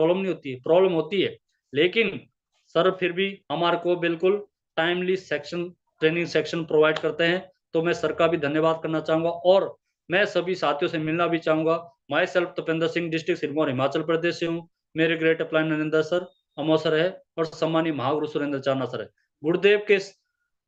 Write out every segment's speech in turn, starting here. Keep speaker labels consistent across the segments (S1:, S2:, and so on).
S1: Problem नहीं होती है, प्रॉब्लम होती है, लेकिन सर फिर भी हमारे को बिल्कुल timely section training section provide करते हैं। तो मैं सर का भी धन्यवाद करना चाहूंगा और मैं सभी साथियों से मिलना भी चाहूंगा। Myself Tapendra Singh, district Sirmaur, Himachal Pradesh से हूँ। मेरे ग्रेट अप्लाइन नरेंद्र सर, अमो सर है और सम्मानीय महागुरु सुरेंद्र चाना सर है। गुरुदेव के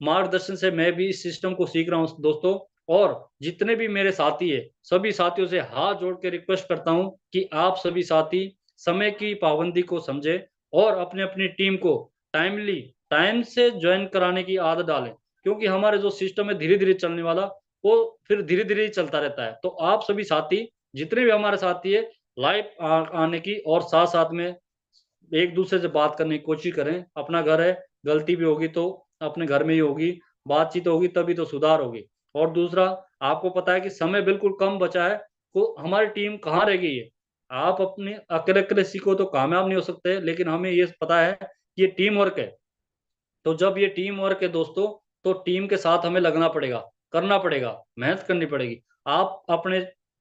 S1: मार्गदर्शन से मैं भी इस सिस्टम को सीख रहा हूँ दोस्तों। और जितने भी मेरे साथी है, सभी साथियों से हाथ जोड़ के रिक्वेस्ट करता हूँ कि आप सभी साथी समय की पाबंदी को समझे और अपने अपनी टीम को टाइमली टाइम से ज्वाइन कराने की आदत डालें, क्योंकि हमारे जो सिस्टम है धीरे धीरे चलने वाला, वो फिर धीरे धीरे ही चलता रहता है। तो आप सभी साथी जितने भी हमारे साथी है लाइव आने की और साथ साथ में एक दूसरे से बात करने की कोशिश करें। अपना घर है, गलती भी होगी तो अपने घर में ही होगी, बातचीत होगी तभी तो सुधार होगी। और दूसरा, आपको पता है कि समय बिल्कुल कम बचा है, तो हमारी टीम कहाँ रह गई है। आप अपने अकेले अकेले सीखो तो कामयाब नहीं हो सकते, लेकिन हमें ये पता है कि ये टीम वर्क है। तो जब ये टीम वर्क है दोस्तों, तो टीम के साथ हमें लगना पड़ेगा, करना पड़ेगा, मेहनत करनी पड़ेगी। आप अपने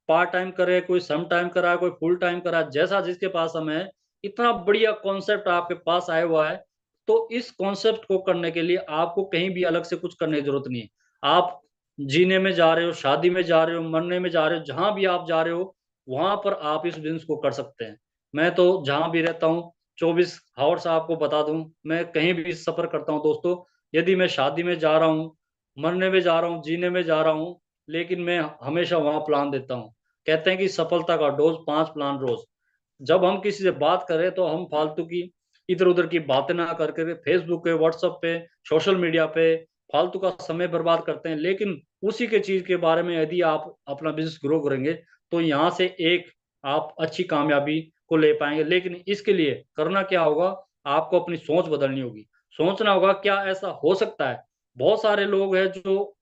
S1: पार्ट टाइम करे, कोई सम टाइम करा, कोई फुल टाइम करा, जैसा जिसके पास समय है, इतना बढ़िया कॉन्सेप्ट आपके पास आया हुआ है। तो इस कॉन्सेप्ट को करने के लिए आपको कहीं भी अलग से कुछ करने की जरूरत नहीं है। आप जीने में जा रहे हो, शादी में जा रहे हो, मरने में जा रहे हो, जहां भी आप जा रहे हो वहां पर आप इस बिजनेस को कर सकते हैं। मैं तो जहां भी रहता हूँ 24 आवर्स आपको बता दूं, मैं कहीं भी सफर करता हूं दोस्तों। यदि मैं शादी में जा रहा हूं, मरने में जा रहा हूं, जीने में जा रहा हूं, लेकिन मैं हमेशा वहां प्लान देता हूं। कहते हैं कि सफलता का डोज 5 प्लान रोज। जब हम किसी से बात करें तो हम फालतू की इधर उधर की बातें ना करके फेसबुक पे, व्हाट्सएप पे, सोशल मीडिया पे फालतू का समय बर्बाद करते हैं। लेकिन उसी के चीज के बारे में यदि आप अपना बिजनेस ग्रो करेंगे तो यहाँ से एक आप अच्छी कामयाबी को ले पाएंगे। लेकिन इसके लिए करना क्या होगा, आपको अपनी सोच बदलनी होगी। सोचना होगा क्या ऐसा हो सकता है। बहुत सारे लोग हैं जो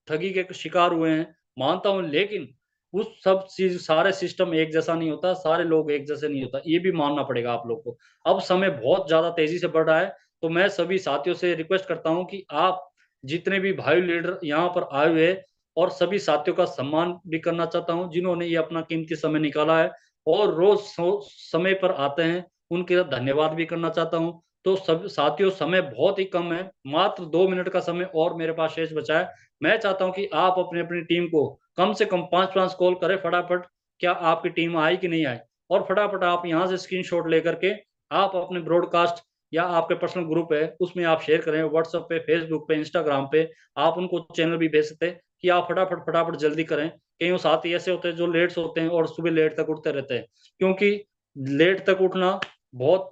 S1: ठगी के शिकार हुए हैं, मानता हूं, लेकिन उस सब चीज सारे सिस्टम एक जैसा नहीं होता, सारे लोग एक जैसे नहीं होता, ये भी मानना पड़ेगा आप लोग को। अब समय बहुत ज्यादा तेजी से बढ़ रहा है, तो मैं सभी साथियों से रिक्वेस्ट करता हूं कि आप जितने भी भाई लीडर यहाँ पर आए हुए हैं, और सभी साथियों का सम्मान भी करना चाहता हूं जिन्होंने ये अपना कीमती समय निकाला है और रोज समय पर आते हैं, उनके धन्यवाद भी करना चाहता हूं। तो सब साथियों, समय बहुत ही कम है, मात्र 2 मिनट का समय और मेरे पास शेष बचा है। मैं चाहता हूं कि आप अपनी अपनी टीम को कम से कम 5 5 कॉल करें फटाफट, क्या आपकी टीम आई कि नहीं आई, और फटाफट आप यहां से स्क्रीनशॉट लेकर के आप अपने ब्रॉडकास्ट या आपके पर्सनल ग्रुप है उसमें आप शेयर करें, व्हाट्सएप पे, फेसबुक पे, इंस्टाग्राम पे। आप उनको चैनल भी भेज सकते हैं कि आप फटाफट फटाफट जल्दी करें। कई वो साथी ऐसे होते हैं जो लेट सोते हैं और सुबह लेट तक उठते रहते हैं, क्योंकि लेट तक उठना बहुत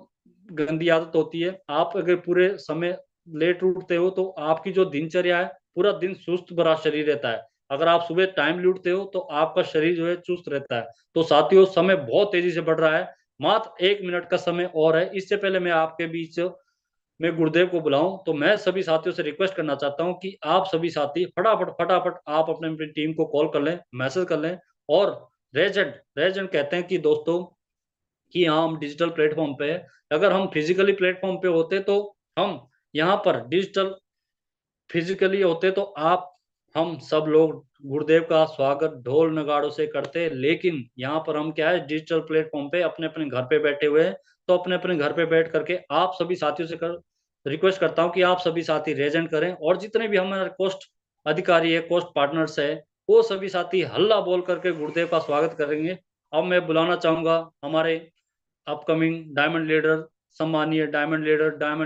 S1: गंदी आदत होती है। आप अगर पूरे समय लेट उठते हो तो आपकी जो दिनचर्या है, पूरा दिन सुस्त भरा शरीर रहता है। अगर आप सुबह टाइम उठते हो तो आपका शरीर जो है चुस्त रहता है। तो साथियों, समय बहुत तेजी से बढ़ रहा है, मात्र 1 मिनट का समय और है। इससे पहले मैं आपके बीच में गुरुदेव को बुलाऊं, तो मैं सभी साथियों से रिक्वेस्ट करना चाहता हूं कि आप सभी साथी फटाफट फटाफट आप अपने अपनी टीम को कॉल कर लें, मैसेज कर लें। और रेजेंट रेजेंट कहते हैं कि दोस्तों कि हाँ हम डिजिटल प्लेटफॉर्म पे है, अगर हम फिजिकली प्लेटफॉर्म पे होते तो हम यहाँ पर डिजिटल फिजिकली होते तो आप हम सब लोग गुरुदेव का स्वागत ढोल नगाड़ों से करते। लेकिन यहाँ पर हम क्या है, डिजिटल प्लेटफॉर्म पे अपने अपने घर पे बैठे हुए हैं। तो अपने अपने घर पे बैठ करके आप सभी साथियों से रिक्वेस्ट करता हूँ कि आप सभी साथी रेजेंट करें, और जितने भी हमारे कोस्ट अधिकारी है, कोस्ट पार्टनर्स है, वो सभी साथी हल्ला बोल करके गुरुदेव का स्वागत करेंगे। अब मैं बुलाना चाहूंगा हमारे अपकमिंग डायमंड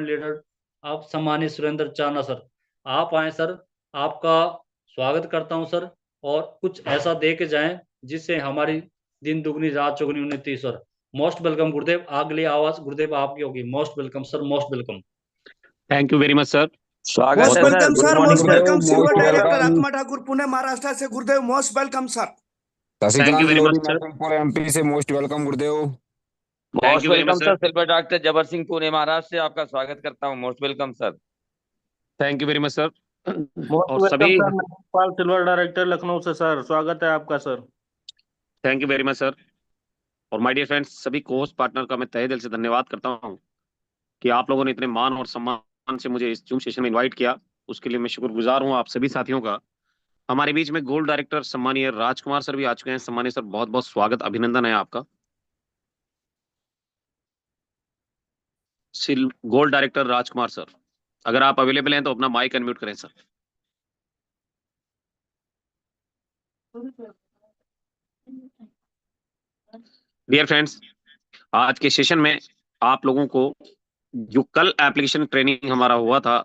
S1: लीडर आप सम्मानित सुरेंद्र चाना सर। आप आए सर, आपका स्वागत करता हूं सर। और कुछ ऐसा दे के जाएं जिससे हमारी दिन दुगनी रात चौगुनी उन्नति सर। मोस्ट वेलकम गुरुदेव, अगली आवाज गुरुदेव आपकी होगी। Most welcome sir, most welcome.
S2: Thank you very much sir.
S3: स्वागत
S4: मोस्ट
S3: है sir.
S4: Welcome
S3: good
S4: sir,
S3: morning
S4: most
S3: गुरुदेव,
S4: welcome silver
S3: most
S4: director
S3: welcome.
S4: Atma Thakur Pune Maharashtra से गुरुदेव, most welcome sir.
S2: Thank you
S3: Shashikant
S2: very
S3: लोरी
S2: मच सर।
S3: नरसिंहपुर एमपी से most welcome गुरुदेव।
S2: Thank
S5: most
S2: you very much
S5: welcome
S2: sir.
S5: Sir. Silver doctor Jabar Singh Pune Maharashtra से आपका स्वागत करता हूँ। Most welcome sir.
S2: Thank you very much sir.
S6: Most
S2: और
S6: वेलकम
S2: सभी
S6: sir, Naresh silver director Lucknow से सर, स्वागत है आपका sir.
S2: Thank you very much sir. और माय डियर फ्रेंड्स, सभी कोस्ट पार्टनर का मैं तहे दिल से धन्यवाद करता हूँ कि आप लोगों ने इतने मान और सम्मान से मुझे इस जूम सेशन में इनवाइट किया। उसके लिए मैं शुक्रगुजार हूँ आप सभी साथियों का। हमारे बीच में गोल्ड डायरेक्टर सम्मानीय राजकुमार सर भी आ चुके हैं। सम्मानीय सर, बहुत बहुत स्वागत, अभिनंदन है आपका। गोल्ड डायरेक्टर राजकुमार सर, अगर आप अवेलेबल हैं तो अपना माइक अनम्यूट करें सर। डियर फ्रेंड्स, आज के सेशन में आप लोगों को जो कल एप्लीकेशन ट्रेनिंग हमारा हुआ था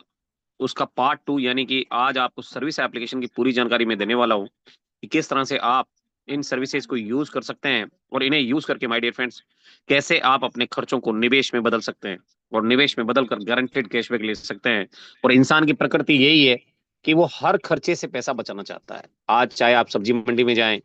S2: उसका पार्ट 2, यानी कि आज आपको सर्विस एप्लीकेशन की पूरी जानकारी मैं देने वाला हूं कि किस तरह से आप इन सर्विसेज को यूज कर सकते हैं और इन्हें यूज करके माय डियर फ्रेंड्स कैसे आप अपने खर्चों को निवेश में बदल सकते हैं और निवेश में बदल कर गारंटेड कैशबैक ले सकते हैं। और इंसान की प्रकृति यही है कि वो हर खर्चे से पैसा बचाना चाहता है। आज चाहे आप सब्जी मंडी में जाएं,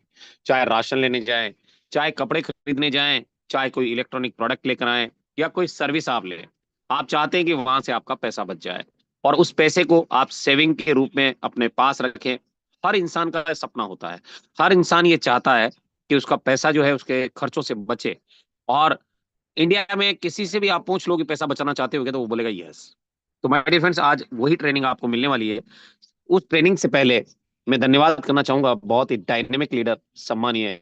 S2: चाहे राशन लेने जाएं, चाहे कपड़े खरीदने जाएं, चाहे कोई इलेक्ट्रॉनिक प्रोडक्ट लेकर आए या कोई सर्विस आप लें, आप चाहते हैं कि वहां से आपका पैसा बच जाए और उस पैसे को आप सेविंग के रूप में अपने पास रखें। हर इंसान का सपना होता है, हर इंसान ये चाहता है कि उसका पैसा जो है उसके खर्चों से बचे। और इंडिया में किसी से भी आप पूछ लो कि पैसा बचाना चाहते हो तो वो बोलेगा यस। तो माय डियर फ्रेंड्स, आज वही ट्रेनिंग आपको मिलने वाली है। उस ट्रेनिंग से पहले मैं धन्यवाद करना चाहूंगा बहुत ही डायनेमिक लीडर सम्मानीय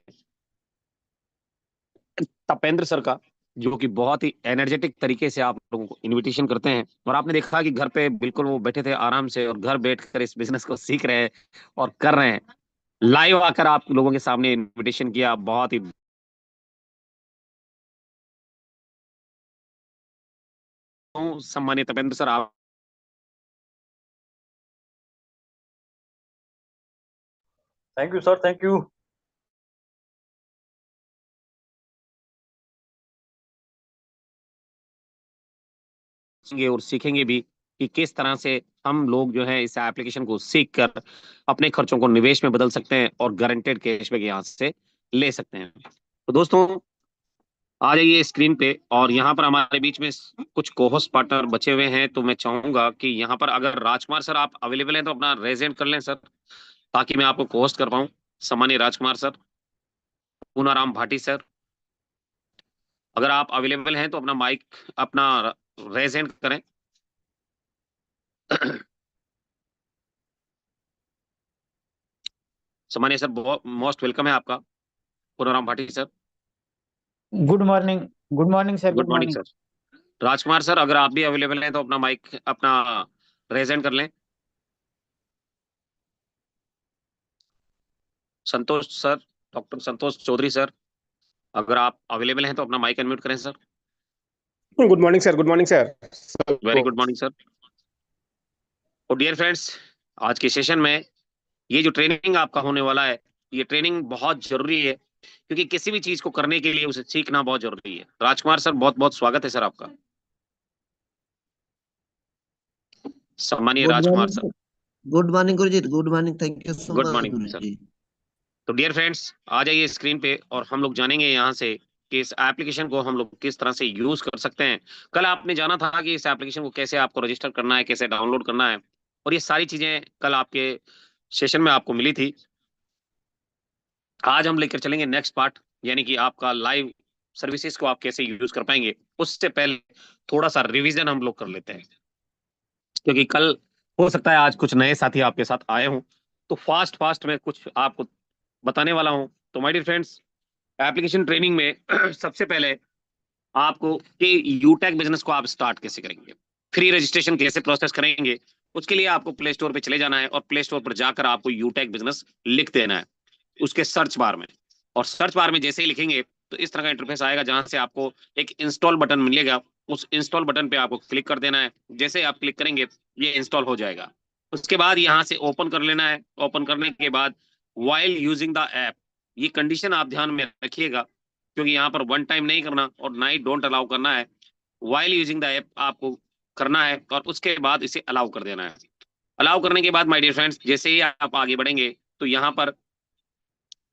S2: तपेंद्र सर का, जो कि बहुत ही एनर्जेटिक तरीके से आप लोगों को इनविटेशन करते हैं। और आपने देखा कि घर पे बिल्कुल वो बैठे थे आराम से और घर बैठकर इस बिजनेस को सीख रहे हैं और कर रहे हैं। लाइव आकर आप लोगों के सामने इनविटेशन किया, बहुत ही सम्मानित तपेंद्र सर आप
S1: thank you sir, thank you.
S2: और सीखेंगे भी कि किस तरह से हम लोग जो है इस एप्लीकेशन को सीख कर अपने खर्चों को निवेश में बदल सकते हैं और गारंटेड कैशबैक यहाँ से ले सकते हैं। तो दोस्तों आ जाइए स्क्रीन पे, और यहाँ पर हमारे बीच में कुछ कोहोस्ट पार्टनर बचे हुए हैं। तो मैं चाहूंगा कि यहाँ पर अगर राजकुमार सर आप अवेलेबल हैं तो अपना रेजेंट कर लें सर, ताकि मैं आपको कोहोस्ट कर पाऊँ। सम्मानीय राजकुमार सर, पूनाराम भाटी सर, अगर आप अवेलेबल हैं तो अपना माइक अपना रेजेंट करें। सम्मानीय सर, बहुत मोस्ट वेलकम है आपका, Poonaram Bhati sir.
S7: Good morning. Good morning sir.
S2: Good
S7: good
S2: morning
S7: morning.
S2: Sir. Rajkumar sir, अगर आप भी अवेलेबल हैं तो अपना माइक अपना रेजेंट कर लें। Santosh sir, doctor Santosh Chaudhary sir, अगर आप अवेलेबल हैं तो अपना माइक अनम्यूट करें sir.
S8: Good morning sir. Good morning sir
S2: very
S8: सबको।
S2: Good morning sir. और डियर फ्रेंड्स, आज के सेशन में ये जो ट्रेनिंग आपका होने वाला है, ये ट्रेनिंग बहुत जरूरी है, क्योंकि किसी भी चीज को करने के लिए उसे सीखना बहुत जरूरी है। राजकुमार सर, बहुत बहुत स्वागत है सर आपका। सम्मानीय
S9: good
S2: Rajkumar sir,
S9: morning. Good morning गुरुजी। Good morning. Thank you so
S2: good
S9: much
S2: morning sir.
S9: गुरुजी।
S2: तो डियर फ्रेंड्स, आ जाइए स्क्रीन पे और हम लोग जानेंगे यहाँ से कि इस एप्लीकेशन को हम लोग किस तरह से यूज कर सकते हैं। कल आपने जाना था कि इस एप्लीकेशन को कैसे आपको रजिस्टर करना है, कैसे डाउनलोड करना है, और ये सारी चीजें कल आपके सेशन में आपको मिली थी। आज हम लेकर चलेंगे नेक्स्ट पार्ट, यानी कि आपका लाइव सर्विसेज को आप कैसे यूज कर पाएंगे। उससे पहले थोड़ा सा रिवीजन हम लोग कर लेते हैं, क्योंकि कल हो सकता है आज कुछ नए साथी आपके साथ आए हों, तो फास्ट फास्ट में कुछ आपको बताने वाला हूं। तो my dear friends, application training में सबसे पहले आपको कि यूटेक बिजनेस को आप स्टार्ट कैसे करेंगे, फ्री रजिस्ट्रेशन कैसे प्रोसेस करेंगे, उसके लिए आपको प्ले स्टोर पे चले जाना है और प्ले स्टोर पर जाकर आपको यूटेक बिजनेस लिख देना है उसके सर्च बार में। और सर्च बार में जैसे ही लिखेंगे तो इस तरह का इंटरफेस आएगा, जहां से आपको एक इंस्टॉल बटन मिलेगा। उस इंस्टॉल बटन पे आपको क्लिक कर देना है। जैसे आप क्लिक करेंगे ये इंस्टॉल हो जाएगा। उसके बाद यहाँ से ओपन कर लेना है। ओपन करने के बाद वाइल यूजिंग द ऐप, ये कंडीशन आप ध्यान में रखिएगा, क्योंकि यहाँ पर वन टाइम नहीं करना और ना ही डोंट अलाउ करना है। वाइल यूजिंग द ऐप आपको करना है और उसके बाद इसे अलाउ कर देना है। अलाउ करने के बाद माय डियर फ्रेंड्स, जैसे ही आप आगे बढ़ेंगे तो यहाँ पर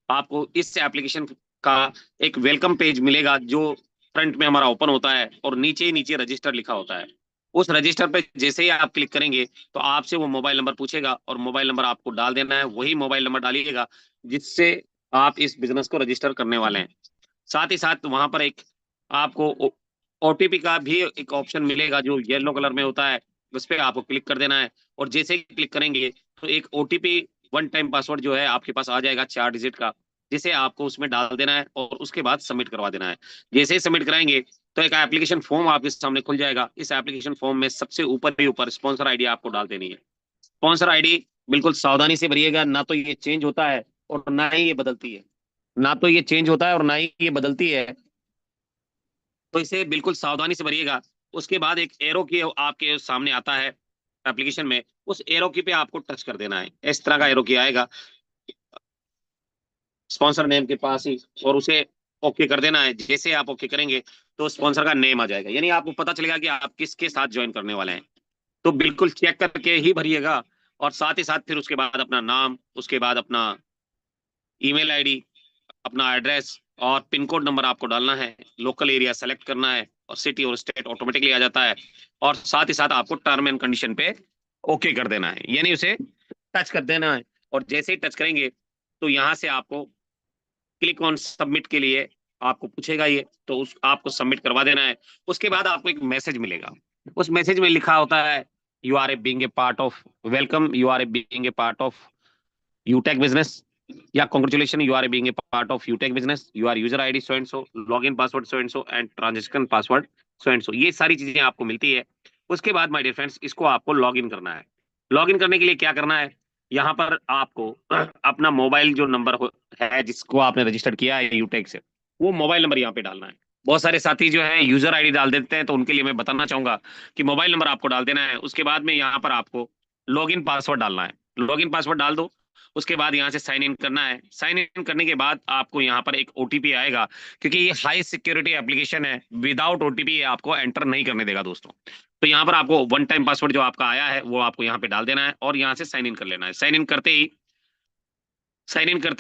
S2: आपको इस एप्लीकेशन का एक वेलकम पेज मिलेगा, जो फ्रंट में हमारा ओपन होता है और नीचे ही नीचे रजिस्टर लिखा होता है। उस रजिस्टर पे जैसे ही आप क्लिक करेंगे तो आपसे वो मोबाइल नंबर पूछेगा और मोबाइल नंबर आपको डाल देना है। वही मोबाइल नंबर डालिएगा जिससे आप इस बिजनेस को रजिस्टर करने वाले हैं। साथ ही साथ वहां पर एक आपको ओटीपी का भी एक ऑप्शन मिलेगा जो येलो कलर में होता है, उस पर आपको क्लिक कर देना है। और जैसे ही क्लिक करेंगे तो एक ओटीपी वन टाइम पासवर्ड जो है आपके पास आ जाएगा 4 डिजिट का, जिसे आपको उसमें डाल देना है और उसके बाद सबमिट करवा देना है। जैसे ही सबमिट कराएंगे तो एक एप्लीकेशन फॉर्म आपके सामने खुल जाएगा। इस एप्लीकेशन फॉर्म में सबसे ऊपर ही ऊपर स्पॉन्सर आईडी आपको डाल देनी है। स्पॉन्सर आईडी बिल्कुल सावधानी से भरिएगा, ना तो ये चेंज होता है और ना ही ये बदलती है, ना तो ये चेंज होता है और ना ही ये बदलती है, तो इसे बिल्कुल सावधानी से भरिएगा। उसके बाद एक एरो की आपके सामने आता है एप्लीकेशन में, उस एरो की पे आपको टच कर देना है। इस तरह का एरो की आएगा स्पॉन्सर नेम के पास ही, और उसे ओके कर देना है। जैसे आप ओके करेंगे तो स्पॉन्सर का नेम आ जाएगा, यानी आपको पता चलेगा कि आप किसके साथ ज्वाइन करने वाले हैं। तो बिल्कुल चेक करके ही भरिएगा, और साथ ही साथ फिर उसके बाद अपना नाम, उसके बाद अपना ईमेल आईडी, अपना एड्रेस और पिन कोड नंबर आपको डालना है। लोकल एरिया सेलेक्ट करना है और सिटी और स्टेट ऑटोमेटिकली आ जाता है। और साथ ही साथ आपको टर्म एंड कंडीशन पे ओके कर देना है, यानी उसे टच कर देना है। और जैसे ही टच करेंगे तो यहाँ से आपको क्लिक ऑन सबमिट के लिए आपको पूछेगा ये, तो उस आपको सबमिट करवा देना है। उसके बाद आपको एक मैसेज मिलेगा, उस मैसेज में लिखा होता है you are a being a part of, welcome you are a being a part of UTech business, या congratulation you are being a part of UTech business, you are user ID so and so, login password so and transaction password so and so, ये सारी चीजें आपको मिलती है। उसके बाद my dear friends इसको आपको लॉगिन करना है। लॉगिन करने के लिए क्या करना है, यहाँ पर आपको अपना मोबाइल जो नंबर है जिसको आपने रजिस्टर किया है यूटेक से, वो मोबाइल नंबर यहाँ पे डालना है। बहुत सारे साथी जो है यूजर आईडी डाल देते हैं, तो उनके लिए मैं बताना चाहूंगा कि मोबाइल नंबर आपको डाल देना है। उसके बाद में यहाँ पर आपको लॉगिन पासवर्ड डालना है। लॉगिन पासवर्ड डाल दो, उसके बाद यहाँ से साइन इन करना है। साइन इन करने के बाद आपको यहाँ पर एक ओटीपी आएगा, क्योंकि ये हाई सिक्योरिटी एप्लीकेशन है, विदाउट ओटीपी आपको एंटर नहीं करने देगा दोस्तों। तो यहाँ पर आपको वन टाइम पासवर्ड जो आपका आया है वो आपको यहाँ पे डाल देना है और यहाँ से साइन इन कर लेना है। साइन इन करते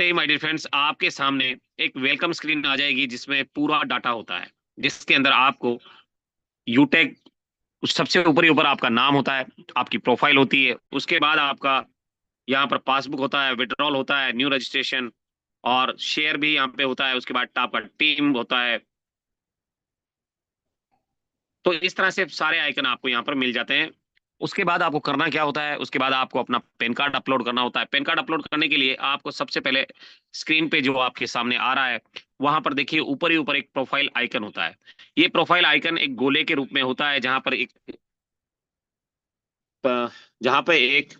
S2: ही माय डियर फ्रेंड्स आपके सामने एक वेलकम स्क्रीन आ जाएगी, जिसमें पूरा डाटा होता है, जिसके अंदर आपको यूटेक सबसे ऊपर ही ऊपर आपका नाम होता है, आपकी प्रोफाइल होती है, उसके बाद आपका यहाँ पर पासबुक होता है, विड्रॉल होता है, न्यू रजिस्ट्रेशन और शेयर भी यहाँ पे होता है, उसके बाद आपका टीम होता है। तो इस तरह से सारे आइकन आपको यहाँ पर मिल जाते हैं। उसके बाद आपको करना क्या होता है, उसके बाद आपको अपना पैन कार्ड अपलोड करना होता है। पैन कार्ड अपलोड करने के लिए आपको सबसे पहले स्क्रीन पे जो आपके सामने आ रहा है वहां पर देखिए ऊपर ही ऊपर एक प्रोफाइल आइकन होता है। ये प्रोफाइल आइकन एक गोले के रूप में होता है, जहां पर एक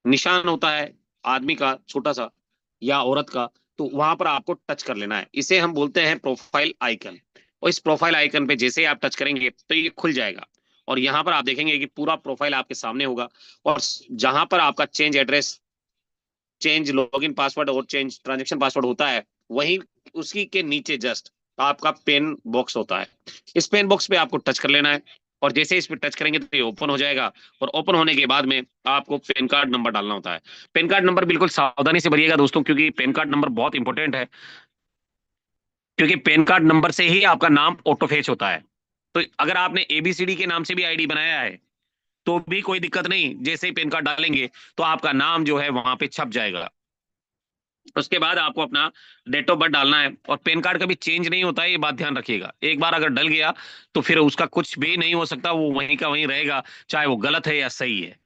S2: निशान होता है आदमी का छोटा सा या औरत का, तो वहां पर आपको टच कर लेना है। इसे हम बोलते हैं प्रोफाइल आइकन। और इस प्रोफाइल आइकन पे जैसे ही आप टच करेंगे तो ये खुल जाएगा, और यहाँ पर आप देखेंगे कि पूरा प्रोफाइल आपके सामने होगा। और जहां पर आपका change address, change login password और चेंज ट्रांजेक्शन पासवर्ड होता है, वहीं उसी के नीचे जस्ट आपका पेन बॉक्स होता है। इस पेन बॉक्स पे आपको टच कर लेना है, और जैसे इस पे टच करेंगे तो ये ओपन हो जाएगा। और ओपन होने के बाद में आपको पैन कार्ड नंबर डालना होता है। पैन कार्ड नंबर बिल्कुल सावधानी से भरिएगा दोस्तों, क्योंकि पैन कार्ड नंबर बहुत इंपॉर्टेंट है, क्योंकि पैन कार्ड नंबर से ही आपका नाम ऑटो फेच होता है। तो अगर आपने एबीसीडी के नाम से भी आईडी बनाया है तो भी कोई दिक्कत नहीं, जैसे ही पैन कार्ड डालेंगे तो आपका नाम जो है वहां पे छप जाएगा। उसके बाद आपको अपना डेट ऑफ बर्थ डालना है, और पैन कार्ड कभी चेंज नहीं होता है, ये बात ध्यान रखिएगा। एक बार अगर डल गया तो फिर उसका कुछ भी नहीं हो सकता, वो वहीं का वहीं रहेगा, चाहे वो गलत है या सही है,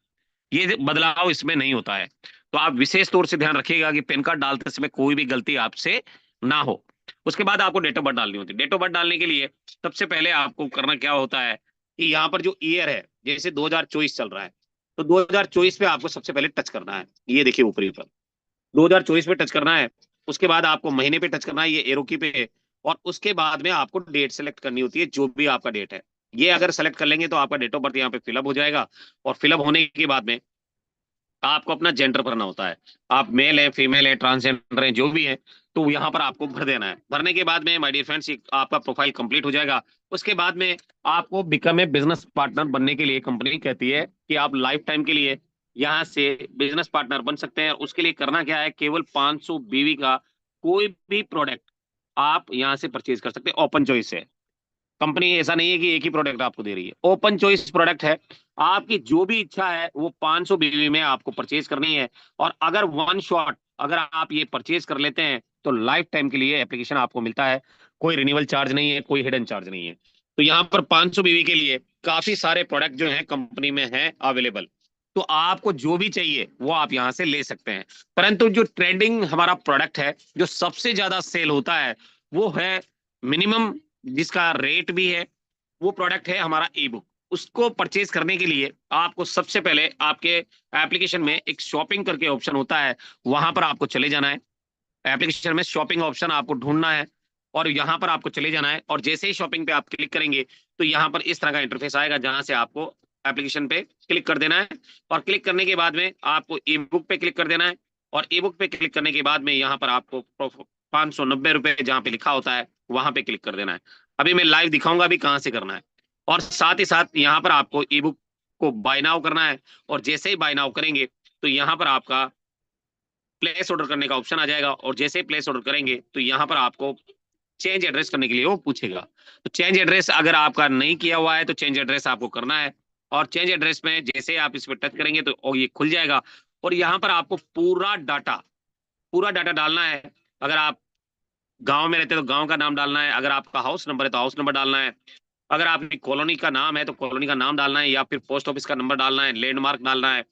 S2: ये बदलाव इसमें नहीं होता है। तो आप विशेष तौर से ध्यान रखिएगा कि पैन कार्ड डालते समय कोई भी गलती आपसे ना हो। उसके बाद आपको डेट ऑफ बर्थ डालनी होती है। डेट ऑफ बर्थ डालने के लिए सबसे पहले आपको करना क्या होता है कि यहाँ पर जो ईयर है, जैसे 2024 चल रहा है, तो 2024 पे आपको सबसे पहले टच करना है। ये देखिए ऊपरी ऊपर 2024 पे टच करना है। उसके बाद आपको महीने पे टच करना है, ये एरो की पे, और उसके बाद में आपको डेट सेलेक्ट करनी होती है, जो भी आपका डेट है। ये अगर सेलेक्ट कर लेंगे तो आपका डेट ऑफ बर्थ यहाँ पे फिलअप हो जाएगा। और फिलअप होने के बाद में आपको अपना जेंडर भरना होता है, आप मेल है, फीमेल है, ट्रांसजेंडर है, जो भी है, तो यहाँ पर आपको भर देना है। भरने के बाद में माय डियर फ्रेंड्स आपका प्रोफाइल कंप्लीट हो जाएगा। उसके बाद में आपको बिकम ए बिजनेस पार्टनर बनने के लिए कंपनी कहती है कि आप लाइफ टाइम के लिए यहाँ से बिजनेस पार्टनर बन सकते हैं। उसके लिए करना क्या है, केवल 500 बीवी का कोई भी प्रोडक्ट आप यहाँ से परचेज कर सकते हैं। ओपन चॉइस है, कंपनी ऐसा नहीं है कि एक ही प्रोडक्ट आपको दे रही है, ओपन चॉइस प्रोडक्ट है। आपकी जो भी इच्छा है वो 500 बीवी में आपको परचेज करनी है। और अगर वन शॉट अगर आप ये परचेज कर लेते हैं तो लाइफ टाइम के लिए एप्लीकेशन आपको मिलता है, कोई रिन्यूअल चार्ज नहीं है, कोई हिडन चार्ज नहीं है। तो यहाँ पर 500 बीवी के लिए काफी सारे प्रोडक्ट जो है कंपनी में है अवेलेबल, तो आपको जो भी चाहिए वो आप यहाँ से ले सकते हैं। परंतु जो ट्रेंडिंग हमारा प्रोडक्ट है, जो सबसे ज्यादा सेल होता है, वो है मिनिमम जिसका रेट भी है, वो प्रोडक्ट है हमारा ई बुक। उसको परचेज करने के लिए आपको सबसे पहले आपके एप्लीकेशन में एक शॉपिंग करके ऑप्शन होता है, वहां पर आपको चले जाना है। एप्लीकेशन में शॉपिंग ऑप्शन आपको ढूंढना है और यहाँ पर आपको चले जाना है, और जैसे ही शॉपिंग पे आप क्लिक करेंगे तो यहाँ पर इस तरह का इंटरफेस आएगा, जहां से आपको एप्लीकेशन पे क्लिक कर देना है। और क्लिक करने के बाद में आपको ई बुक पे क्लिक कर देना है, और ई बुक पे क्लिक करने के बाद में यहाँ पर आपको 590 रुपए जहाँ पे लिखा होता है वहां पे क्लिक कर देना है। अभी मैं लाइव दिखाऊंगा अभी कहाँ से करना है। और साथ ही साथ यहाँ पर आपको ई बुक को बाय नाउ करना है, और जैसे ही बाय नाउ करेंगे तो यहाँ पर आपका प्लेस ऑर्डर करने का ऑप्शन आ जाएगा, और जैसे ही प्लेस ऑर्डर करेंगे तो यहाँ पर आपको चेंज एड्रेस करने के लिए वो पूछेगा। तो चेंज एड्रेस अगर आपका नहीं किया हुआ है तो चेंज एड्रेस आपको करना है, और चेंज एड्रेस में जैसे आप इस पर टच करेंगे तो ये खुल जाएगा, और यहाँ पर आपको पूरा डाटा डालना है। अगर आप गांव में रहते हैं तो गांव का नाम डालना है, अगर आपका हाउस नंबर है तो हाउस नंबर डालना है, अगर आपकी कॉलोनी का नाम है तो कॉलोनी का नाम डालना है, या फिर पोस्ट ऑफिस का नंबर डालना है, लैंडमार्क डालना है।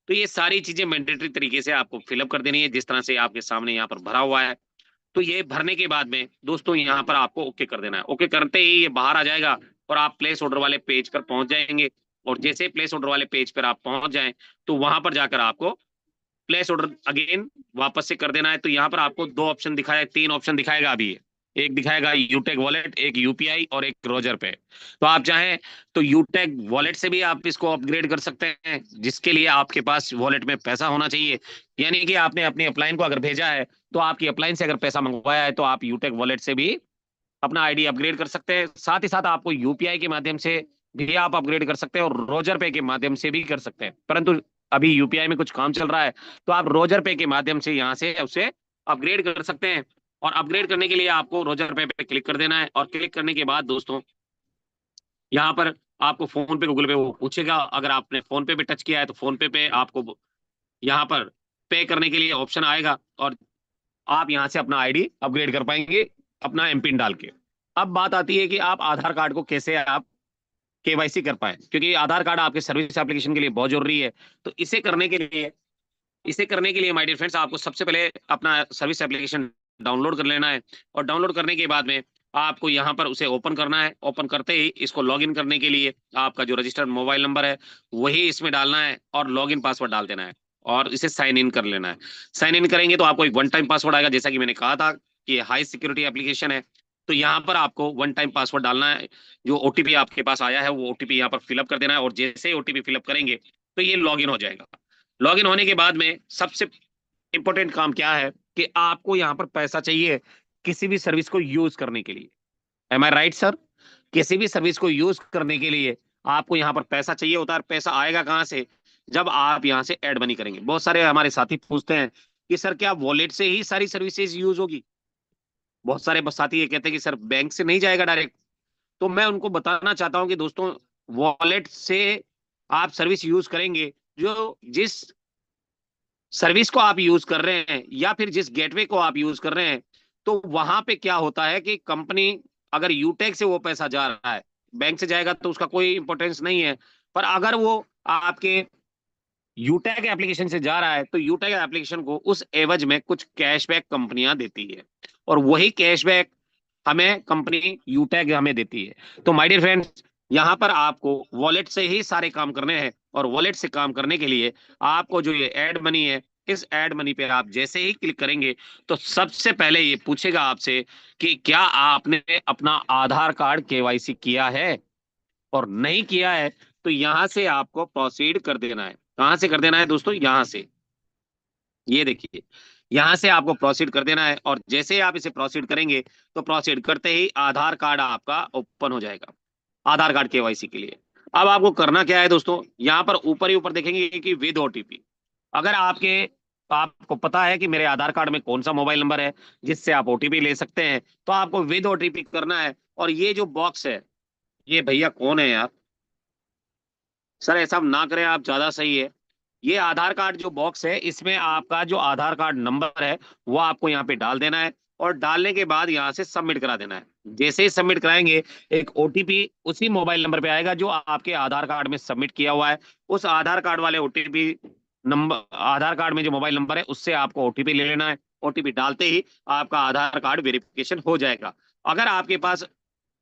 S2: तो ये सारी चीजें मैंडेटरी तरीके से आपको फिलअप कर देनी है, जिस तरह से आपके सामने यहाँ पर भरा हुआ है। तो ये भरने के बाद में दोस्तों यहाँ पर आपको ओके कर देना है। ओके करते ही ये बाहर आ जाएगा और आप प्लेस ऑर्डर वाले पेज पर पहुंच जाएंगे, और जैसे प्लेस ऑर्डर वाले पेज पर आप पहुंच जाएं तो वहां पर जाकर आपको प्लेस ऑर्डर अगेन वापस से कर देना है। तो यहाँ पर आपको 2 ऑप्शन दिखाया, 3 ऑप्शन दिखाएगा अभी। एक दिखाएगा यूटेक वॉलेट, एक यूपीआई और एक रोजर पे। तो आप चाहें तो यूटेक वॉलेट से भी आप इसको अपग्रेड कर सकते हैं, जिसके लिए आपके पास वॉलेट में पैसा होना चाहिए। यानी कि आपने अपनी अपलाइन को अगर भेजा है तो आपकी अपलाइन से अगर पैसा मंगवाया है तो आप यूटेक वॉलेट से भी अपना आईडी अपग्रेड कर सकते हैं। साथ ही साथ आपको यूपीआई के माध्यम से भी आप अपग्रेड कर सकते हैं, और रोजर पे के माध्यम से भी कर सकते हैं। परंतु अभी यूपीआई में कुछ काम चल रहा है, तो आप रोजर पे के माध्यम से यहाँ से उसे अपग्रेड कर सकते हैं। और अपग्रेड करने के लिए आपको रोजर पे क्लिक कर देना है, और क्लिक करने के बाद दोस्तों यहाँ पर आपको फोन पे गूगल पे वो पूछेगा। अगर आपने फोन पे टच किया है तो फोन पे आपको यहाँ पर पे करने के लिए ऑप्शन आएगा, और आप यहाँ से अपना आईडी अपग्रेड कर पाएंगे अपना एमपिन डाल के। अब बात आती है कि आप आधार कार्ड को कैसे आप केवाईसी कर पाए, क्योंकि आधार कार्ड आपके सर्विस एप्लीकेशन के लिए बहुत जरूरी है। तो इसे करने के लिए माय डियर फ्रेंड्स, आपको सबसे पहले अपना सर्विस एप्लीकेशन डाउनलोड कर लेना है, और डाउनलोड करने के बाद में आपको यहाँ पर उसे ओपन करना है। ओपन करते ही इसको लॉगिन करने के लिए आपका जो रजिस्टर्ड मोबाइल नंबर है वही इसमें डालना है, और लॉगिन पासवर्ड डाल देना है, और इसे साइन इन कर लेना है। साइन इन करेंगे तो आपको एक वन टाइम पासवर्ड आएगा, जैसा कि मैंने कहा था कि हाई सिक्योरिटी एप्लीकेशन है। तो यहाँ पर आपको वन टाइम पासवर्ड डालना है। जो ओटीपी आपके पास आया है वो ओटीपी यहाँ पर फिलअप कर देना है, और जैसे ही ओटीपी फिलअप करेंगे तो ये लॉगिन हो जाएगा। लॉगिन होने के बाद में सबसे इंपॉर्टेंट काम क्या है कि आपको यहाँ पर पैसा चाहिए किसी भी सर्विस को यूज करने के लिए। M I right sir? किसी भी सर्विस को यूज करने के लिए आपको यहाँ पर पैसा चाहिए होता है। पैसा आएगा कहाँ से? जब आप यहाँ से एड मनी करेंगे। बहुत सारे हमारे साथी पूछते हैं कि सर क्या वॉलेट से ही सारी सर्विसेज यूज होगी? बहुत सारे साथी ये कहते हैं कि सर बैंक से नहीं जाएगा डायरेक्ट। तो मैं उनको बताना चाहता हूं कि दोस्तों वॉलेट से आप सर्विस यूज करेंगे, जो जिस सर्विस को आप यूज कर रहे हैं या फिर जिस गेटवे को आप यूज कर रहे हैं, तो वहां पे क्या होता है कि कंपनी अगर यूटेक से वो पैसा जा रहा है, बैंक से जाएगा तो उसका कोई इंपॉर्टेंस नहीं है, पर अगर वो आपके यूटेक एप्लीकेशन से जा रहा है तो यूटेक एप्लीकेशन को उस एवज में कुछ कैशबैक कंपनियां देती है, और वही कैशबैक हमें कंपनी यूटेक हमें देती है। तो माय डियर फ्रेंड्स, यहाँ पर आपको वॉलेट से ही सारे काम करने हैं, और वॉलेट से काम करने के लिए आपको जो ये एड मनी है, इस एड मनी पे आप जैसे ही क्लिक करेंगे तो सबसे पहले ये पूछेगा आपसे कि क्या आपने अपना आधार कार्ड केवाईसी किया है, और नहीं किया है तो यहाँ से आपको प्रोसीड कर देना है। कहाँ से कर देना है दोस्तों? यहाँ से, ये देखिए यहां से आपको प्रोसीड कर देना है, और जैसे ही आप इसे प्रोसीड करेंगे तो प्रोसीड करते ही आधार कार्ड आपका ओपन हो जाएगा, आधार कार्ड केवाईसी के लिए। अब आपको करना क्या है दोस्तों, यहाँ पर ऊपर ही ऊपर देखेंगे कि विद ओटीपी। अगर आपको पता है कि मेरे आधार कार्ड में कौन सा मोबाइल नंबर है जिससे आप ओटीपी ले सकते हैं, तो आपको विद ओटीपी करना है। और ये जो बॉक्स है, ये भैया कौन है यार, सर ऐसा ना करें आप, ज्यादा सही है। ये आधार कार्ड जो बॉक्स है, इसमें आपका जो आधार कार्ड नंबर है वो आपको यहाँ पे डाल देना है, और डालने के बाद यहाँ से सबमिट करा देना है। जैसे ही सबमिट कराएंगे एक ओटीपी उसी मोबाइल नंबर पे आएगा जो आपके आधार कार्ड में सबमिट किया हुआ है। उस आधार कार्ड वाले ओटीपी नंबर, आधार कार्ड में जो मोबाइल नंबर है उससे आपको ओटीपी ले लेना है। ओटीपी डालते ही आपका आधार कार्ड वेरिफिकेशन हो जाएगा। अगर आपके पास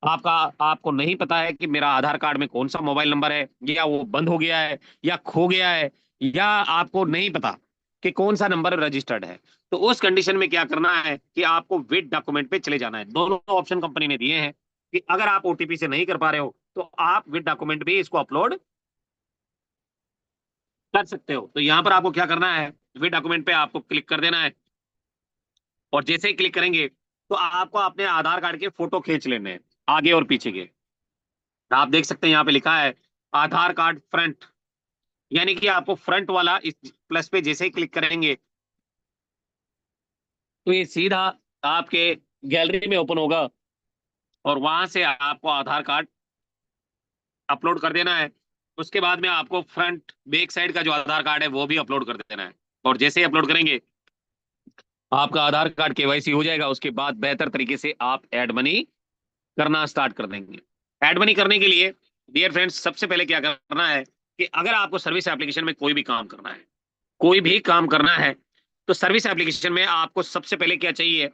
S2: आपको नहीं पता है कि मेरा आधार कार्ड में कौन सा मोबाइल नंबर है, या वो बंद हो गया है या खो गया है, या आपको नहीं पता कि कौन सा नंबर रजिस्टर्ड है, तो उस कंडीशन में क्या करना है कि आपको विद डॉक्यूमेंट पे चले जाना है। दोनों ऑप्शन कंपनी ने दिए हैं कि अगर आप ओटीपी से नहीं कर पा रहे हो तो आप विद डॉक्यूमेंट भी इसको अपलोड कर सकते हो। तो यहाँ पर आपको क्या करना है, विद डॉक्यूमेंट पे आपको क्लिक कर देना है, और जैसे ही क्लिक करेंगे तो आपको अपने आधार कार्ड के फोटो खींच लेने हैं, आगे और पीछे के। आप देख सकते हैं यहाँ पे लिखा है आधार कार्ड फ्रंट, यानी कि आपको फ्रंट वाला इस प्लस पे जैसे ही क्लिक करेंगे तो ये सीधा आपके गैलरी में ओपन होगा, और वहां से आपको आधार कार्ड अपलोड कर देना है। उसके बाद में आपको फ्रंट बैक साइड का जो आधार कार्ड है वो भी अपलोड कर देना है, और जैसे ही अपलोड करेंगे आपका आधार कार्ड केवाईसी हो जाएगा। उसके बाद बेहतर तरीके से आप एड मनी करना स्टार्ट कर देंगे। एड मनी करने के लिए डियर फ्रेंड्स, सबसे पहले क्या करना है कि अगर आपको सर्विस एप्लीकेशन में कोई भी काम करना है, कोई भी काम करना है, तो सर्विस एप्लीकेशन में आपको सबसे पहले क्या चाहिए,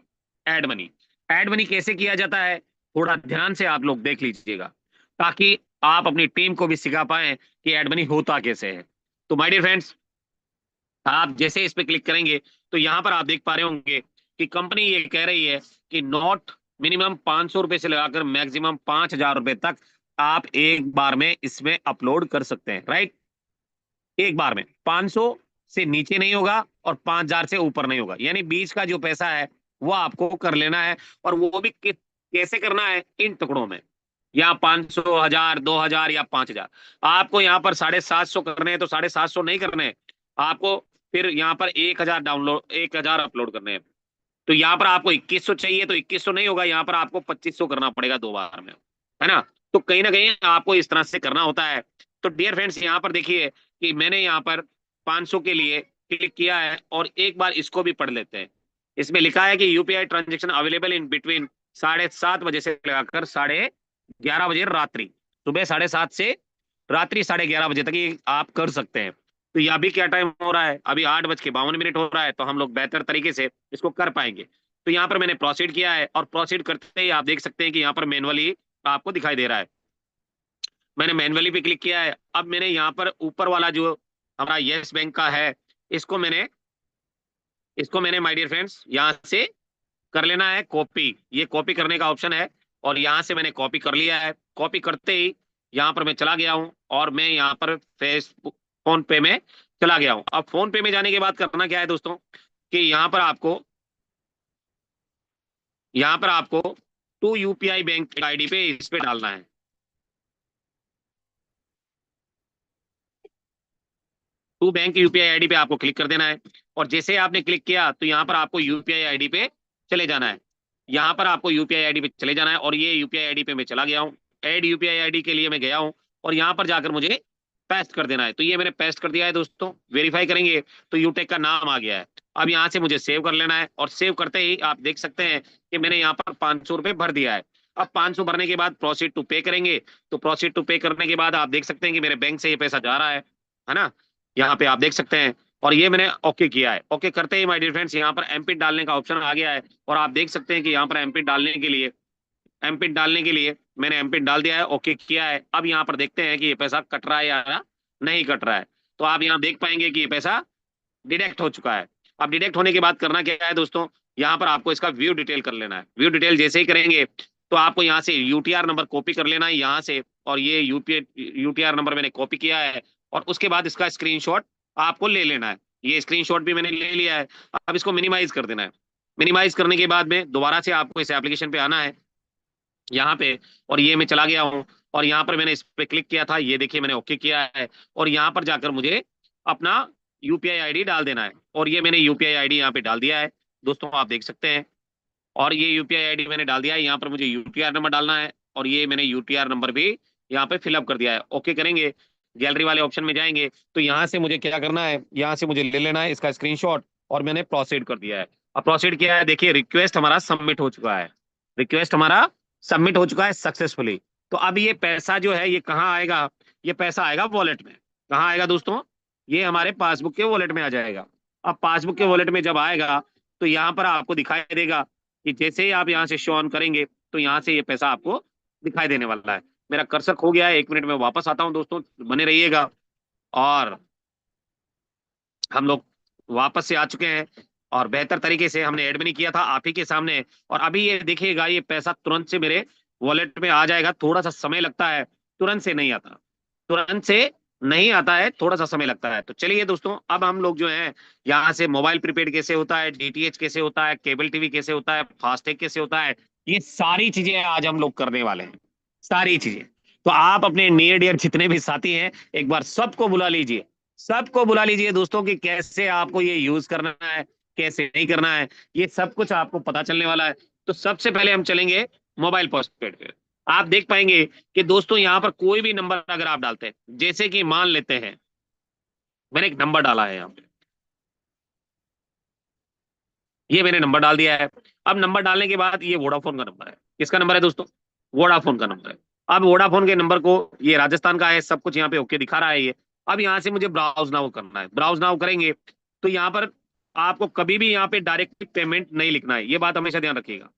S2: एड मनी। एड मनी कैसे किया जाता है थोड़ा ध्यान से आप लोग देख लीजिएगा, ताकि आप अपनी टीम को भी सिखा पाए कि एड मनी होता कैसे है। तो माय डियर फ्रेंड्स, आप जैसे इस पे क्लिक करेंगे तो यहाँ पर आप देख पा रहे होंगे कि कंपनी ये कह रही है कि नोट मिनिमम 500 रुपए से लगाकर मैक्सिमम 5,000 रुपए तक आप एक बार में इसमें अपलोड कर सकते हैं, राइट। एक बार में 500 से नीचे नहीं होगा और 5,000 से ऊपर नहीं होगा, यानी बीच का जो पैसा है वो आपको कर लेना है। और वो भी कैसे करना है, इन टुकड़ों में, या 500, 1,000, 2,000 या 5,000। आपको यहाँ पर 750 करने हैं तो 750 नहीं करने हैं, आपको फिर यहाँ पर 1,000 डाउनलोड 1,000 अपलोड करने हैं। तो यहाँ पर आपको 2,100 चाहिए तो 2,100 नहीं होगा, यहाँ पर आपको 2,500 करना पड़ेगा 2 बार में, है ना। तो कहीं ना कहीं आपको इस तरह से करना होता है। तो डियर फ्रेंड्स, यहाँ पर देखिए कि मैंने यहाँ पर 500 के लिए क्लिक किया है, और एक बार इसको भी पढ़ लेते हैं। इसमें लिखा है कि UPI transaction available in between 7:30 बजे से लगाकर 11:30 बजे रात्रि, सुबह 7:30 से रात्रि 11:30 बजे तक ये आप कर सकते हैं। तो ये अभी क्या टाइम हो रहा है, अभी 8:52 हो रहा है, तो हम लोग बेहतर तरीके से इसको कर पाएंगे। तो यहाँ पर मैंने प्रोसीड किया है, और प्रोसीड करते ही आप देख सकते हैं कि यहाँ पर मैनुअली आपको दिखाई दे रहा है। मैंने मैनुअली पे क्लिक किया है। अब मैंने यहाँ पर ऊपर वाला जो हमारा यस बैंक का है, इसको मैंने माय डियर फ्रेंड्स यहाँ से कर लेना है कॉपी। ये कॉपी करने का ऑप्शन है, और यहाँ से मैंने कॉपी कर लिया है। कॉपी करते ही यहाँ पर मैं चला गया हूँ, और मैं यहाँ पर फोन पे में चला गया हूँ। अब फोन पे में जाने के बाद करना क्या है दोस्तों, कि यहाँ पर आपको टू यूपीआई बैंक आईडी पे इस पे डालना है। टू बैंक यूपीआई आईडी पे आपको क्लिक कर देना है, और जैसे आपने क्लिक किया तो यहाँ पर आपको यूपीआई आईडी पे चले जाना है। यहाँ पर आपको यूपीआई आईडी पे चले जाना है, और ये यूपीआई आईडी पे मैं चला गया हूँ। ऐड यूपीआई आईडी के लिए मैं गया हूँ, और यहाँ पर जाकर मुझे पेस्ट कर देना है। तो ये मैंने पेस्ट कर दिया है दोस्तों। वेरीफाई करेंगे तो यूटेक का नाम आ गया है। अब यहाँ से मुझे सेव कर लेना है, और सेव करते ही आप देख सकते हैं कि मैंने यहाँ पर 500 रुपये भर दिया है। अब 500 भरने के बाद प्रोसीड टू पे करेंगे, तो प्रोसीड टू पे करने के बाद आप देख सकते हैं कि मेरे बैंक से ये पैसा जा रहा है ना, यहाँ पे आप देख सकते हैं। और ये मैंने ओके किया है। ओके करते ही माय डियर फ्रेंड्स, यहाँ पर एमपिन डालने का ऑप्शन आ गया है, और आप देख सकते हैं कि यहाँ पर एमपिन डालने के लिए मैंने एमपिन डाल दिया है, ओके किया है। अब यहाँ पर देखते हैं कि ये पैसा कट रहा है या नहीं कट रहा है। तो आप यहाँ देख पाएंगे कि ये पैसा डिडक्ट हो चुका है। अब डिडक्ट होने के बाद करना क्या है दोस्तों, यहाँ पर आपको इसका व्यू डिटेल कर लेना है। व्यू डिटेल जैसे ही करेंगे तो आपको यहाँ से यूटीआर नंबर कॉपी कर लेना है यहाँ से, और ये यूटीआर नंबर मैंने कॉपी किया है, और उसके बाद इसका स्क्रीनशॉट आपको ले लेना है। ये स्क्रीनशॉट भी मैंने ले लिया है। अब इसको मिनिमाइज कर देना है। मिनिमाइज करने के बाद में दोबारा से आपको इस एप्लीकेशन पे आना है यहाँ पे, और ये मैं चला गया हूँ, और यहाँ पर मैंने इस पे क्लिक किया था, ये देखिए मैंने ओके किया है, और यहाँ पर जाकर मुझे अपना यूपीआई आईडी डाल देना है, और ये मैंने यूपीआई आईडी यहाँ पे डाल दिया है दोस्तों, आप देख सकते हैं। और ये यूपीआई आईडी मैंने डाल दिया है। यहाँ पर मुझे यूटीआर नंबर डालना है, और ये मैंने यूटीआर नंबर भी यहाँ पे फिलअप कर दिया है। ओके करेंगे, गैलरी वाले ऑप्शन में जाएंगे, तो यहाँ से मुझे क्या करना है, यहाँ से मुझे ले लेना है इसका स्क्रीनशॉट, और मैंने प्रोसीड कर दिया है। अब प्रोसीड किया है, देखिए रिक्वेस्ट हमारा सबमिट हो चुका है। रिक्वेस्ट हमारा सबमिट हो चुका है सक्सेसफुली। तो अब ये पैसा जो है ये कहाँ आएगा, ये पैसा आएगा वॉलेट में। कहाँ आएगा दोस्तों, ये हमारे पासबुक के वॉलेट में आ जाएगा। अब पासबुक के वॉलेट में जब आएगा तो यहाँ पर आपको दिखाई देगा कि जैसे ही आप यहाँ से शो ऑन करेंगे तो यहाँ से ये पैसा आपको दिखाई देने वाला है। मेरा कर्सर खो गया है, 1 मिनट में वापस आता हूं दोस्तों, बने रहिएगा। और हम लोग वापस से आ चुके हैं और बेहतर तरीके से हमने एडमिन किया था आप ही के सामने। और अभी ये देखिएगा, ये पैसा तुरंत से मेरे वॉलेट में आ जाएगा। थोड़ा सा समय लगता है, तुरंत से नहीं आता, तुरंत से नहीं आता है, थोड़ा सा समय लगता है। तो चलिए दोस्तों, अब हम लोग जो है यहाँ से मोबाइल प्रीपेड कैसे होता है, डीटीएच कैसे होता है, केबल टीवी कैसे होता है, फास्टैग कैसे होता है, ये सारी चीजें आज हम लोग करने वाले हैं, सारी चीजें। तो आप अपने नियर डियर जितने भी साथी हैं, एक बार सबको बुला लीजिए, सबको बुला लीजिए दोस्तों, कि कैसे आपको ये यूज करना है, कैसे नहीं करना है, ये सब कुछ आपको पता चलने वाला है। तो सबसे पहले हम चलेंगे मोबाइल पोस्टपेड पे। आप देख पाएंगे कि दोस्तों यहाँ पर कोई भी नंबर अगर आप डालते हैं, जैसे कि मान लेते हैं मैंने एक नंबर डाला है यहाँ पे, ये मैंने नंबर डाल दिया है। अब नंबर डालने के बाद ये वोडाफोन का नंबर है। किसका नंबर है दोस्तों? वोडाफोन का नंबर है। अब वोडाफोन के नंबर को, ये राजस्थान का है, सब कुछ यहाँ पे ओके दिखा रहा है ये। अब यहाँ से मुझे ब्राउज नाउ करना है। ब्राउज नाउ करेंगे तो यहाँ पर आपको कभी भी यहाँ पे डायरेक्ट पेमेंट नहीं लिखना है, ये बात हमेशा ध्यान रखिएगा।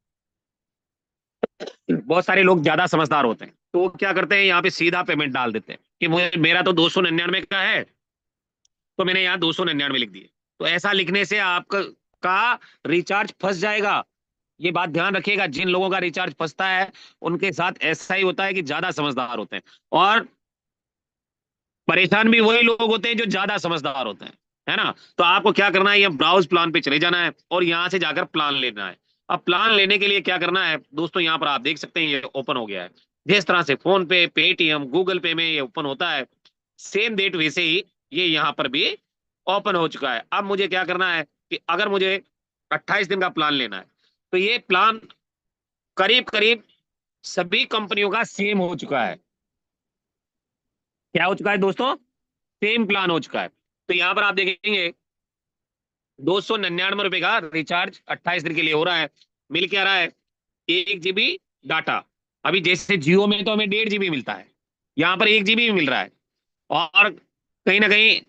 S2: बहुत सारे लोग ज्यादा समझदार होते हैं, तो वो क्या करते हैं, यहाँ पे सीधा पेमेंट डाल देते हैं कि मुझे, मेरा तो 299 का है, तो मैंने यहाँ 299 लिख दिए। तो ऐसा लिखने से आपका रिचार्ज फंस जाएगा। ये बात ध्यान रखिएगा, जिन लोगों का रिचार्ज फंसता है उनके साथ ऐसा ही होता है कि ज्यादा समझदार होते हैं, और परेशान भी वही लोग होते हैं जो ज्यादा समझदार होते हैं, है ना। तो आपको क्या करना है, ये ब्राउज प्लान पे चले जाना है और यहां से जाकर प्लान लेना है। अब प्लान लेने के लिए क्या करना है दोस्तों, यहाँ पर आप देख सकते हैं ये ओपन हो गया है। जिस तरह से फोन पे, पेटीएम, गूगल पे में ये ओपन होता है, सेम डेट वैसे ही ये यहाँ पर भी ओपन हो चुका है। अब मुझे क्या करना है कि अगर मुझे 28 दिन का प्लान लेना है, तो ये प्लान करीब करीब सभी कंपनियों का सेम हो चुका है। क्या हो चुका है दोस्तों? सेम प्लान हो चुका है। तो यहां पर आप देखेंगे 299 रुपए का रिचार्ज 28 दिन के लिए हो रहा है। मिल क्या रहा है? 1 GB डाटा। अभी जैसे जियो में तो हमें 1.5 GB मिलता है, यहाँ पर 1 GB मिल रहा है। और कहीं ना कहीं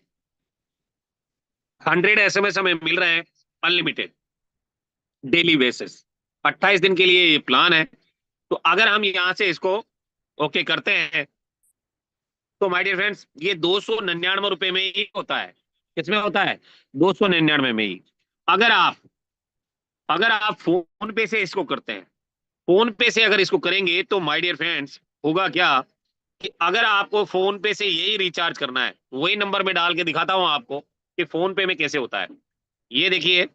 S2: 100 SMS हमें मिल रहे हैं अनलिमिटेड डेली बेसिस। 28 दिन के लिए ये प्लान है। तो अगर हम यहाँ से इसको ओके करते हैं, तो माय डियर फ्रेंड्स, ये 299 रुपए में ही होता है। किसमें होता है? 299 में ही। अगर आप फोन पे से इसको करते हैं, फोन पे से अगर इसको करेंगे, तो माय डियर फ्रेंड्स होगा क्या कि अगर आपको फोन पे से यही रिचार्ज करना है, वही नंबर में डाल के दिखाता हूं आपको कि फोन पे में कैसे होता है। ये देखिए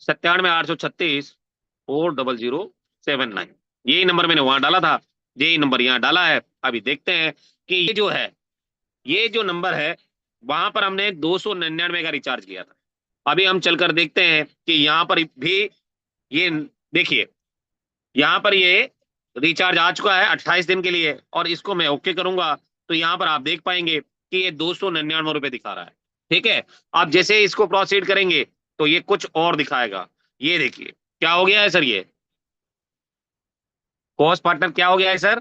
S2: 97,836,40079, यही नंबर मैंने वहां डाला था, यही नंबर यहाँ डाला है। अभी देखते हैं कि ये जो है, ये जो नंबर है, वहां पर हमने 299 का रिचार्ज किया था। अभी हम चलकर देखते हैं कि यहाँ पर भी ये देखिए, यहाँ पर ये रिचार्ज आ चुका है 28 दिन के लिए, और इसको मैं ओके करूंगा तो यहाँ पर आप देख पाएंगे कि ये 299 रुपए दिखा रहा है। ठीक है, आप जैसे इसको प्रोसीड करेंगे तो ये कुछ और दिखाएगा। ये देखिए क्या हो गया है सर, ये कॉस्ट पार्टनर क्या हो गया है सर?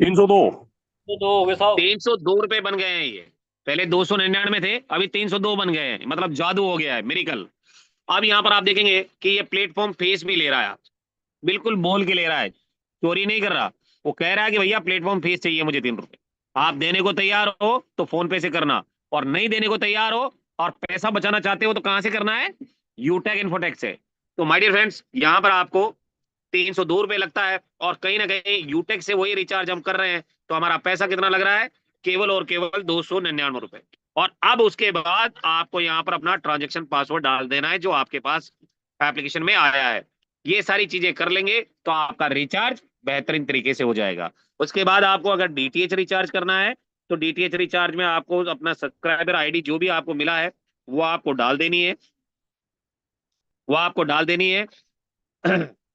S6: 302।
S1: तो दो हो गए साहब।
S2: 302 रुपए बन गए हैं ये। पहले 299 थे, अभी 302 बन गए हैं। मतलब जादू हो गया है, मेरिकल। अब यहाँ पर आप देखेंगे कि ये प्लेटफॉर्म फेस भी ले रहा है, बिल्कुल बोल के ले रहा है, चोरी नहीं कर रहा। वो कह रहा है कि भैया प्लेटफॉर्म फीस चाहिए मुझे 3 रुपए। आप देने को तैयार हो तो फोन पे से करना, और नहीं देने को तैयार हो और पैसा बचाना चाहते हो तो कहां से करना है? यूटेक इन्फोटेक से। तो माय डियर फ्रेंड्स, यहाँ पर आपको 302 रुपए लगता है, और कहीं ना कहीं यूटेक से वही रिचार्ज हम कर रहे हैं, तो हमारा पैसा कितना लग रहा है? केवल और केवल 299 रुपए। और अब उसके बाद आपको यहाँ पर अपना ट्रांजेक्शन पासवर्ड डाल देना है जो आपके पास एप्लीकेशन में आया है। ये सारी चीजें कर लेंगे तो आपका रिचार्ज बेहतरीन तरीके से हो जाएगा। उसके बाद आपको अगर डीटीएच रिचार्ज करना है, तो डीटीएच रिचार्ज में आपको अपना सब्सक्राइबर आईडी जो भी आपको मिला है वो आपको डाल देनी है, वो आपको डाल देनी है।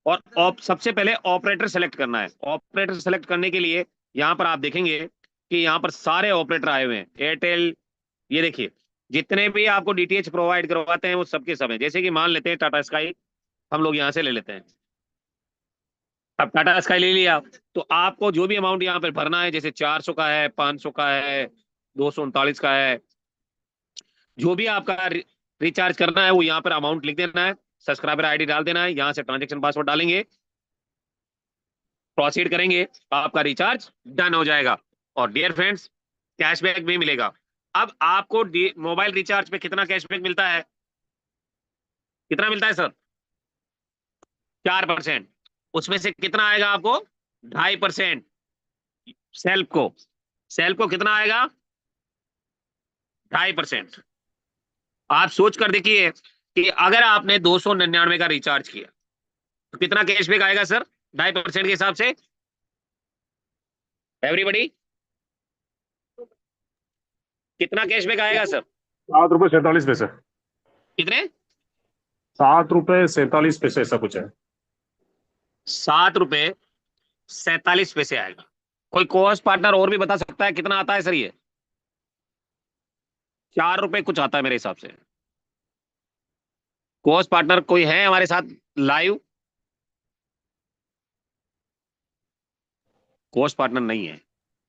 S2: और सबसे पहले ऑपरेटर सेलेक्ट करना है। ऑपरेटर सेलेक्ट करने के लिए यहाँ पर आप देखेंगे कि यहाँ पर सारे ऑपरेटर आए हुए हैं। एयरटेल, ये देखिए जितने भी आपको डीटीएच प्रोवाइड करवाते हैं वो सबके सब हैं। जैसे कि मान लेते हैं टाटा स्काई, हम लोग यहाँ से ले लेते हैं। अब टाटा स्काई ले लिया तो आपको जो भी अमाउंट यहाँ पर भरना है, जैसे 400 का है, 500 का है, 239 का है, जो भी आपका रिचार्ज करना है वो यहाँ पर अमाउंट लिख देना है, सब्सक्राइबर आईडी डाल देना है, यहाँ से ट्रांजेक्शन पासवर्ड डालेंगे। प्रोसीड करेंगे तो आपका रिचार्ज डन हो जाएगा। और डियर फ्रेंड्स, कैशबैक भी मिलेगा। अब आपको मोबाइल रिचार्ज पे कितना कैशबैक मिलता है? कितना मिलता है सर? 4%। उसमें से कितना आएगा आपको? 2.5%। सेल्फ को कितना आएगा? 2.5%। आप सोच कर देखिए कि अगर आपने 299 का रिचार्ज किया तो कितना कैशबैक आएगा सर 2.5% के हिसाब से? एवरीबडी, कितना कैशबैक आएगा सर?
S8: 7 रुपये 47 पैसे।
S2: कितने?
S8: 7 रुपये 47 पैसे ऐसा कुछ है।
S2: 7 रुपये 47 पैसे आएगा। कोई कोस्ट पार्टनर और भी बता सकता है कितना आता है सर? ये 4 रुपए कुछ आता है मेरे हिसाब से। कोस्ट पार्टनर कोई है हमारे साथ लाइव? कोस्ट पार्टनर नहीं है।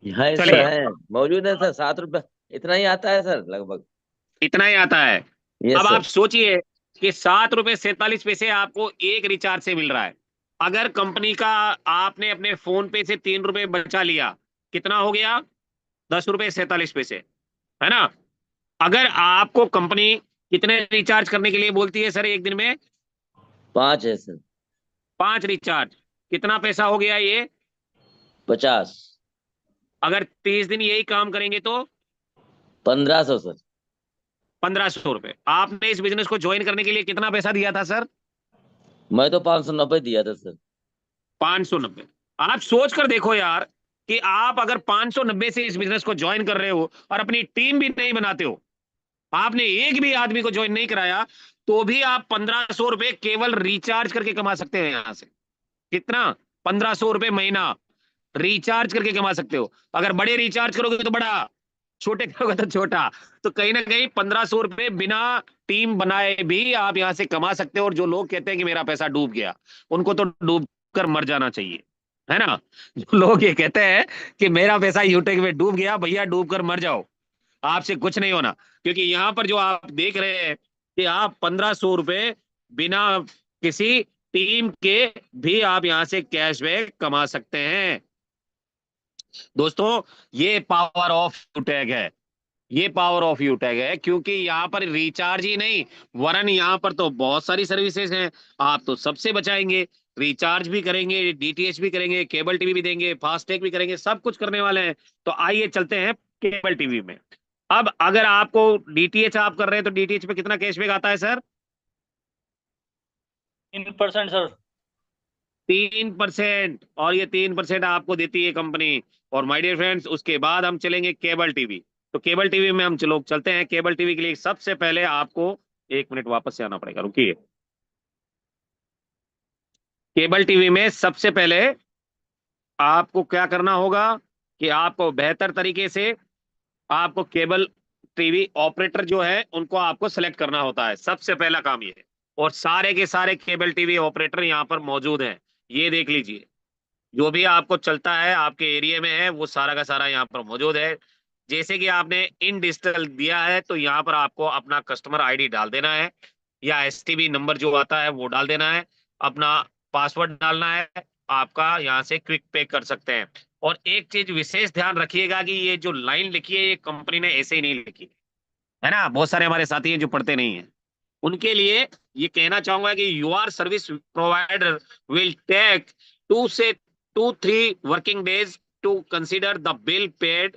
S5: है
S2: चलिए।
S5: सर, है मौजूद है सर। 7 रुपए इतना ही आता है सर लगभग।
S2: इतना ही आता है।
S5: यस
S2: अब
S5: सर।
S2: आप सोचिए कि 7 रुपये 47 पैसे आपको एक रिचार्ज से मिल रहा है। अगर कंपनी का आपने अपने फोन पे से 3 रुपए बचा लिया, कितना हो गया? 10 रुपये 47 पैसे, है ना? अगर आपको कंपनी कितने रिचार्ज करने के लिए बोलती है सर एक दिन में?
S5: 5 है सर।
S2: 5 रिचार्ज। कितना पैसा हो गया ये?
S5: 50।
S2: अगर 30 दिन यही काम करेंगे तो
S5: 1500 सर।
S2: 1500 रुपए। आपने इस बिजनेस को ज्वाइन करने के लिए कितना पैसा दिया था सर?
S5: मैं तो 590 दिया था सर।
S2: 590। आप सोच कर देखो यार कि आप अगर 590 से इस बिजनेस को ज्वाइन कर रहे हो और अपनी टीम भी नहीं बनाते हो, आपने एक भी आदमी को ज्वाइन नहीं कराया, तो भी आप 1500 रुपए केवल रिचार्ज करके कमा सकते हैं यहां से। कितना? 1500 रुपए महीना रिचार्ज करके कमा सकते हो। अगर बड़े रिचार्ज करोगे तो बड़ा, छोटे करोगे तो छोटा। तो कहीं ना कहीं 1500 रुपए बिना टीम बनाए भी आप यहां से कमा सकते हो। और जो लोग कहते हैं कि मेरा पैसा डूब गया, उनको तो डूब कर मर जाना चाहिए, है ना? जो लोग ये कहते हैं कि मेरा पैसा यूटेक में डूब गया, भैया डूब कर मर जाओ, आपसे कुछ नहीं होना। क्योंकि यहां पर जो आप देख रहे हैं कि आप 1500 रुपए बिना किसी टीम के भी आप यहां से कैशबैक कमा सकते हैं। दोस्तों, ये पावर ऑफ यूटेक है। ये पावर ऑफ यूटेक है, क्योंकि यहाँ पर रिचार्ज ही नहीं, वरन यहाँ पर तो बहुत सारी सर्विसेज हैं। आप तो सबसे बचाएंगे, रिचार्ज भी करेंगे, डीटीएच भी करेंगे, केबल टीवी भी देंगे, फास्टैग भी करेंगे, सब कुछ करने वाले हैं। तो आइए चलते हैं केबल टीवी में। अब अगर आपको डीटीएच आप कर रहे हैं तो डीटीएच पे कितना कैशबैक आता है सर?
S1: 3% सर।
S2: 3%। और ये 3% आपको देती है कंपनी। और माय डियर फ्रेंड्स, उसके बाद हम चलेंगे केबल टीवी। तो केबल टीवी में हम लोग चलते हैं। केबल टीवी के लिए सबसे पहले आपको 1 मिनट वापस से आना पड़ेगा, रुकिए। केबल टीवी में सबसे पहले आपको क्या करना होगा कि आपको बेहतर तरीके से आपको केबल टीवी ऑपरेटर जो है उनको आपको सेलेक्ट करना होता है। सबसे पहला काम ये है। और सारे के सारे केबल टीवी ऑपरेटर यहाँ पर मौजूद हैं। ये देख लीजिए, जो भी आपको चलता है आपके एरिया में है वो सारा का सारा यहाँ पर मौजूद है। जैसे कि आपने इन डिजिटल दिया है तो यहाँ पर आपको अपना कस्टमर आईडी डाल देना है, या एसटीबी नंबर जो आता है वो डाल देना है, अपना पासवर्ड डालना है, आपका यहाँ से क्विक पे कर सकते हैं। और एक चीज विशेष ध्यान रखिएगा कि ये जो लाइन लिखी है ये कंपनी ने ऐसे ही नहीं लिखी है ना। बहुत सारे हमारे साथी हैं जो पढ़ते नहीं है, उनके लिए ये कहना चाहूंगा कि your service provider will take 2 से 3 working days to consider the bill paid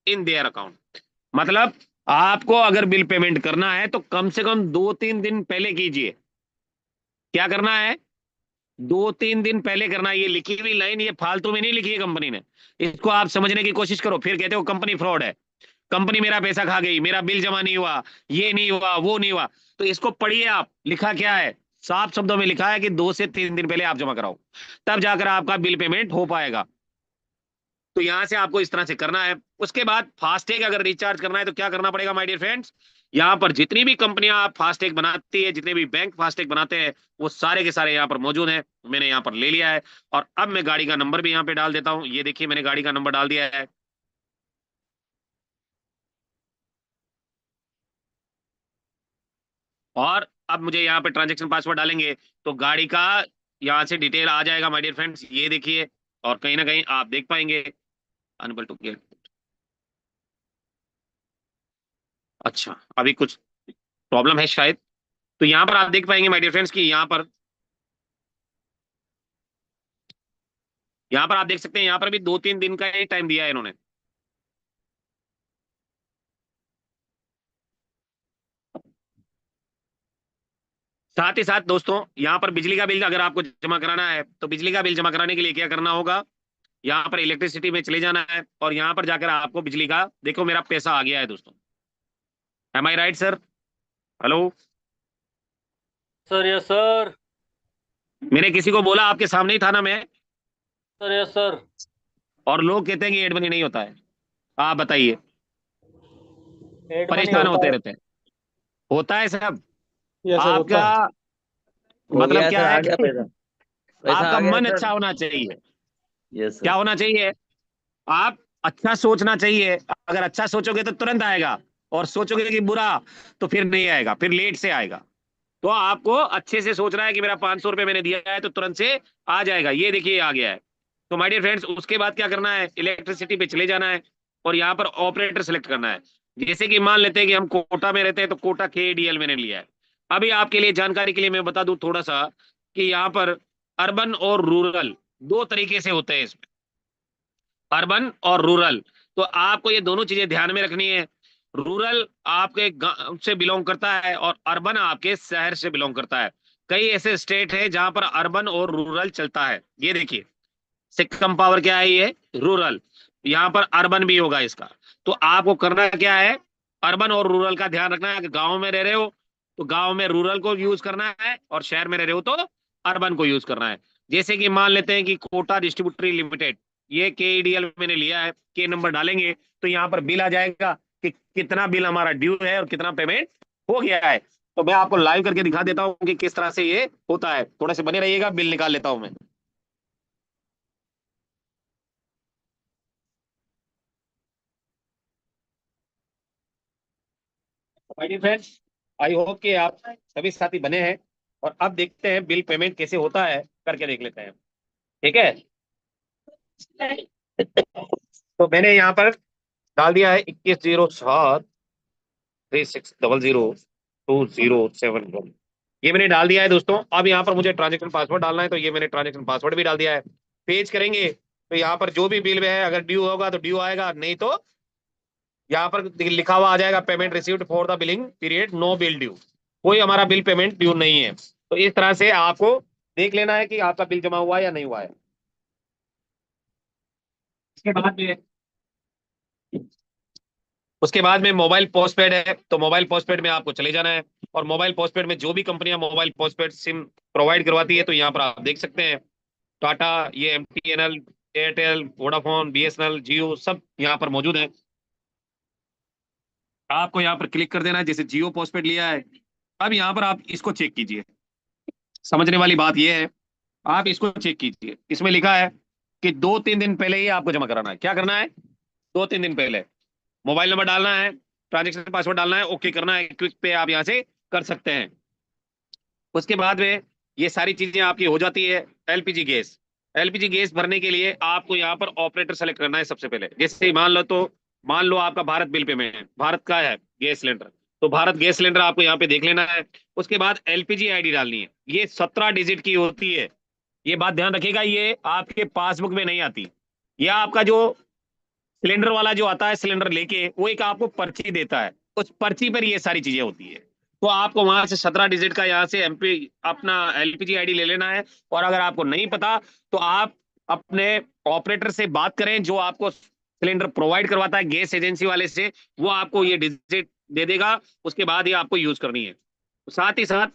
S2: in their account. मतलब आपको अगर बिल पेमेंट करना है तो कम से कम 2-3 दिन पहले कीजिए। क्या करना है? 2-3 दिन पहले करना है। ये लिखी हुई लाइन ये फालतू में नहीं लिखी है कंपनी ने, इसको आप समझने की कोशिश करो। फिर कहते हो कंपनी फ्रॉड है, कंपनी मेरा पैसा खा गई, मेरा बिल जमा नहीं हुआ, ये नहीं हुआ, वो नहीं हुआ। तो इसको पढ़िए आप, लिखा क्या है? साफ शब्दों में लिखा है कि 2 से 3 दिन पहले आप जमा कराओ, तब जाकर आपका बिल पेमेंट हो पाएगा। तो यहां से आपको इस तरह से करना है। उसके बाद फास्टैग अगर रिचार्ज करना है तो क्या करना पड़ेगा माय डियर फ्रेंड्स? यहाँ पर जितनी भी कंपनियां आप फास्टैग बनाती है, जितने भी बैंक फास्टैग बनाते हैं, वो सारे के सारे यहाँ पर मौजूद हैं। मैंने यहाँ पर ले लिया है और अब मैं गाड़ी का नंबर भी यहाँ पे डाल देता हूँ। ये देखिए मैंने गाड़ी का नंबर डाल दिया है। और अब मुझे यहाँ पे ट्रांजैक्शन पासवर्ड डालेंगे तो गाड़ी का यहाँ से डिटेल आ जाएगा माय डियर फ्रेंड्स, ये देखिए। और कहीं ना कहीं आप देख पाएंगे अनएबल टू गेट। अच्छा, अभी कुछ प्रॉब्लम है शायद। तो यहाँ पर आप देख पाएंगे माय डियर फ्रेंड्स कि यहाँ पर आप देख सकते हैं, यहाँ पर भी 2-3 दिन का ही टाइम दिया है इन्होंने। साथ ही साथ दोस्तों, यहाँ पर बिजली का बिल अगर आपको जमा कराना है तो बिजली का बिल जमा कराने के लिए क्या करना होगा, यहाँ पर इलेक्ट्रिसिटी में चले जाना है और यहाँ पर जाकर आपको बिजली का, देखो मेरा पैसा आ गया है दोस्तों। Am I right sir? Hello
S1: sir, yes sir.
S2: मैंने किसी को बोला आपके सामने ही था ना मैं,
S1: सर, यस सर।
S2: और लोग कहते हैं कि एड मनी नहीं होता है। आप बताइए,
S1: एड मनी
S2: परेशान
S1: होता
S2: होते
S1: है।
S2: रहते हैं। होता है सब।
S6: यस सर, होता है।
S2: आपका
S5: हो
S2: मतलब
S5: गया
S2: क्या
S5: सर,
S2: है
S5: आ गया
S2: कि
S5: पैसा। पैसा
S2: आपका
S5: आ गया
S2: मन
S5: सर।
S2: अच्छा होना चाहिए।
S5: यस
S2: क्या
S5: सर।
S2: होना चाहिए? आप अच्छा सोचना चाहिए। अगर अच्छा सोचोगे तो तुरंत आएगा, और सोचोगे कि बुरा तो फिर नहीं आएगा, फिर लेट से आएगा। तो आपको अच्छे से सोचना है कि मेरा 500 रुपये मैंने दिया है तो तुरंत से आ जाएगा। ये देखिए आ गया है। तो माय डियर फ्रेंड्स, उसके बाद क्या करना है, इलेक्ट्रिसिटी पे चले जाना है और यहाँ पर ऑपरेटर सेलेक्ट करना है। जैसे कि मान लेते हैं कि हम कोटा में रहते हैं तो कोटा KADL मैंने लिया है। अभी आपके लिए जानकारी के लिए मैं बता दूं थोड़ा सा कि यहाँ पर अर्बन और रूरल दो तरीके से होते हैं इसमें, अर्बन और रूरल। तो आपको ये दोनों चीजें ध्यान में रखनी है। रूरल आपके गांव से बिलोंग करता है और अर्बन आपके शहर से बिलोंग करता है। कई ऐसे स्टेट है जहां पर अर्बन और रूरल चलता है। ये देखिए, सिक्किम पावर क्या है, ये रूरल, यहाँ पर अर्बन भी होगा इसका। तो आपको करना क्या है, अर्बन और रूरल का ध्यान रखना है। कि गांव में रह रहे हो तो गांव में रूरल को यूज करना है, और शहर में रह रहे हो तो अर्बन को यूज करना है। जैसे कि मान लेते हैं कि कोटा डिस्ट्रीब्यूटरी लिमिटेड, ये KADL मैंने लिया है, के नंबर डालेंगे तो यहाँ पर बिल आ जाएगा कि कितना बिल हमारा ड्यू है और कितना पेमेंट हो गया है। तो मैं आपको लाइव करके दिखा देता हूँ कि किस तरह से ये होता है। थोड़ा से बने रहिएगा, बिल निकाल लेता हूं मैं। My dear friends, I hope कि आप सभी साथी बने हैं, और अब देखते हैं बिल पेमेंट कैसे होता है, करके देख लेते हैं। ठीक है, तो मैंने यहाँ पर डाल दिया है 210736002071। ये मैंने डाल दिया है दोस्तों। अब यहाँ पर मुझे ट्रांजेक्शन पासवर्ड डालना है, तो ये मैंने ट्रांजेक्शन पासवर्ड भी डाल दिया है। पेज करेंगे तो यहाँ पर जो भी बिल है, अगर ड्यू होगा तो ड्यू आएगा, नहीं तो यहाँ पर लिखा हुआ आ जाएगा payment received for the billing period, no bill due. कोई हमारा बिल पेमेंट ड्यू नहीं है। तो इस तरह से आपको देख लेना है कि आपका बिल जमा हुआ है या नहीं हुआ है। उसके बाद में मोबाइल पोस्टपेड है, तो मोबाइल पोस्टपेड में आपको चले जाना है, और मोबाइल पोस्टपेड में जो भी कंपनियां मोबाइल पोस्टपेड सिम प्रोवाइड करवाती है तो यहाँ पर आप देख सकते हैं, टाटा, ये MTNL, एयरटेल, वोडाफोन, BSNL, जियो, सब यहाँ पर मौजूद है। आपको यहाँ पर क्लिक कर देना है। जैसे जियो पोस्टपेड लिया है, अब यहाँ पर आप इसको चेक कीजिए। समझने वाली बात यह है, आप इसको चेक कीजिए। इसमें लिखा है कि 2-3 दिन पहले ही आपको जमा कराना है। क्या करना है, 2-3 दिन पहले मोबाइल नंबर डालना है, ट्रांजेक्शन पासवर्ड डालना है, ओके करना है। क्विक पे आप यहाँ से कर सकते हैं। उसके बाद में ये सारी चीजें आपकी हो जाती है। एलपीजी गैस भरने के लिए आपको यहाँ पर ऑपरेटर सेलेक्ट करना है सबसे पहले। जैसे मान लो आपका भारत बिल पेमेंट है, भारत का है गैस सिलेंडर, तो भारत गैस सिलेंडर आपको यहाँ पे देख लेना है। उसके बाद LPG ID डालनी है। ये 17 डिजिट की होती है। ये बात ध्यान रखिएगा, ये आपके पासबुक में नहीं आती। यह आपका जो सिलेंडर वाला जो आता है सिलेंडर लेके, वो एक आपको पर्ची देता है, उस पर्ची पर ये सारी चीजें होती है। तो आपको वहां से 17 डिजिट का यहाँ से अपना LPG ID ले लेना है। और अगर आपको नहीं पता तो आप अपने ऑपरेटर से बात करें, जो आपको सिलेंडर प्रोवाइड करवाता है गैस एजेंसी वाले से, वो आपको ये डिजिट दे देगा। उसके बाद ही आपको यूज करनी है। साथ ही साथ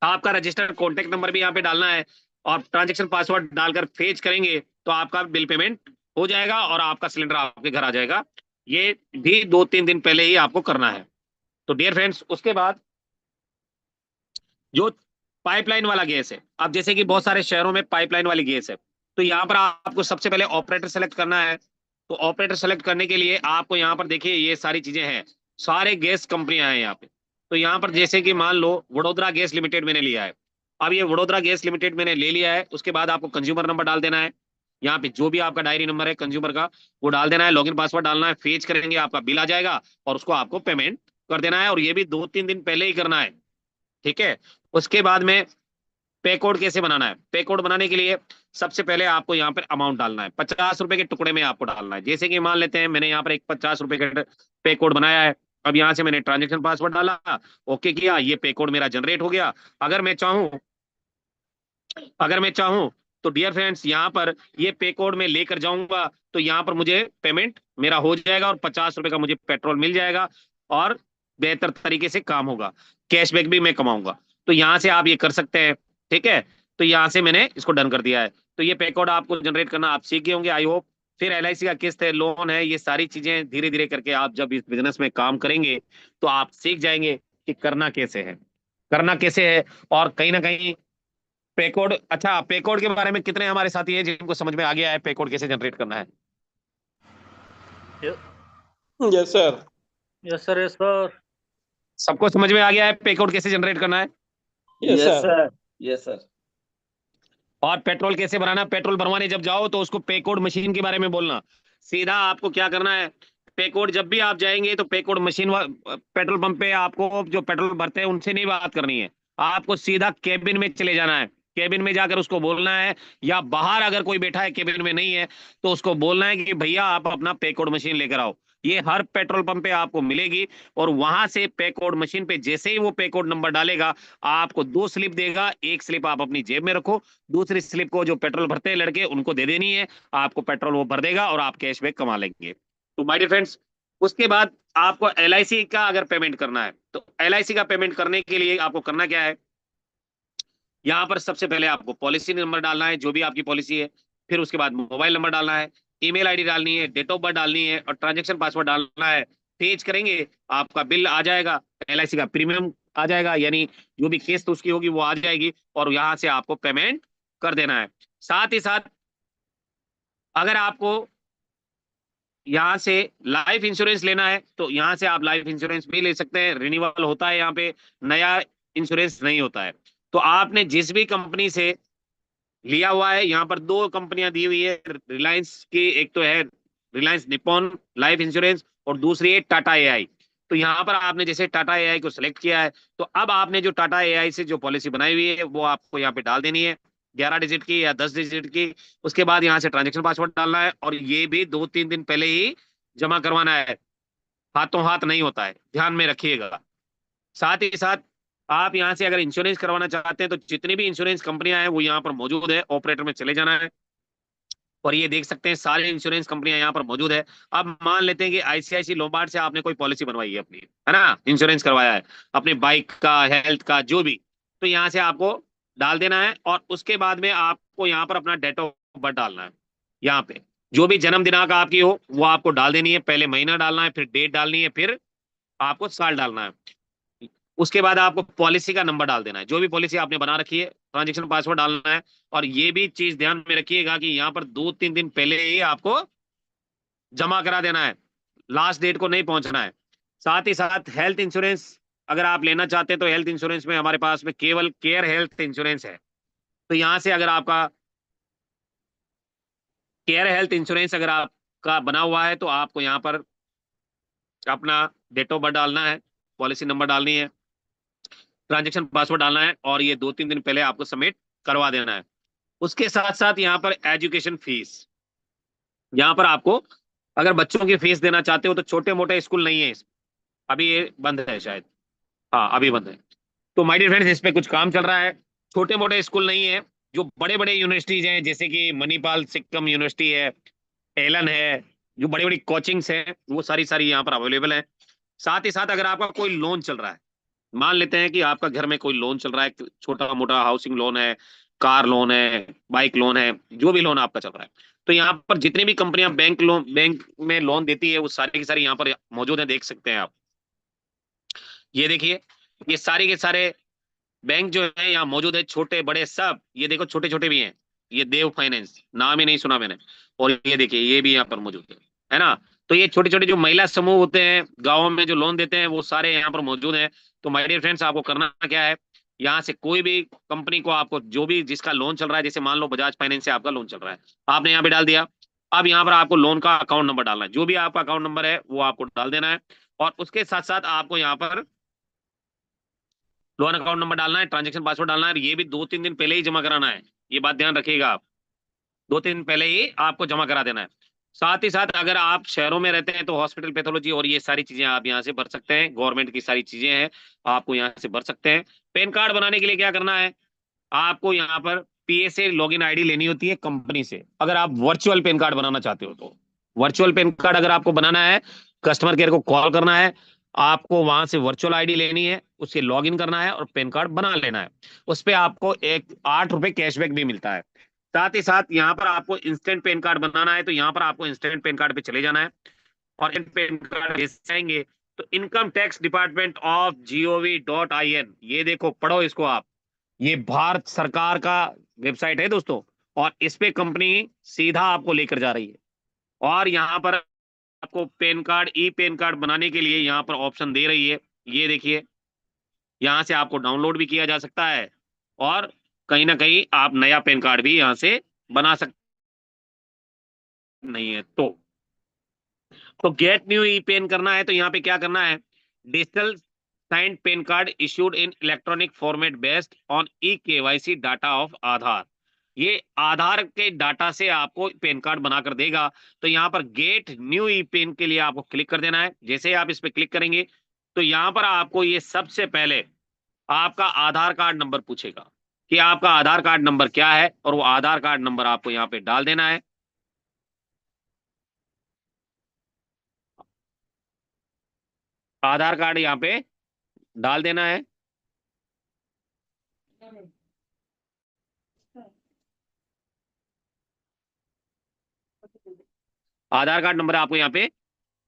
S2: आपका रजिस्टर्ड कॉन्टेक्ट नंबर भी यहाँ पे डालना है, और ट्रांजेक्शन पासवर्ड डालकर फेच करेंगे तो आपका बिल पेमेंट हो जाएगा और आपका सिलेंडर आपके घर आ जाएगा। ये भी 2-3 दिन पहले ही आपको करना है। तो डियर फ्रेंड्स, उसके बाद जो पाइपलाइन वाला गैस है, अब जैसे कि बहुत सारे शहरों में पाइपलाइन वाली गैस है, तो यहाँ पर आपको सबसे पहले ऑपरेटर सेलेक्ट करना है। तो ऑपरेटर सेलेक्ट करने के लिए आपको यहाँ पर देखिए ये सारी चीजें हैं, सारे गैस कंपनियां हैं यहाँ पे। तो यहाँ पर जैसे कि मान लो वडोदरा गैस लिमिटेड मैंने लिया है। अब ये वडोदरा गैस लिमिटेड मैंने ले लिया है। उसके बाद आपको कंज्यूमर नंबर डाल देना है। यहाँ पे जो भी आपका डायरी नंबर है कंज्यूमर का वो डाल देना है, लॉगिन पासवर्ड डालना है, फेच करेंगे, आपका बिल आ जाएगा और उसको आपको पेमेंट कर देना है, और ये भी 2-3 दिन पहले ही करना है, ठीक है। उसके बाद में पे कोड कैसे बनाना है? पे कोड बनाने के लिए सबसे पहले आपको यहाँ पर अमाउंट डालना है, 50 रुपए के टुकड़े में आपको डालना है। जैसे कि मान लेते हैं मैंने यहाँ पर एक 50 रुपए का पे कोड बनाया है, अब यहाँ से मैंने ट्रांजेक्शन पासवर्ड डाला, ओके किया, ये पे कोड मेरा जनरेट हो गया। अगर मैं चाहूं तो डियर फ्रेंड्स यहाँ पर ये पे कोड में लेकर जाऊंगा तो यहाँ पर मुझे पेमेंट मेरा हो जाएगा और 50 रुपए का मुझे पेट्रोल मिल जाएगा और बेहतर तरीके से काम होगा, कैशबैक भी मैं कमाऊंगा। तो यहाँ से आप ये कर सकते हैं, ठीक है। तो यहाँ से मैंने इसको डन कर दिया है। तो ये पे कोड आपको जनरेट करना आप सीख गए होंगे आई होप। फिर LIC का किस्त है, लोन है, ये सारी चीजें धीरे धीरे करके आप जब इस बिजनेस में काम करेंगे तो आप सीख जाएंगे कि करना कैसे है। और कहीं ना कहीं पे कोड, अच्छा पे कोड के बारे में कितने हमारे साथी हैं जिनको समझ में आ गया है पे कोड कैसे जनरेट करना है?
S6: Yes sir.
S1: Yes sir, yes sir.
S2: सबको समझ में आ गया है पे कोड कैसे जनरेट करना है?
S6: Yes sir.
S5: Yes sir.
S2: और पेट्रोल कैसे भराना? पेट्रोल भरवाने जब जाओ तो उसको पे कोड मशीन के बारे में बोलना। सीधा आपको क्या करना है, पे कोड जब भी आप जाएंगे तो पे कोड मशीन पेट्रोल पंप पे आपको जो पेट्रोल भरते हैं उनसे नहीं बात करनी है, आपको सीधा केबिन में चले जाना है। केबिन में जाकर उसको बोलना है, या बाहर अगर कोई बैठा है केबिन में नहीं है तो उसको बोलना है कि भैया आप अपना पे कोड मशीन लेकर आओ। ये हर पेट्रोल पंप पे आपको मिलेगी, और वहां से पे कोड मशीन पे जैसे ही वो पे कोड नंबर डालेगा आपको 2 स्लिप देगा। एक स्लिप आप अपनी जेब में रखो, दूसरी स्लिप को जो पेट्रोल भरते हैं लड़के उनको दे देनी है, आपको पेट्रोल वो भर देगा और आप कैशबैक कमा लेंगे। तो माय डियर फ्रेंड्स, उसके बाद आपको LIC का अगर पेमेंट करना है तो LIC का पेमेंट करने के लिए आपको करना क्या है, यहाँ पर सबसे पहले आपको पॉलिसी नंबर डालना है जो भी आपकी पॉलिसी है, फिर उसके बाद मोबाइल नंबर डालना है, ईमेल आईडी डालनी है, डेट ऑफ बर्थ डालनी है और ट्रांजैक्शन पासवर्ड डालना है। पेज करेंगे, आपका बिल आ जाएगा, LIC का प्रीमियम आ जाएगा, यानी जो भी किस्त उसकी होगी वो आ जाएगी, और यहाँ से आपको पेमेंट कर देना है। साथ ही साथ अगर आपको यहाँ से लाइफ इंश्योरेंस लेना है तो यहाँ से आप लाइफ इंश्योरेंस भी ले सकते हैं, रिन्यूअल होता है यहाँ पे, नया इंश्योरेंस नहीं होता है। तो आपने जिस भी कंपनी से लिया हुआ है, यहाँ पर 2 कंपनियां दी हुई है रिलायंस की, एक तो है रिलायंस निप्पॉन लाइफ इंश्योरेंस और दूसरी है टाटा AI। तो यहाँ पर आपने जैसे टाटा AI को सिलेक्ट किया है तो अब आपने जो टाटा AI से जो पॉलिसी बनाई हुई है वो आपको यहाँ पे डाल देनी है, 11 डिजिट की या 10 डिजिट की। उसके बाद यहाँ से ट्रांजेक्शन पासवर्ड डालना है, और ये भी 2-3 दिन पहले ही जमा करवाना है, हाथों हाथ नहीं होता है, ध्यान में रखिएगा। साथ ही साथ आप यहाँ से अगर इंश्योरेंस करवाना चाहते हैं तो जितनी भी इंश्योरेंस कंपनियां हैं वो यहाँ पर मौजूद है, ऑपरेटर में चले जाना है और ये देख सकते हैं सारी इंश्योरेंस कंपनियां यहाँ पर मौजूद है। अब मान लेते हैं कि ICICI लोम्बार्ड से आपने कोई पॉलिसी बनवाई है अपनी, है ना, इंश्योरेंस करवाया है अपने बाइक का, हेल्थ का, जो भी, तो यहाँ से आपको डाल देना है, और उसके बाद में आपको यहाँ पर अपना डेट ऑफ बर्थ डालना है। यहाँ पे जो भी जन्म दिनांक आपकी हो वो आपको डाल देनी है, पहले महीना डालना है, फिर डेट डालनी है, फिर आपको साल डालना है। उसके बाद आपको पॉलिसी का नंबर डाल देना है, जो भी पॉलिसी आपने बना रखी है, ट्रांजेक्शन पासवर्ड डालना है। और ये भी चीज ध्यान में रखिएगा कि यहाँ पर 2-3 दिन पहले ही आपको जमा करा देना है, लास्ट डेट को नहीं पहुंचना है। साथ ही साथ हेल्थ इंश्योरेंस अगर आप लेना चाहते हैं तो हेल्थ इंश्योरेंस में हमारे पास में केवल केयर हेल्थ इंश्योरेंस है। तो यहाँ से अगर आपका केयर हेल्थ इंश्योरेंस अगर आपका बना हुआ है तो आपको यहाँ पर अपना डेट ऑफ बर्थ डालना है, पॉलिसी नंबर डालनी है, ट्रांजेक्शन पासवर्ड डालना है, और ये 2-3 दिन पहले आपको सबमिट करवा देना है। उसके साथ साथ यहाँ पर एजुकेशन फीस, यहाँ पर आपको अगर बच्चों की फीस देना चाहते हो तो छोटे मोटे स्कूल नहीं है, अभी ये बंद है शायद, हाँ अभी बंद है। तो माय डियर फ्रेंड्स, इस पे कुछ काम चल रहा है, छोटे मोटे स्कूल नहीं है, जो बड़े बड़े यूनिवर्सिटीज हैं जैसे कि मणिपाल सिक्किम यूनिवर्सिटी है, एलन है, जो बड़ी बड़ी कोचिंग्स हैं वो सारी यहाँ पर अवेलेबल है। साथ ही साथ अगर आपका कोई लोन चल रहा है, मान लेते हैं कि आपका घर में कोई लोन चल रहा है, छोटा मोटा हाउसिंग लोन है, कार लोन है, बाइक लोन है, जो भी लोन आपका चल रहा है, तो यहाँ पर जितनी भी कंपनियां बैंक में लोन देती है वो सारी की सारी यहाँ पर मौजूद है, देख सकते हैं आप। ये देखिए, ये सारे के सारे बैंक जो है यहाँ मौजूद है, छोटे बड़े सब, ये देखो छोटे छोटे भी हैं, ये देव फाइनेंस, नाम ही नहीं सुना मैंने, और ये देखिए ये भी यहाँ पर मौजूद है ना। तो ये छोटे छोटे जो महिला समूह होते हैं गाँव में जो लोन देते हैं वो सारे यहाँ पर मौजूद हैं। तो माय डियर फ्रेंड्स, आपको करना क्या है, यहाँ से कोई भी कंपनी को आपको जो भी जिसका लोन चल रहा है, जैसे मान लो बजाज फाइनेंस से आपका लोन चल रहा है, आपने यहाँ पे डाल दिया। अब यहाँ पर आपको लोन का अकाउंट नंबर डालना है, जो भी आपका अकाउंट नंबर है वो आपको डाल देना है। और उसके साथ साथ आपको यहाँ पर लोन अकाउंट नंबर डालना है, ट्रांजेक्शन पासवर्ड डालना है। ये भी 2-3 दिन पहले ही जमा कराना है, ये बात ध्यान रखिएगा आप। 2-3 दिन पहले ही आपको जमा करा देना है। साथ ही साथ अगर आप शहरों में रहते हैं तो हॉस्पिटल पैथोलॉजी और ये सारी चीजें आप यहाँ से भर सकते हैं, गवर्नमेंट की सारी चीजें हैं, आपको यहाँ से भर सकते हैं। पैन कार्ड बनाने के लिए क्या करना है, आपको यहाँ पर पीएसए लॉगिन आईडी लेनी होती है कंपनी से। अगर आप वर्चुअल पैन कार्ड बनाना चाहते हो तो वर्चुअल पैन कार्ड अगर आपको बनाना है, कस्टमर केयर को कॉल करना है, आपको वहां से वर्चुअल आईडी लेनी है, उससे लॉगिन करना है और पैन कार्ड बना लेना है। उस पर आपको 8 रुपए कैशबैक भी मिलता है। साथ ही साथ यहाँ पर आपको इंस्टेंट पैन कार्ड बनाना है, तो यहाँ पर आपको इंस्टेंट पैन कार्ड पे चले जाना है और इन पैन कार्ड जाएंगे तो income tax department of gov.in, ये देखो पढ़ो इसको आप, ये भारत सरकार का वेबसाइट है दोस्तों, और इस पे कंपनी सीधा आपको लेकर जा रही है। और यहाँ पर आपको pan card, e PAN card बनाने के लिए यहाँ पर ऑप्शन दे रही है, ये देखिए, यहाँ से आपको डाउनलोड भी किया जा सकता है और कहीं ना कहीं आप नया पैन कार्ड भी यहाँ से बना सकते नहीं है तो गेट न्यू ई पेन करना है तो यहाँ पे क्या करना है, digital signed PAN card issued in electronic format based on ई-KYC डाटा ऑफ आधार। ये आधार के डाटा से आपको पेन कार्ड बनाकर देगा। तो यहाँ पर गेट न्यू ई पेन के लिए आपको क्लिक कर देना है। जैसे ही आप इस पे क्लिक करेंगे तो यहाँ पर आपको ये सबसे पहले आपका आधार कार्ड नंबर पूछेगा कि आपका आधार कार्ड नंबर क्या है, और वो आधार कार्ड नंबर आपको यहाँ पे डाल देना है। आधार कार्ड यहाँ पे डाल देना है। आधार कार्ड नंबर आपको यहाँ पे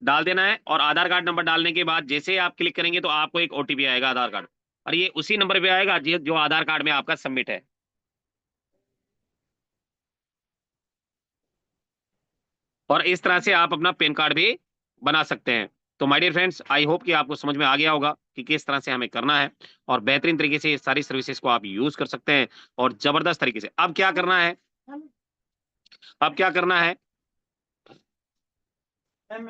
S2: डाल देना है और आधार कार्ड नंबर डालने के बाद जैसे ही आप क्लिक करेंगे तो आपको एक ओटीपी आएगा आधार कार्ड, और ये उसी नंबर पे आएगा जो आधार कार्ड में आपका सबमिट है। और इस तरह से आप अपना पैन कार्ड भी बना सकते हैं। तो my dear friends, I hope कि आपको समझ में आ गया होगा कि किस तरह से हमें करना है, और बेहतरीन तरीके से ये सारी सर्विसेज को आप यूज कर सकते हैं और जबरदस्त तरीके से। अब क्या करना है, अब क्या करना है,
S10: हेलो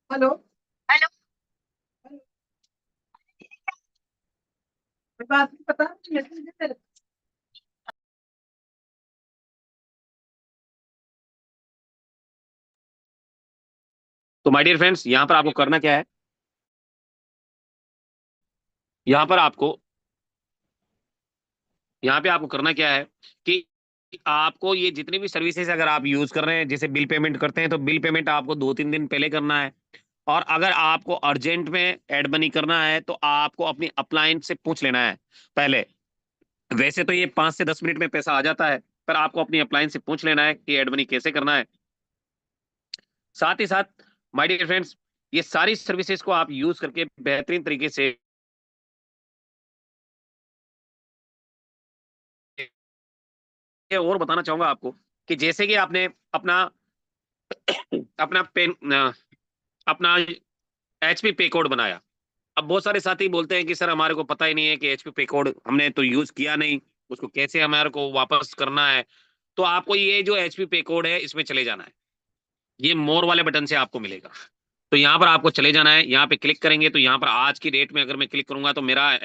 S10: हेलो, बात नहीं पता।
S2: तो माय डियर फ्रेंड्स, यहाँ पर आपको करना क्या है, यहाँ पर आपको यहाँ पे आपको करना क्या है कि आपको ये जितनी भी सर्विसेज अगर आप यूज कर रहे हैं, जैसे बिल पेमेंट करते हैं तो बिल पेमेंट आपको 2-3 दिन पहले करना है। और अगर आपको अर्जेंट में एड मनी करना है तो आपको अपनी अपलायंस से पूछ लेना है पहले। वैसे तो ये 5 से 10 मिनट में पैसा आ जाता है, पर आपको अपनी अपलायंस से पूछ लेना है कि एड मनी कैसे करना है। साथ ही साथ माय डियर फ्रेंड्स, ये सारी सर्विसेज को आप यूज करके बेहतरीन तरीके से और बताना चाहूंगा आपको कि जैसे कि आपने अपना अपना पेन अपना HP पे कोड बनाया। अब बहुत सारे साथी बोलते हैं कि सर हमारे को पता ही नहीं है कि HP पे कोड हमने तो यूज किया नहीं, उसको कैसे हमारे को वापस करना है। तो आपको ये जो HP पे कोड है इसमें चले जाना है, ये मोर वाले बटन से आपको मिलेगा। तो यहाँ पर आपको चले जाना है, यहाँ पे क्लिक करेंगे तो यहाँ पर आज की डेट में अगर मैं क्लिक करूंगा तो मेरा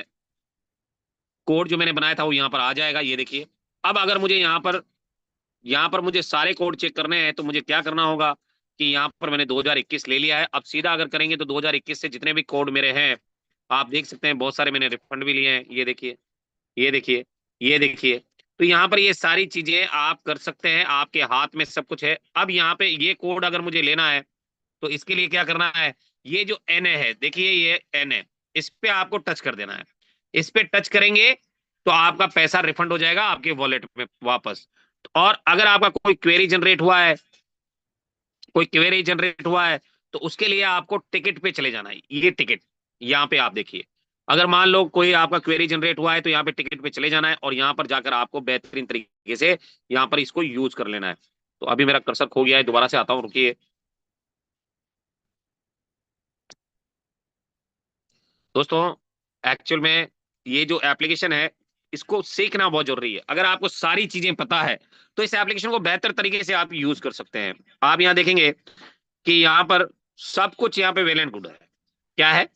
S2: कोड जो मैंने बनाया था वो यहाँ पर आ जाएगा, ये देखिए। अब अगर मुझे यहाँ पर मुझे सारे कोड चेक करने हैं तो मुझे क्या करना होगा कि यहाँ पर मैंने 2021 ले लिया है। अब सीधा अगर करेंगे तो 2021 से जितने भी कोड मेरे हैं आप देख सकते हैं, बहुत सारे मैंने रिफंड भी लिए हैं, ये देखिए, ये देखिए, ये देखिए। तो यहाँ पर ये सारी चीजें आप कर सकते हैं, आपके हाथ में सब कुछ है। अब यहाँ पे ये कोड अगर मुझे लेना है तो इसके लिए क्या करना है, ये जो NA है देखिए, ये NA, इस पे आपको टच कर देना है। इस पे टच करेंगे तो आपका पैसा रिफंड हो जाएगा आपके वॉलेट में वापस। और अगर आपका कोई क्वेरी जनरेट हुआ है, कोई क्वेरी जनरेट हुआ है तो उसके लिए आपको टिकट पे चले जाना है। ये टिकट यहाँ पे आप देखिए, अगर मान लो कोई आपका क्वेरी जनरेट हुआ है तो यहाँ पे टिकट पे चले जाना है और यहाँ पर जाकर आपको बेहतरीन तरीके से यहाँ पर इसको यूज कर लेना है। तो अभी मेरा कर्सर खो गया है, दोबारा से आता हूँ, रुकिए। दोस्तों एक्चुअल में ये जो एप्लीकेशन है इसको सीखना बहुत जरूरी है। अगर आपको सारी चीजें पता है तो इस एप्लीकेशन को बेहतर तरीके से आप यूज कर सकते हैं। आप यहाँ देखेंगे कि यहाँ पर सब कुछ यहाँ पे वेल एंड गुड है। क्या है?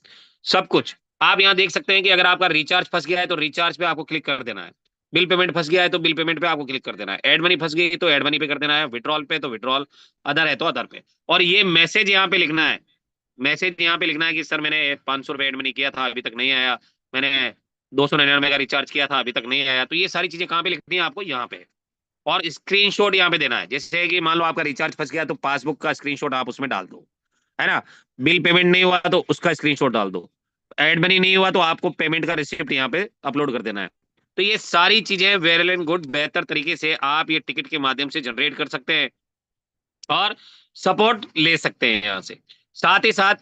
S2: सब कुछ। आप यहाँ देख सकते हैं कि अगर आपका रिचार्ज फंस गया है तो रिचार्ज पे आपको क्लिक कर देना है, बिल पेमेंट फंस गया है तो बिल पेमेंट पे आपको क्लिक कर देना है, एड मनी फंस गई तो एड मनी पे कर देना है, विड्रॉल पे तो विड्रॉल, अदर है तो अदर पे। और ये मैसेज यहाँ पे लिखना है, मैसेज यहाँ पे लिखना है कि सर मैंने 500 रुपए एड मनी किया था अभी तक नहीं आया, मैंने 299 का रिचार्ज किया था अभी तक नहीं आया। तो ये सारी चीजें कहाँ पे लिखनी है आपको? यहाँ पे। और स्क्रीनशॉट यहाँ पे देना है। जैसे कि मान लो आपका रिचार्ज फंस गया तो पासबुक का स्क्रीनशॉट आप उसमें डाल दो, है ना। बिल पेमेंट नहीं हुआ तो उसका स्क्रीनशॉट डाल दो, एड मनी नहीं हुआ तो आपको पेमेंट का रिसिप्ट यहाँ पे अपलोड कर देना है। तो ये सारी चीजें वेल एंड गुड बेहतर तरीके से आप ये टिकट के माध्यम से जनरेट कर सकते हैं और सपोर्ट ले सकते हैं यहाँ से। साथ ही साथ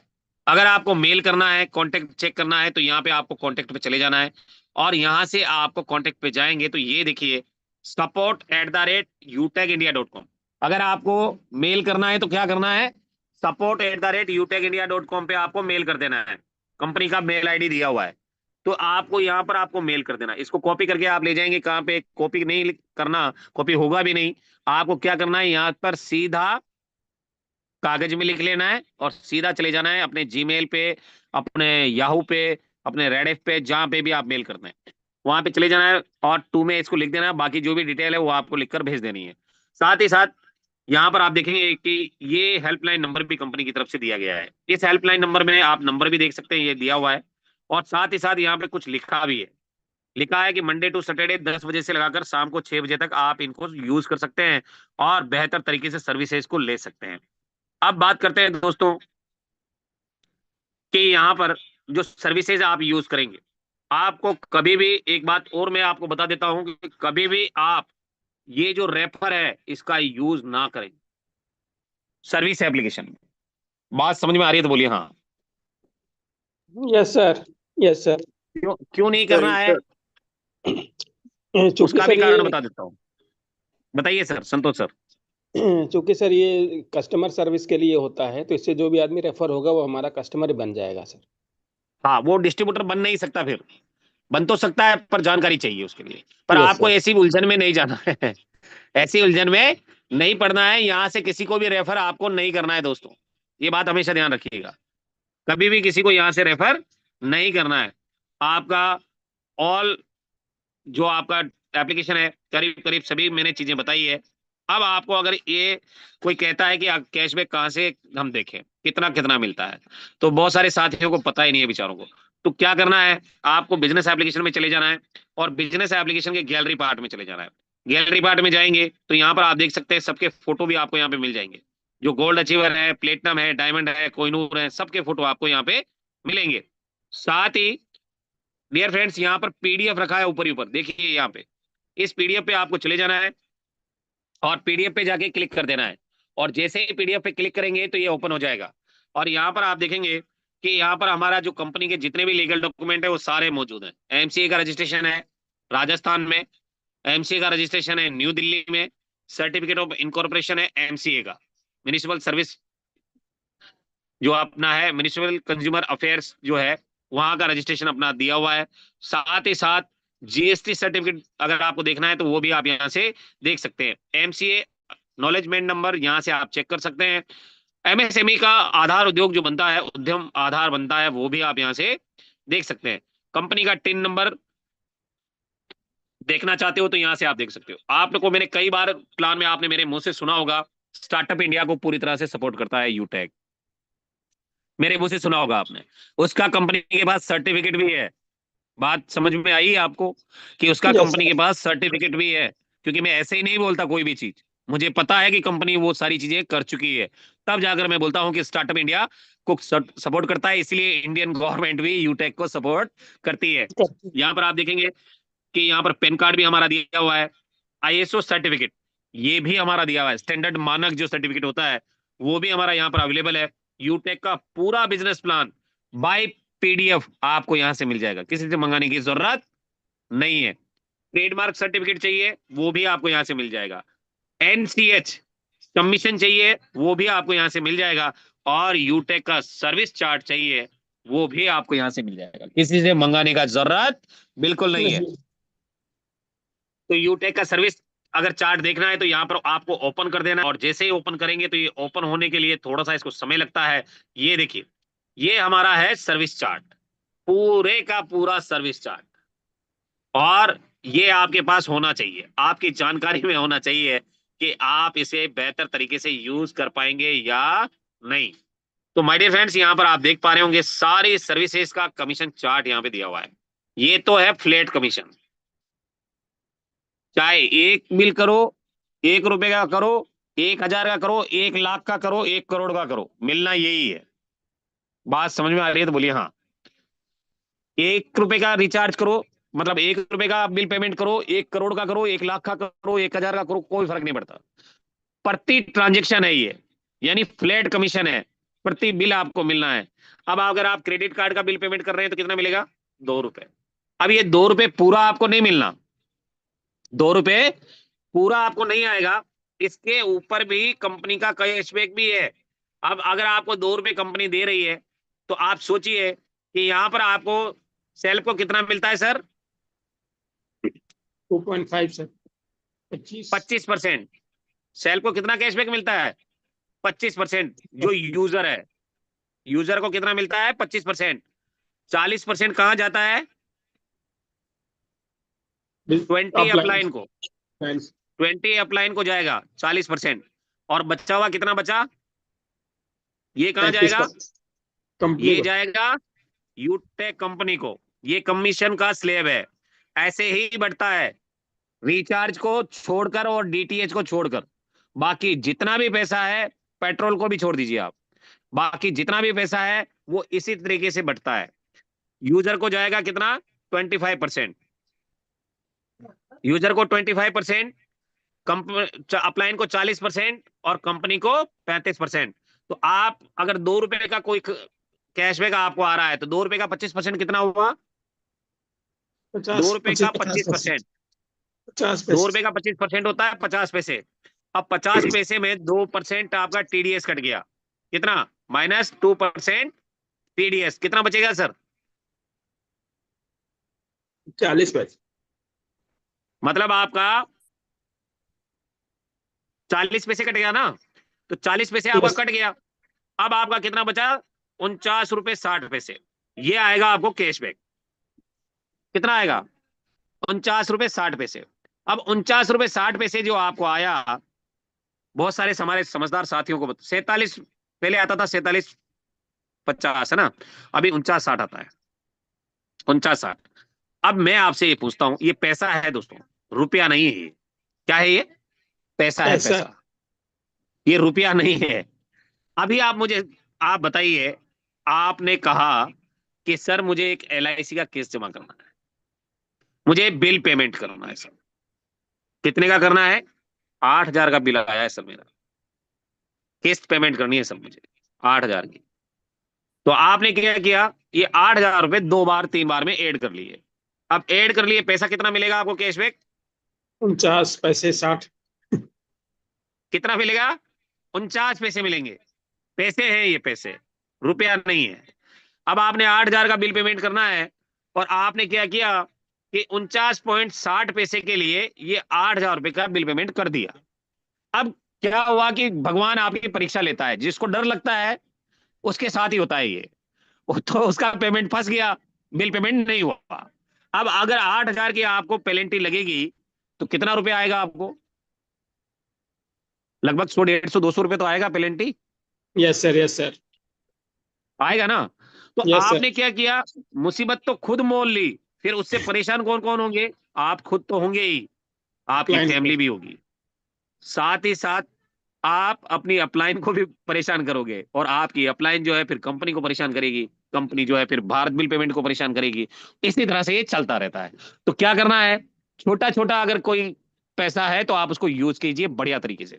S2: अगर आपको मेल करना है, कांटेक्ट चेक करना है तो यहाँ पे आपको कांटेक्ट पे चले जाना है और यहाँ से आपको कांटेक्ट पे जाएंगे तो ये देखिए support@utecindia.com। अगर आपको मेल करना है तो क्या करना है? support@utecindia.com पे आपको मेल कर देना है। कंपनी का मेल आईडी दिया हुआ है तो आपको यहाँ पर आपको मेल कर देना। इसको कॉपी करके आप ले जाएंगे कहाँ पे? कॉपी नहीं करना, कॉपी होगा भी नहीं। आपको क्या करना है? यहाँ पर सीधा कागज में लिख लेना है और सीधा चले जाना है अपने जीमेल पे, अपने याहू पे, अपने रेडिफ पे, जहां पे भी आप मेल करते हैं वहां पे चले जाना है और टू में इसको लिख देना है। बाकी जो भी डिटेल है वो आपको लिखकर भेज देनी है। साथ ही साथ यहाँ पर आप देखेंगे कि ये हेल्पलाइन नंबर भी कंपनी की तरफ से दिया गया है। इस हेल्पलाइन नंबर में आप नंबर भी देख सकते हैं, ये दिया हुआ है। और साथ ही साथ यहाँ पे कुछ लिखा भी है, लिखा है कि मंडे टू सैटरडे 10 बजे से लगाकर शाम को 6 बजे तक आप इनको यूज कर सकते हैं और बेहतर तरीके से सर्विसेज को ले सकते हैं। अब बात करते हैं दोस्तों कि यहाँ पर जो सर्विसेज आप यूज करेंगे, आपको कभी भी, एक बात और मैं आपको बता देता हूं कि कभी भी आप ये जो रेफर है इसका यूज ना करें सर्विस एप्लीकेशन में। बात समझ में आ रही है तो बोलिए हाँ।
S6: Yes sir, yes sir.
S2: क्यों नहीं करना है उसका भी कारण बता देता हूँ। बताइए सर, संतोष सर।
S6: चूंकि सर ये कस्टमर सर्विस के लिए होता है तो इससे जो भी आदमी रेफर होगा वो हमारा कस्टमर बन जाएगा सर।
S2: हाँ, वो डिस्ट्रीब्यूटर बन नहीं सकता, फिर बन तो सकता है पर जानकारी चाहिए उसके लिए। पर
S6: Yes,
S2: आपको
S6: sir.
S2: ऐसी उलझन में नहीं जाना है ऐसी उलझन में नहीं पड़ना है। यहां से किसी को भी रेफर आपको नहीं करना है दोस्तों, ये बात हमेशा ध्यान रखिएगा। कभी भी किसी को यहां से रेफर नहीं करना है। आपका ऑल जो आपका एप्लीकेशन है करीब करीब सभी मैंने चीजें बताई है। अब आपको अगर ये कोई कहता है कि कैशबैक कहाँ से हम देखें, कितना कितना मिलता है, तो बहुत सारे साथियों को पता ही नहीं है बेचारों को। तो क्या करना है? आपको बिजनेस एप्लीकेशन में चले जाना है और बिजनेस एप्लीकेशन के गैलरी पार्ट में चले जाना है। गैलरी पार्ट में जाएंगे तो यहाँ पर आप देख सकते हैं सबके फोटो भी आपको यहाँ पे मिल जाएंगे। जो गोल्ड अचीवर है, प्लेटिनम है, डायमंड है, कोहिनूर है, सबके फोटो आपको यहाँ पे मिलेंगे। साथ ही डियर फ्रेंड्स यहाँ पर पीडीएफ रखा है ऊपर ही ऊपर, देखिए यहाँ पे। इस पीडीएफ पे आपको चले जाना है और पीडीएफ पे जाके क्लिक कर देना है और जैसे ही पीडीएफ पे क्लिक करेंगे तो ये ओपन हो जाएगा। और यहाँ पर आप देखेंगे कि यहाँ पर हमारा जो कंपनी के जितने भी लीगल डॉक्यूमेंट है वो सारे मौजूद हैं। एमसीए का रजिस्ट्रेशन है राजस्थान में, एमसीए का रजिस्ट्रेशन है न्यू दिल्ली में, सर्टिफिकेट ऑफ इनकॉर्पोरेशन है एमसीए का, म्युनिसिपल सर्विस जो अपना है म्युनिसिपल कंज्यूमर अफेयर्स जो है वहां का रजिस्ट्रेशन अपना दिया हुआ है। साथ ही साथ जीएसटी सर्टिफिकेट अगर आपको देखना है तो वो भी आप यहाँ से देख सकते हैं। एमसीए नॉलेजमेंट नंबर यहाँ से आप चेक कर सकते हैं। एमएसएमई का आधार उद्योग जो बनता है, उद्यम आधार बनता है, वो भी आप यहाँ से देख सकते हैं। कंपनी का टिन नंबर देखना चाहते हो तो यहाँ से आप देख सकते हो। आप लोग को मैंने कई बार प्लान में आपने मेरे मुंह से सुना होगा, स्टार्टअप इंडिया को पूरी तरह से सपोर्ट करता है यूटेक, मेरे मुंह से सुना होगा आपने। उसका कंपनी के पास सर्टिफिकेट भी है। बात समझ में आई आपको कि उसका कंपनी के पास सर्टिफिकेट भी है, क्योंकि मैं ऐसे ही नहीं बोलता कोई भी चीज, मुझे पता है कि कंपनी वो सारी चीजें कर चुकी है, तब जाकर मैं बोलता हूं कि स्टार्टअप इंडिया को सपोर्ट करता है। इसलिए इंडियन गवर्नमेंट भी यूटेक को सपोर्ट करती है। यहाँ पर आप देखेंगे कि यहाँ पर पैन कार्ड भी हमारा दिया हुआ है, आईएसओ सर्टिफिकेट ये भी हमारा दिया हुआ है, स्टैंडर्ड मानक जो सर्टिफिकेट होता है वो भी हमारा यहाँ पर अवेलेबल है। यूटेक का पूरा बिजनेस प्लान बाय पीडीएफ आपको यहां से मिल जाएगा, किसी से मंगाने की जरूरत नहीं है। ट्रेडमार्क सर्टिफिकेट चाहिए वो भी आपको यहां से मिल जाएगा। एनसीएच कमीशन चाहिए वो भी आपको यहां से मिल जाएगा। और यूटेक का सर्विस चार्ट चाहिए वो भी आपको यहाँ से मिल जाएगा, किसी से मंगाने का जरूरत बिल्कुल नहीं है। तो यूटेक का सर्विस अगर चार्ट देखना है तो यहाँ पर आपको ओपन कर देना है, और जैसे ही ओपन करेंगे तो ये ओपन होने के लिए थोड़ा सा इसको समय लगता है। ये देखिए, ये हमारा है सर्विस चार्ट, पूरे का पूरा सर्विस चार्ट, और ये आपके पास होना चाहिए, आपकी जानकारी में होना चाहिए कि आप इसे बेहतर तरीके से यूज कर पाएंगे या नहीं। तो माय डियर फ्रेंड्स, यहाँ पर आप देख पा रहे होंगे सारी सर्विसेज का कमीशन चार्ट यहाँ पे दिया हुआ है। ये तो है फ्लैट कमीशन, चाहे 1 बिल करो, 1 रुपए का करो, 1000 का करो, 1 लाख का करो, 1 करोड़ का करो, मिलना यही है। बात समझ में आ रही है तो बोलिए हाँ। 1 रुपए का रिचार्ज करो, मतलब 1 रुपए का बिल पेमेंट करो, 1 करोड़ का करो, 1 लाख का करो, 1000 का करो, कोई फर्क नहीं पड़ता। प्रति ट्रांजेक्शन है ये, यानी फ्लैट कमीशन है, प्रति बिल आपको मिलना है। अब अगर आप क्रेडिट कार्ड का बिल पेमेंट कर रहे हैं तो कितना मिलेगा? 2 रुपए। अब ये 2 रुपए पूरा आपको नहीं मिलना, 2 रुपए पूरा आपको नहीं आएगा, इसके ऊपर भी कंपनी का कैशबैक भी है। अब अगर आपको 2 रुपए कंपनी दे रही है तो आप सोचिए कि यहाँ पर आपको सेल को कितना मिलता है सर?
S6: 2.5 सर,
S2: 25%। सेल को कितना कैशबैक मिलता है? 25%। जो यूजर है, यूजर को कितना मिलता है? 25%। 40% कहाँ जाता है? 20 अपलाइन को, 20 अपलाइन को जाएगा 40%, और बचा हुआ कितना बचा? ये कहाँ जाएगा? ये जाएगा यूटेक कंपनी को। ये कमीशन का स्लैब है, ऐसे ही बढ़ता है, रिचार्ज को छोड़कर और डीटीएच को छोड़कर। बाकी जितना भी पैसा है, पेट्रोल को भी छोड़ दीजिए आप, बाकी जितना भी पैसा है वो इसी तरीके से बढ़ता है। यूजर को जाएगा कितना? 25%, यूजर को 25%, अपलाइन को 40% और कंपनी को 35%। तो आप अगर 2 रुपए का कोई कैशबैक आपको आ रहा है तो 2 रुपए का 25% कितना हुआ? 2 रुपए का 25%, 2 रुपए का 25% होता है 50 पैसे। अब 50 पैसे में 2% आपका टीडीएस कट गया, कितना? -2% टीडीएस, कितना बचेगा सर?
S6: 40 पैसे।
S2: मतलब आपका 40 पैसे कट गया ना, तो 40 पैसे आपका कट गया। अब आपका कितना बचा? 49 रुपए 60 पैसे। ये आएगा आपको कैशबैक, कितना आएगा? 49 रुपए 60 पैसे। अब 49 रुपए 60 पैसे जो आपको आया, बहुत सारे हमारे समझदार साथियों को 47 पहले आता था, 47.50 है ना, अभी 49.60 आता है, 49.60। अब मैं आपसे ये पूछता हूं, ये पैसा है दोस्तों, रुपया नहीं है। क्या है ये? पैसा है, पैसा। ये रुपया नहीं है। अभी आप बताइए, आपने कहा कि सर मुझे एक LIC का केस जमा करना है, मुझे बिल पेमेंट करना है सर। कितने का करना है? 8000 का बिल आया है सर मेरा, किस्त पेमेंट करनी है सर मुझे 8000 की। तो आपने क्या किया? ये 8000 रुपए 2 बार 3 बार में ऐड कर लिए। अब ऐड कर लिए, पैसा कितना मिलेगा आपको कैशबैक?
S6: 49 पैसे 60।
S2: कितना मिलेगा? 49 पैसे मिलेंगे। पैसे हैं ये, पैसे, रुपया नहीं है। अब आपने 8000 का बिल पेमेंट करना है, और आपने क्या किया कि 49.60 पैसे के लिए ये 8000 रुपए का बिल पेमेंट कर दिया। अब क्या हुआ कि भगवान आपकी परीक्षा लेता है, जिसको डर लगता है उसके साथ ही होता है ये, तो उसका पेमेंट फंस गया, बिल पेमेंट नहीं हुआ। अब अगर 8000 की आपको पेनल्टी लगेगी तो कितना रुपए आएगा आपको? लगभग 100, 150, 200 रुपए तो आएगा penalty.
S6: Yes sir, yes sir,
S2: आएगा ना। तो
S6: Yes,
S2: आपने क्या किया? मुसीबत तो खुद मोल ली, फिर उससे परेशान कौन कौन होंगे? आप खुद तो होंगे ही, आपकी फैमिली भी होगी, साथ ही साथ आप अपनी अपलाइन को भी परेशान करोगे, और आपकी अपलाइन जो है फिर कंपनी को परेशान करेगी, कंपनी जो है फिर भारत बिल पेमेंट को परेशान करेगी। इसी तरह से ये चलता रहता है। तो क्या करना है? छोटा छोटा अगर कोई पैसा है तो आप उसको यूज कीजिए बढ़िया तरीके से,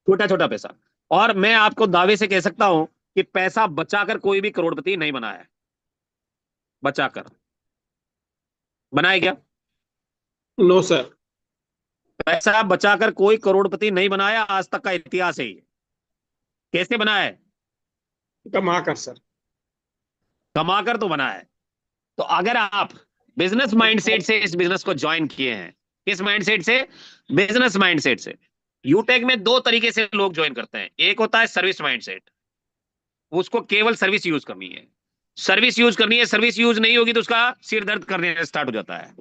S2: छोटा छोटा पैसा। और मैं आपको दावे से कह सकता हूं कि पैसा बचाकर कोई भी करोड़पति नहीं बना है। बचाकर बनाए क्या?
S6: नो सर,
S2: पैसा बचाकर कोई करोड़पति नहीं बनाया, आज तक का इतिहास है ये। कैसे बना है?
S6: कमा कर सर।
S2: कमाकर तो बना है। तो अगर आप बिजनेस माइंडसेट से इस बिजनेस को ज्वाइन किए हैं, किस माइंडसेट से? बिजनेस माइंडसेट से। यूटेक में दो तरीके से लोग ज्वाइन करते हैं। एक होता है सर्विस माइंडसेट, उसको केवल सर्विस यूज करनी है, सर्विस यूज करनी है, सर्विस यूज नहीं होगी तो उसका सिर दर्द करने स्टार्ट हो जाता है।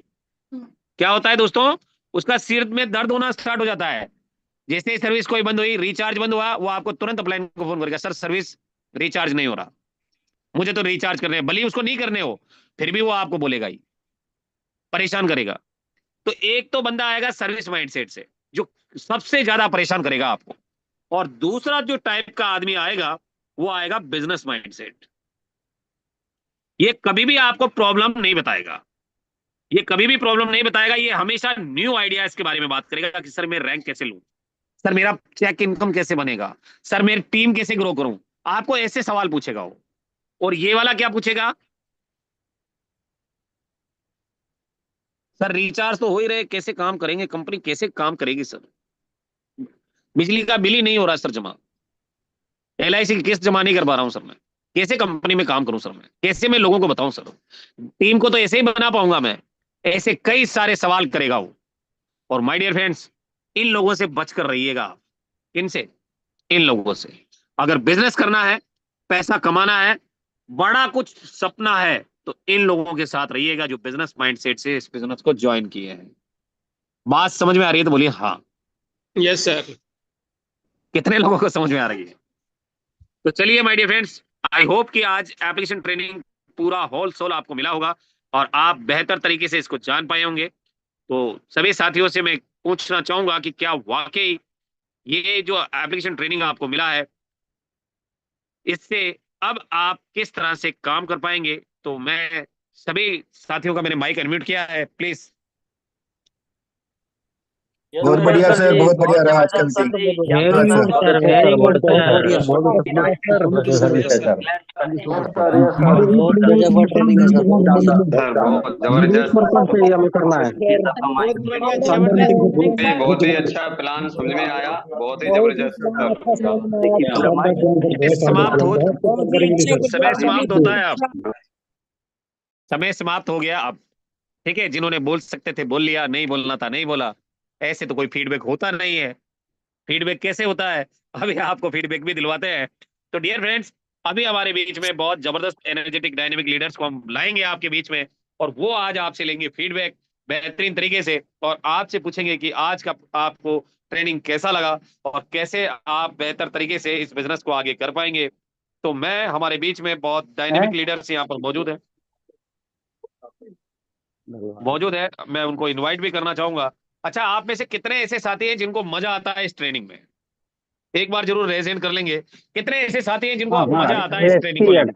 S2: क्या होता है दोस्तों? उसका सिर में दर्द होना स्टार्ट हो जाता है। जैसे ही सर्विस कोई बंद हुई, रिचार्ज बंद हुआ, वो आपको तुरंत अपलाइन को फोन करेगा, सर सर्विस रिचार्ज नहीं हो रहा, मुझे तो रिचार्ज करने हैं, भले ही उसको नहीं करने हो, फिर भी वो आपको बोलेगा ही, परेशान करेगा। तो एक तो बंदा आएगा सर्विस माइंडसेट से, जो सबसे ज्यादा परेशान करेगा आपको। और दूसरा जो टाइप का आदमी आएगा, वो आएगा बिजनेस माइंडसेट। ये कभी भी आपको प्रॉब्लम नहीं बताएगा, ये कभी भी प्रॉब्लम नहीं बताएगा, ये हमेशा न्यू आइडियाज के बारे में बात करेगा कि सर मैं रैंक कैसे लूं, सर मेरा चेक इनकम कैसे बनेगा, सर मेरी टीम कैसे ग्रो करूं। आपको ऐसे सवाल पूछेगा वो। और ये वाला क्या पूछेगा? सर रिचार्ज तो हो ही रहे, कैसे काम करेंगे, कंपनी कैसे काम करेगी सर, बिजली का बिल ही नहीं हो रहा सर जमा, LIC की किस्त जमा नहीं कर पा रहा हूं सर मैं, कैसे कंपनी में काम करूं सर मैं, कैसे मैं लोगों को बताऊं सर, टीम को तो ऐसे ही बना पाऊंगा मैं। ऐसे कई सारे सवाल करेगा वो। और माय डियर फ्रेंड्स, इन लोगों से बचकर रहिएगा। इनसे, इन लोगों से। अगर बिजनेस करना है, पैसा कमाना है, बड़ा कुछ सपना है, तो इन लोगों के साथ रहिएगा जो बिजनेस माइंडसेट से इस बिजनेस को ज्वाइन किए हैं। बात समझ में आ रही है तो बोलिए हाँ।
S6: Yes sir.
S2: कितने लोगों को समझ में आ रही है? तो चलिए my dear friends, I hope कि आज एप्लीकेशन ट्रेनिंग पूरा होल सोल आपको मिला होगा और आप बेहतर तरीके से इसको जान पाए होंगे। तो सभी साथियों से मैं पूछना चाहूंगा कि क्या वाकई ये जो एप्लीकेशन ट्रेनिंग आपको मिला है, इससे अब आप किस तरह से काम कर पाएंगे? तो मैं सभी साथियों का मैंने माइक अनम्यूट किया है, प्लीज।
S3: बहुत बढ़िया सर, बहुत बढ़िया रहा आज का meeting.
S7: Very good sir, very good sir.
S9: गजब ट्रेनिंग है सर।
S5: बहुत जबरदस्त, बहुत ही अच्छा प्लान समझ में आया, बहुत ही जबरदस्त
S2: समाप्त हो, समय समाप्त होता है अब, समय समाप्त हो गया अब। ठीक है, जिन्होंने बोल सकते थे बोल लिया, नहीं बोलना था नहीं बोला। ऐसे तो कोई फीडबैक होता नहीं है। फीडबैक कैसे होता है, अभी आपको फीडबैक भी दिलवाते हैं। तो डियर फ्रेंड्स, अभी हमारे बीच में बहुत जबरदस्त एनर्जेटिक डायनेमिक लीडर्स को हम लाएंगे आपके बीच में, और वो आज आपसे लेंगे फीडबैक बेहतरीन तरीके से, और आपसे पूछेंगे कि आज का आपको ट्रेनिंग कैसा लगा और कैसे आप बेहतर तरीके से इस बिजनेस को आगे कर पाएंगे। तो मैं, हमारे बीच में बहुत डायनेमिक लीडर्स यहाँ पर मौजूद है, मैं उनको इनवाइट भी करना चाहूंगा। अच्छा, आप में से कितने ऐसे साथी हैं जिनको मजा आता है इस ट्रेनिंग में? एक बार जरूर रेज हैंड कर लेंगे। कितने ऐसे साथी हैं जिनको मजा आता है इस ट्रेनिंग को लेकर?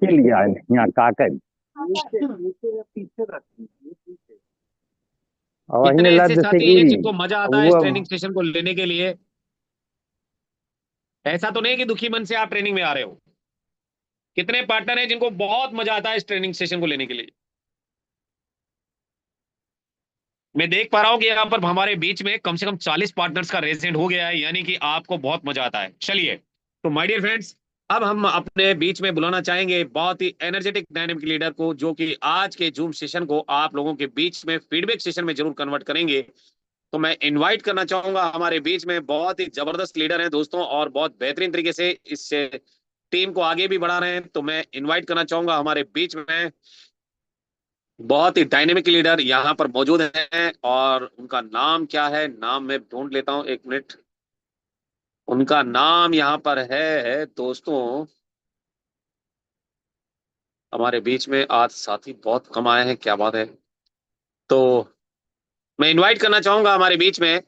S2: कितने ऐसे साथी हैं जिनको मजा आता है इस ट्रेनिंग सेशन को लेने के लिए? ऐसा तो नहीं कि दुखी मन से आप ट्रेनिंग में आ रहे हो। कितने पार्टनर हैं जिनको बहुत मजा आता है इस ट्रेनिंग सेशन को लेने के लिए? मैं देख पा रहा हूं कि यहाँ पर हमारे बीच में कम से कम 40 पार्टनर्स का रेजिडेंट हो गया है, यानी कि आपको बहुत मजा आता है। चलिए, तो माय डियर फ्रेंड्स, अब हम अपने बीच में बुलाना चाहेंगे बहुत ही एनर्जेटिक डायनेमिक लीडर को, जो कि आज के जूम सेशन को आप लोगों के बीच में फीडबैक सेशन में जरूर कन्वर्ट करेंगे। तो मैं इनवाइट करना चाहूंगा, हमारे बीच में बहुत ही जबरदस्त लीडर हैं दोस्तों, और बहुत बेहतरीन तरीके से इस टीम को आगे भी बढ़ा रहे हैं। तो मैं इनवाइट करना चाहूंगा हमारे बीच में बहुत ही डायनेमिक लीडर यहाँ पर मौजूद हैं, और उनका नाम क्या है, नाम मैं ढूंढ लेता हूँ, एक मिनट। उनका नाम यहाँ पर है दोस्तों, हमारे बीच में आज साथी बहुत कम आए हैं, क्या बात है। तो मैं इनवाइट करना चाहूंगा हमारे बीच में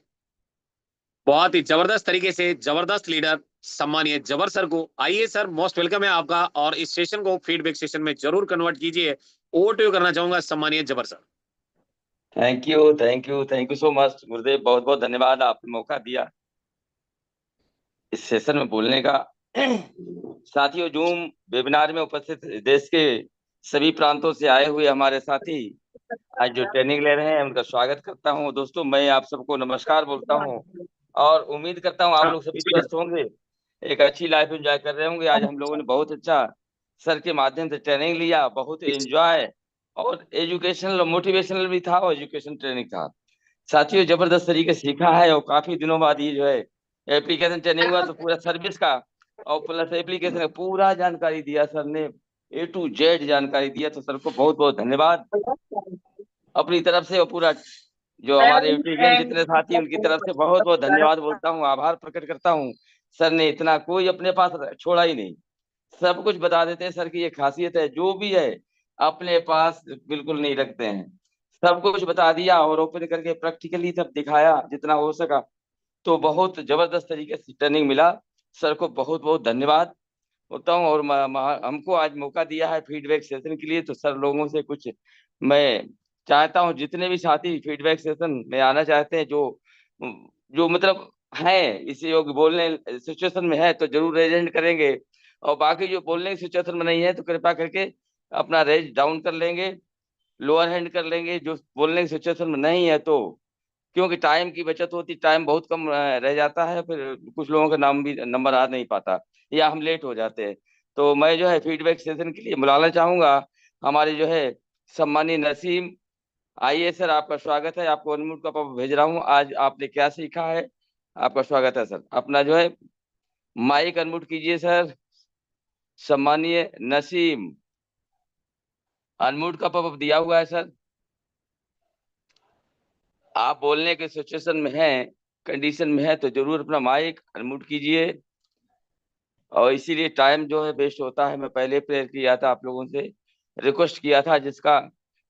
S2: बहुत ही जबरदस्त तरीके से जबरदस्त लीडर सम्मानीय जबर सर को। आइए सर, मोस्ट वेलकम है आपका, और इस सेशन को फीडबैक सेशन में जरूर कन्वर्ट कीजिए। ओवर टू यू करना चाहूंगा सम्मानीय जबर sir.
S5: Thank you, thank you, thank you so much गुरुदेव, बहुत बहुत धन्यवाद, आपने मौका दिया इस सेशन में बोलने का। साथियों, जूम वेबिनार में उपस्थित देश के सभी प्रांतों से आए हुए हमारे साथी आज जो ट्रेनिंग ले रहे हैं, उनका स्वागत करता हूं। दोस्तों, मैं आप सबको नमस्कार बोलता हूं, और उम्मीद करता हूं आप लोग सभी स्वस्थ होंगे, एक अच्छी लाइफ एंजॉय कर रहे होंगे। आज हम लोगों ने बहुत अच्छा सर के माध्यम से ट्रेनिंग लिया, बहुत एंजॉय और एजुकेशनल मोटिवेशनल भी था और एजुकेशन ट्रेनिंग था। साथियों जबरदस्त तरीके से सीखा है और काफी दिनों बाद ये जो है एप्लीकेशन ट्रेनिंग हुआ, तो पूरा सर्विस का और प्लस एप्लीकेशन का पूरा जानकारी दिया सर ने, A to Z जानकारी दिया। तो सर को बहुत बहुत धन्यवाद अपनी तरफ से, और पूरा जो हमारे एप्लीकेशन जितने साथी उनकी तरफ से बहुत बहुत धन्यवाद बोलता हूँ, आभार प्रकट करता हूँ। सर ने इतना कोई अपने पास छोड़ा ही नहीं, सब कुछ बता देते हैं। सर की ये खासियत है, जो भी है अपने पास बिल्कुल नहीं रखते हैं, सब कुछ बता दिया और ओपन करके प्रैक्टिकली सब दिखाया जितना हो सका। तो बहुत जबरदस्त तरीके से ट्रेनिंग मिला। सर को बहुत बहुत धन्यवाद होता हूँ। और हमको आज मौका दिया है फीडबैक सेशन के लिए, तो सर लोगों से कुछ मैं चाहता हूँ, जितने भी साथी फीडबैक सेशन में आना चाहते हैं, जो जो मतलब है इस योग्य बोलने सिचुएशन में है, तो जरूर रेजेंट करेंगे। और बाकी जो बोलने की सिचुएशन में नहीं है, तो कृपया करके अपना रेज डाउन कर लेंगे, लोअर हैंड कर लेंगे। जो बोलने की सिचुएशन में नहीं है, तो क्योंकि टाइम की बचत होती, टाइम बहुत कम रह जाता है, फिर कुछ लोगों का नाम भी नंबर आ नहीं पाता या हम लेट हो जाते हैं। तो मैं जो है फीडबैक सेशन के लिए बुलाना चाहूंगा हमारे जो है सम्मानीय नसीम। आइए सर, आपका स्वागत है, आपको अनम्यूट का पॉप भेज रहा हूँ। आज आपने क्या सीखा है, आपका स्वागत है सर। अपना जो है माइक अनम्यूट कीजिए सर। सम्मानीय नसीम, अनम्यूट का पॉप दिया हुआ है सर। आप बोलने के सिचुएशन में हैं, कंडीशन में है, तो जरूर अपना माइक अनम्यूट कीजिए। और इसीलिए टाइम जो है वेस्ट होता है। मैं पहले प्रेयर किया था, आप लोगों से रिक्वेस्ट किया था, जिसका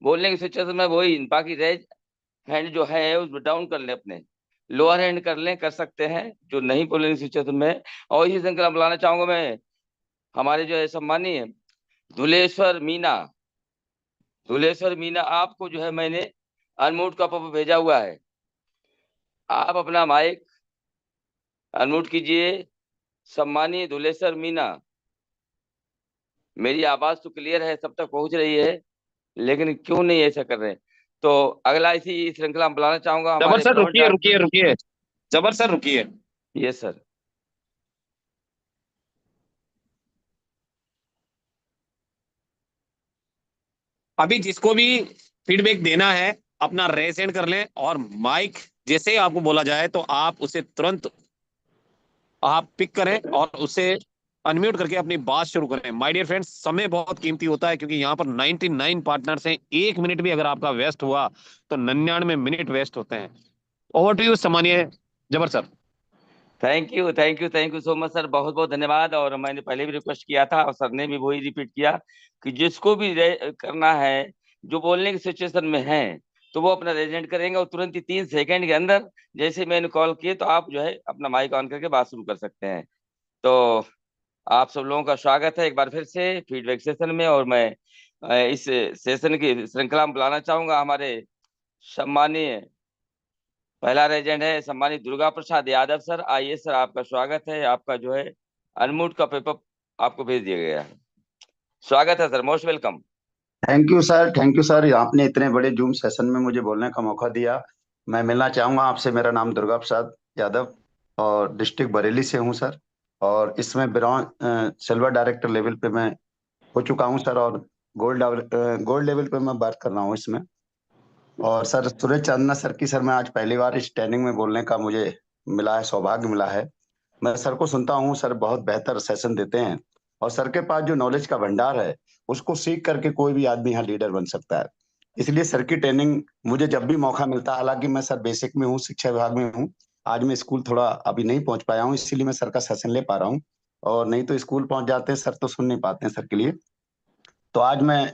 S5: बोलने की सिचुएशन में वही, बाकी रेज हैंड जो है उस डाउन कर ले, अपने लोअर हैंड कर लें, कर सकते हैं जो नहीं बोलने की सिचुएशन में। और इसी श्रृंखला बुलाना चाहूंगा मैं हमारे जो है सम्मानीय धुलेश्वर मीना। धुलेश्वर मीना, आपको जो है मैंने अनम्यूट का पॉप भेजा हुआ है, आप अपना माइक अनम्यूट कीजिए। सम्मानीय धुलेश्वर मीना, मेरी आवाज तो क्लियर है, सब तक पहुंच रही है, लेकिन क्यों नहीं ऐसा कर रहे हैं? तो अगला इसी श्रृंखला में बुलाना चाहूंगा
S2: जबर
S5: हमारे
S2: सर, रुकिए। जबर सर रुकिए।
S5: ये सर,
S2: अभी जिसको भी फीडबैक देना है अपना रेज हैंड कर लें, और माइक जैसे ही आपको बोला जाए तो आप उसे तुरंत आप पिक करें और उसे अनम्यूट करके अपनी बात शुरू करें। माय डियर फ्रेंड्स, समय बहुत कीमती होता है, क्योंकि यहाँ पर 99 पार्टनर्स हैं। 1 मिनट भी अगर आपका वेस्ट हुआ तो 99 मिनट वेस्ट होते हैं। ओवर टू यू सम्मानीय जबर sir.
S5: Thank you so much sir, बहुत बहुत धन्यवाद। और मैंने पहले भी रिक्वेस्ट किया था और सर ने भी वही रिपीट किया कि जिसको भी करना है, जो बोलने की सिचुएशन में है, तो वो अपना रेजेंट करेंगे और तुरंत ही 3 सेकंड के अंदर जैसे मैंने कॉल किए, तो आप जो है अपना माइक ऑन करके बात शुरू कर सकते हैं। तो आप सब लोगों का स्वागत है एक बार फिर से फीडबैक सेशन में। और मैं इस सेशन की श्रृंखला में बुलाना चाहूंगा हमारे सम्मानीय पहला रेजेंट है सम्मानित दुर्गा प्रसाद यादव सर। आइए सर, आपका स्वागत है। आपका जो है अनम्यूट का पेपर आपको भेज दिया गया है। स्वागत है sir, most welcome.
S3: Thank you sir, आपने इतने बड़े जूम सेशन में मुझे बोलने का मौका दिया। मैं मिलना चाहूंगा आपसे। मेरा नाम दुर्गा प्रसाद यादव और डिस्ट्रिक्ट बरेली से हूं सर। और इसमें ब्रॉन्ज सिल्वर डायरेक्टर लेवल पे मैं हो चुका हूं सर, और गोल्ड लेवल पे मैं वर्क कर रहा हूं इसमें। और सर सूरज चांदना सर की सर मैं आज पहली बार इस ट्रेनिंग में बोलने का मुझे मिला है, सौभाग्य मिला है। मैं सर को सुनता हूँ, सर बहुत बेहतर सेशन देते हैं, और सर के पास जो नॉलेज का भंडार है उसको सीख करके कोई भी आदमी यहाँ लीडर बन सकता है। इसलिए सर की ट्रेनिंग मुझे जब भी मौका मिलता है, हालांकि मैं सर बेसिक में हूँ, शिक्षा विभाग में हूँ, आज मैं स्कूल थोड़ा अभी नहीं पहुंच पाया हूँ, इसीलिए मैं सर का सेशन ले पा रहा हूँ। और नहीं तो स्कूल पहुंच जाते हैं सर तो सुन नहीं पाते हैं सर के लिए। तो आज मैं,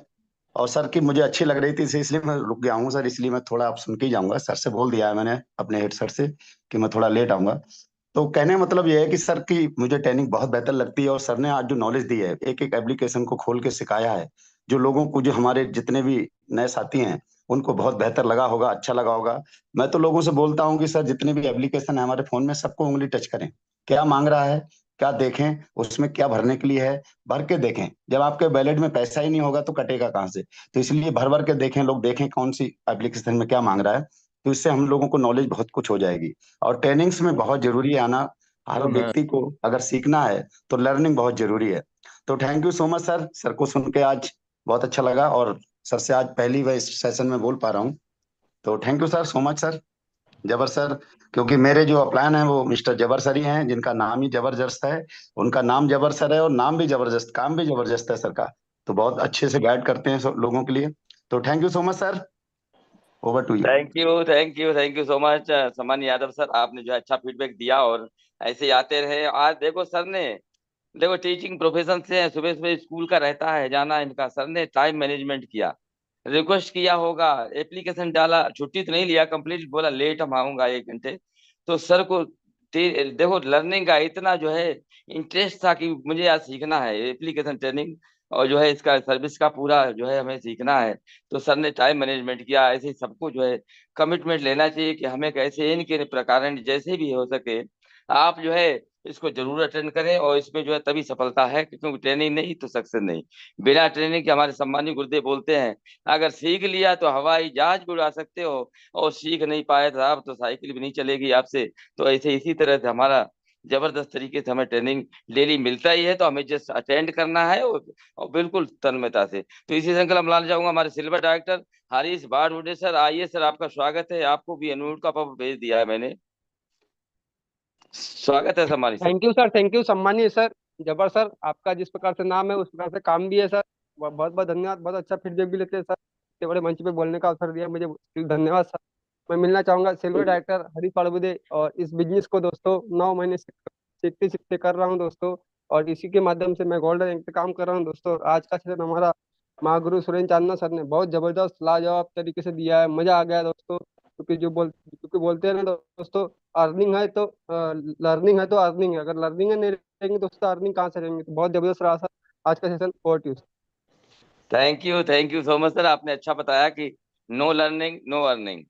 S3: और सर की मुझे अच्छी लग रही थी इसलिए मैं रुक गया हूँ सर। इसलिए मैं थोड़ा आप सुन के ही जाऊंगा, सर से बोल दिया है मैंने अपने हेड सर से कि मैं थोड़ा लेट आऊंगा। तो कहने का मतलब यह है कि सर की मुझे ट्रेनिंग बहुत बेहतर लगती है, और सर ने आज जो नॉलेज दी है, एक एक एप्लीकेशन को खोल के सिखाया है, जो लोगों को, जो हमारे जितने भी नए साथी हैं उनको बहुत बेहतर लगा होगा, अच्छा लगा होगा। मैं तो लोगों से बोलता हूँ कि सर जितने भी एप्लीकेशन है हमारे फोन में, सबको उंगली टच करें, क्या मांग रहा है, क्या देखें, उसमें क्या भरने के लिए है, भर के देखें। जब आपके वैलेट में पैसा ही नहीं होगा तो कटेगा कहाँ से? तो इसलिए भर भर के देखें, लोग देखें कौन सी एप्लीकेशन में क्या मांग रहा है। तो इससे हम लोगों को नॉलेज बहुत कुछ हो जाएगी। और ट्रेनिंग्स में बहुत जरूरी है आना। हर व्यक्ति को अगर सीखना है तो लर्निंग बहुत जरूरी है। तो thank you so much sir. Sir को सुन के आज बहुत अच्छा लगा, और सर से आज पहली बार इस सेशन में बोल पा रहा हूँ। तो thank you sir, so much sir. Jabar sir, क्योंकि मेरे जो अपलायन है वो मिस्टर जबर सर ही हैं, जिनका नाम ही जबरदस्त है। उनका नाम जबर सर है और नाम भी जबरदस्त, काम भी जबरदस्त है सर का। तो बहुत अच्छे से गाइड करते हैं सब लोगों के लिए। तो thank you so much sir, over to you.
S5: Thank you so much सम्मानी यादव सर, आपने जो है अच्छा फीडबैक दिया और ऐसे ही आते रहे। आज देखो सर ने, देखो टीचिंग प्रोफेशन से सुबह सुबह स्कूल का रहता है जाना इनका, सर ने टाइम मैनेजमेंट किया, रिक्वेस्ट किया होगा, एप्लीकेशन डाला, छुट्टी तो नहीं लिया, कंप्लीट बोला लेट हम आऊंगा 1 घंटे। तो सर को देखो लर्निंग का इतना जो है इंटरेस्ट था कि मुझे आज सीखना है एप्लीकेशन ट्रेनिंग, और जो है इसका सर्विस का पूरा जो है हमें सीखना है। तो सर ने टाइम मैनेजमेंट किया। ऐसे ही सबको जो है कमिटमेंट लेना चाहिए कि हमें कैसे इनके प्रकार जैसे भी हो सके आप जो है इसको जरूर अटेंड करें, और इसमें जो है तभी सफलता है, क्योंकि ट्रेनिंग नहीं तो सक्सेस नहीं। बिना ट्रेनिंग के, हमारे सम्मानित गुरुदेव बोलते हैं, अगर सीख लिया तो हवाई जहाज भी उड़ा सकते हो, और सीख नहीं पाए तो आप तो साइकिल भी नहीं चलेगी आपसे। तो ऐसे इसी तरह से हमारा जबरदस्त तरीके से हमें ट्रेनिंग डेली मिलता ही है, तो हमें जस्ट अटेंड करना है और बिल्कुल तन्मयता से। तो इसी श्रृंखला में लाना चाहूंगा हमारे सिल्वर डायरेक्टर हरीश बारवुडे सर। आइए सर, आपका स्वागत है, आपको भी अनम्यूट का पप भेज दिया है मैंने। स्वागत है सम्मानित sir.
S6: Thank you sir, thank you सम्मानीय सर। जबर सर, आपका जिस प्रकार से नाम है उस प्रकार से काम भी है सर। बहुत बहुत धन्यवाद, बहुत अच्छा फीडबैक भी लेते हैं सर। इतने बड़े मंच पे बोलने का अवसर दिया मुझे, धन्यवाद सर। मैं मिलना चाहूंगा सिल्वर डायरेक्टर हरीश बारवुडे, और इस बिजनेस को दोस्तों 9 महीने से सीखते सीखते कर रहा हूँ दोस्तों, और इसी के माध्यम से मैं गोल्डन रैंक पे काम कर रहा हूँ दोस्तों। आज का सेशन हमारा महागुरु सुरेंद्र चांदना सर ने बहुत जबरदस्त लाजवाब तरीके से दिया है, मजा आ गया दोस्तों। क्योंकि बोलते हैं ना दोस्तों, अर्निंग है तो लर्निंग है तो अर्निंग है, अगर लर्निंग है नहीं रहेंगे दोस्तों अर्निंग कहाँ से रहेंगे। तो बहुत जबरदस्त रहा सर आज का session. Over to you.
S5: Thank you so much sir, आपने अच्छा बताया कि नो लर्निंग नो अर्निंग।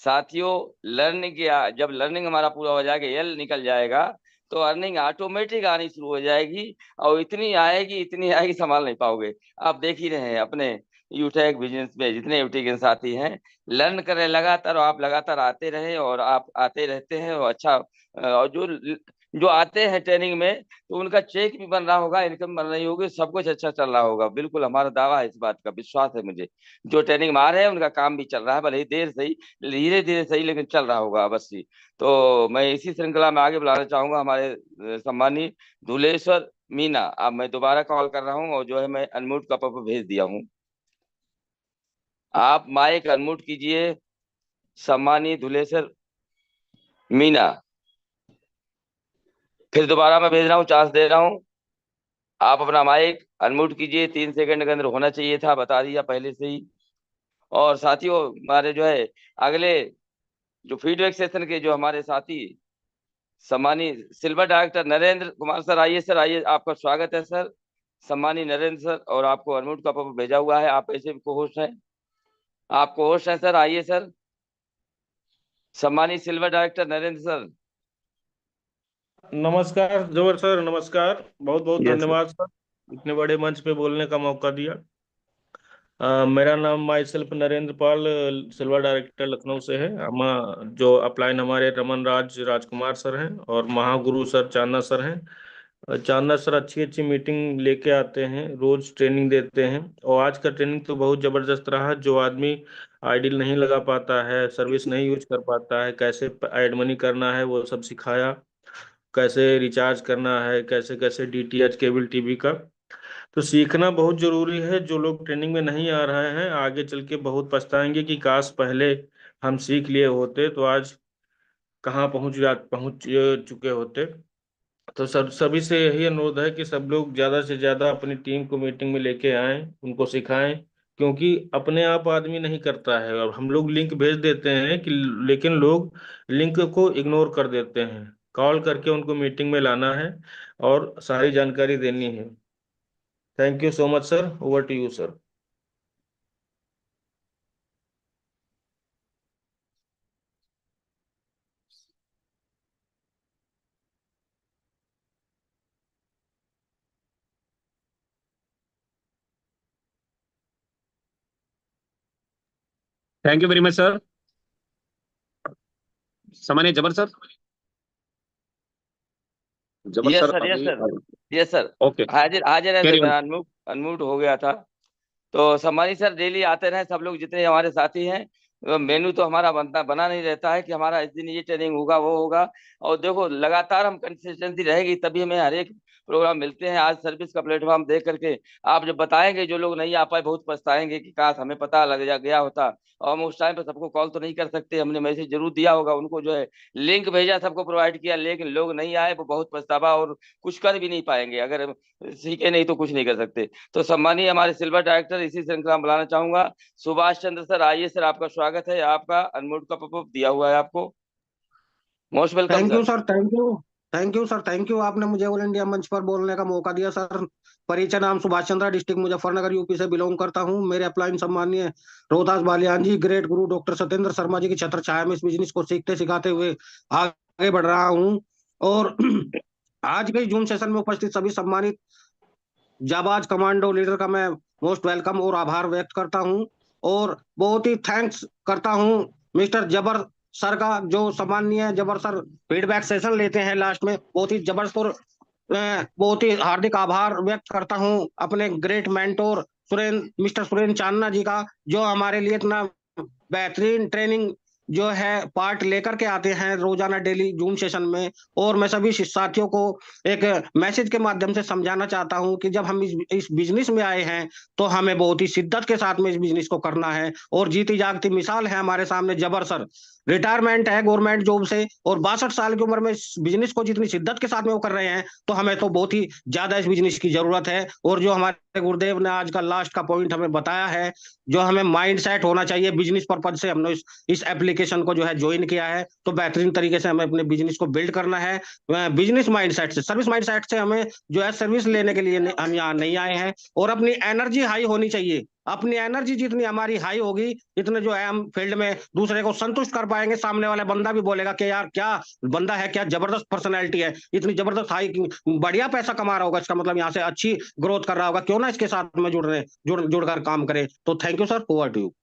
S5: साथियों, लर्निंग किया, जब लर्निंग हमारा पूरा हो जाएगा, एल निकल जाएगा, तो अर्निंग ऑटोमेटिक आनी शुरू हो जाएगी, और इतनी आएगी संभाल नहीं पाओगे। आप देख ही रहे हैं अपने यूटेक बिजनेस में जितने यूटेक के साथी हैं, लर्न कर रहे लगातार, और आप लगातार आते रहे और आप आते रहते हैं, और अच्छा और जो आते हैं ट्रेनिंग में, तो उनका चेक भी बन रहा होगा, इनकम बन रही होगी, सब कुछ अच्छा चल रहा होगा। बिल्कुल हमारा दावा है, इस बात का विश्वास है मुझे। जो ट्रेनिंग में आ रहे हैं उनका काम भी चल रहा है, भले ही देर से ही, धीरे धीरे सही, लेकिन चल रहा होगा अवश्य। तो मैं इसी श्रृंखला में आगे बुलाना चाहूंगा हमारे सम्मानी धुलेश्वर मीना। अब मैं दोबारा कॉल कर रहा हूँ, और जो है मैं अनम्यूट का पप भेज दिया हूँ, आप माइक अनम्यूट कीजिए। सम्मानी धुलेश्वर मीना, फिर दोबारा मैं भेज रहा हूँ, चांस दे रहा हूँ, आप अपना माइक अनम्यूट कीजिए। 3 सेकंड के अंदर होना चाहिए था, बता दिया पहले से ही। और साथियों, हमारे जो है अगले जो फीडबैक सेशन के जो हमारे साथी सम्मानी silver director Narendra Kumar sir, आइए सर, आइए, आपका स्वागत है सर। सम्मानी नरेंद्र सर, और आपको अनम्यूट का पप भेजा हुआ है, आप ऐसे भी को होस्ट हैं, आप को होस्ट हैं सर, आइए सर। सम्मानी सिल्वर डायरेक्टर नरेंद्र सर।
S11: नमस्कार जोर सर, नमस्कार, बहुत बहुत
S3: यस सर।
S11: धन्यवाद सर इतने बड़े मंच पे बोलने का मौका दिया। मेरा नाम my self Narendra Pal, silver director Lucknow से है। जो अपलाइन हमारे रमन राजकुमार सर हैं, और महागुरु सर चांदना सर हैं। चांदना सर अच्छी अच्छी मीटिंग लेके आते हैं, रोज ट्रेनिंग देते हैं, और आज का ट्रेनिंग तो बहुत जबरदस्त रहा। जो आदमी आइडिल नहीं लगा पाता है, सर्विस नहीं यूज कर पाता है, कैसे ऐड मनी करना है वो सब सिखाया, कैसे रिचार्ज करना है, कैसे कैसे डीटीएच केबल टीवी का। तो सीखना बहुत जरूरी है। जो लोग ट्रेनिंग में नहीं आ रहे हैं आगे चल के बहुत पछताएंगे कि काश पहले हम सीख लिए होते तो आज कहाँ पहुंच चुके होते। तो सभी से यही अनुरोध है कि सब लोग ज्यादा से ज्यादा अपनी टीम को मीटिंग में लेके आएं, उनको सिखाएं, क्योंकि अपने आप आदमी नहीं करता है। और हम लोग लिंक भेज देते हैं कि, लेकिन लोग लिंक को इग्नोर कर देते हैं। कॉल करके उनको मीटिंग में लाना है और सारी जानकारी देनी है। Thank you so much sir, over to you sir.
S2: Thank you very much sir. सामान्य जबर सर। जबर
S5: यस
S2: सर
S5: सर, यस
S2: अभी
S5: सर, यस सर,
S2: ओके
S5: हाजिर हाजिर है
S2: कैरी
S5: सर,
S2: ऑन।
S5: मैं अनम्यूट हो गया था। तो सम्मानित सर, डेली आते रहे सब लोग जितने हमारे साथी हैं। मेनू तो हमारा बना नहीं रहता है कि हमारा इस दिन ये ट्रेनिंग होगा वो होगा। और देखो लगातार हम कंसिस्टेंसी रहेगी तभी हमें हर एक प्रोग्राम मिलते हैं। आज सर्विस का प्लेटफॉर्म देख करके आप जब बताएंगे, जो लोग नहीं आ पाए बहुत पछताएंगे कि काश हमें पता लग गया होता। और हम उस टाइम पे सबको कॉल तो नहीं कर सकते, हमने मैसेज जरूर दिया होगा उनको, जो है लिंक भेजा, सबको प्रोवाइड किया, लेकिन लोग नहीं आए, वो बहुत पछतावा और कुछ कर भी नहीं पाएंगे। अगर सीखे नहीं तो कुछ नहीं कर सकते। तो सम्मानीय हमारे सिल्वर डायरेक्टर इसी श्रृंखला में बुलाना चाहूंगा सुभाष चंद्र सर। आइए सर, आपका स्वागत है, आपका अनम्यूट का पॉपअप दिया हुआ है आपको। Most welcome
S12: thank you
S5: sir.
S12: Sir, thank you. Thank you sir, thank you. आपने मुझे ऑल इंडिया मंच पर बोलने का मौका दिया सर। परिचय, नाम सुभाष चंद्र, डिस्ट्रिक्ट मुजफ्फरनगर, यूपी से बिलोंग करता हूँ। मेरे अपलाइन सम्मानीय रोहतास बालियान जी, ग्रेट गुरु डॉक्टर सत्येंद्र शर्मा जी की छत्र छाया में इस बिजनेस को सीखते सिखाते हुए आगे बढ़ रहा हूँ। और आज के जूम सेशन में उपस्थित सभी सम्मानित जाबाज कमांडो लीडर का मैं मोस्ट वेलकम और आभार व्यक्त करता हूं। और बहुत ही थैंक्स करता हूं मिस्टर जबर सर का, जो सम्मानीय जबर सर फीडबैक सेशन लेते हैं लास्ट में। बहुत ही जबरदस्त और बहुत ही हार्दिक आभार व्यक्त करता हूं अपने great mentor mister Surendra Chandna ji का, जो हमारे लिए इतना बेहतरीन ट्रेनिंग जो है पार्ट लेकर के आते हैं रोजाना डेली जूम सेशन में। और मैं सभी साथियों को एक मैसेज के माध्यम से समझाना चाहता हूं कि जब हम इस बिजनेस में आए हैं तो हमें बहुत ही शिद्दत के साथ में इस बिजनेस को करना है। और जीती जागती मिसाल है हमारे सामने जबर सर, रिटायरमेंट है गवर्नमेंट जॉब से, और 62 साल की उम्र में इस बिजनेस को जितनी शिद्दत के साथ में वो कर रहे हैं, तो हमें तो बहुत ही ज्यादा इस बिजनेस की जरूरत है। और जो हमारे गुरुदेव ने आज का लास्ट का पॉइंट हमें बताया है, जो हमें माइंड सेट होना चाहिए बिजनेस पर्पज से, हमने इस एप्लीकेशन को जो है ज्वाइन किया है, तो बेहतरीन तरीके से हमें अपने बिजनेस को बिल्ड करना है। बिजनेस माइंड सेट से, सर्विस माइंड सेट से हमें जो है सर्विस लेने के लिए हम यहाँ नहीं आए हैं। और अपनी एनर्जी हाई होनी चाहिए। अपनी एनर्जी जितनी हमारी हाई होगी, इतने जो है हम फील्ड में दूसरे को संतुष्ट कर पाएंगे। सामने वाला बंदा भी बोलेगा कि यार क्या बंदा है, क्या जबरदस्त पर्सनैलिटी है, इतनी जबरदस्त हाई, बढ़िया पैसा कमा रहा होगा, इसका मतलब यहाँ से अच्छी ग्रोथ कर रहा होगा, क्यों ना इसके साथ में जुड़कर काम करे। तो thank you sir, over to you.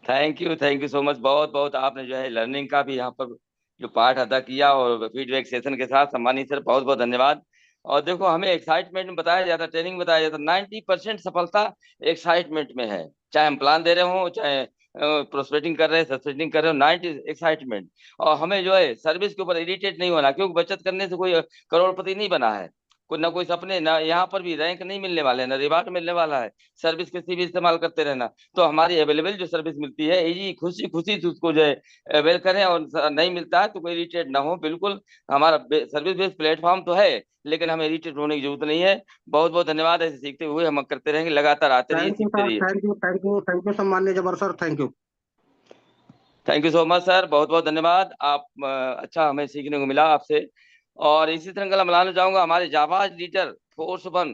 S5: Thank you so much. बहुत बहुत आपने जो है लर्निंग का भी यहाँ पर जो पार्ट अदा किया और फीडबैक सेशन के साथ, सम्मानित सर बहुत बहुत धन्यवाद। और देखो, हमें एक्साइटमेंट में बताया जाता, ट्रेनिंग में बताया जाता, 90% सफलता एक्साइटमेंट में है। चाहे हम प्लान दे रहे हो, चाहे प्रोस्पेक्टिंग कर रहे हैं, सस्पेक्टिंग कर रहे हो, 90 एक्साइटमेंट। और हमें जो है सर्विस के ऊपर इरिटेट नहीं होना, क्योंकि बचत करने से कोई करोड़पति नहीं बना है। कोई ना कोई सपने, ना यहाँ पर भी रैंक नहीं मिलने वाले, ना रिवार्ड मिलने वाला है। सर्विस किसी भी इस्तेमाल करते रहना। तो हमारी अवेलेबल जो सर्विस मिलती है, इजी खुशी खुशी से उसको जो है अवेल करें। और नहीं मिलता है तो कोई इरिटेट ना हो। बिल्कुल हमारा सर्विस बेस्ड प्लेटफॉर्म तो है, लेकिन हमें इरिटेट होने की जरूरत नहीं है। बहुत बहुत धन्यवाद। ऐसे सीखते हुए हम करते रहेंगे, लगातार आते रहिए,
S12: थैंक यू
S5: सीखते
S12: सर,
S5: रहिए।
S12: Thank you, thank you, thank you सम्मान्य Jabar sir, thank you.
S5: Thank you so much sir, बहुत बहुत धन्यवाद। आप अच्छा हमें सीखने को मिला आपसे। और इसी श्रृंखला मिलाना चाहूंगा हमारे जाबाज लीडर फोर्स 1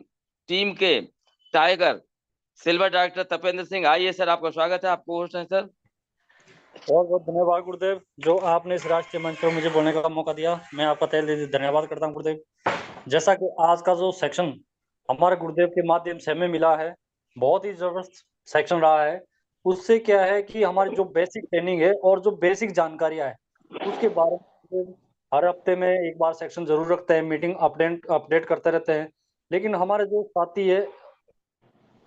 S5: टीम के tiger silver director Tapendra Singh. आइए सर, आपका स्वागत है, आपको होस्ट है सर।
S1: बहुत बहुत धन्यवाद गुरुदेव, जो आपने इस राष्ट्रीय मंच पर मुझे बोलने का मौका दिया। मैं आपका तहे दिल से धन्यवाद करता हूं गुरुदेव। जैसा कि आज का जो सेक्शन हमारे गुरुदेव के माध्यम से हमें मिला है, बहुत ही जबरदस्त सेक्शन रहा है। उससे क्या है कि हमारी जो बेसिक ट्रेनिंग है और जो बेसिक जानकारियां है, उसके बारे में हर हफ्ते में एक बार सेक्शन जरूर रखते हैं, मीटिंग अपडेट करते रहते हैं। लेकिन हमारे जो साथी है,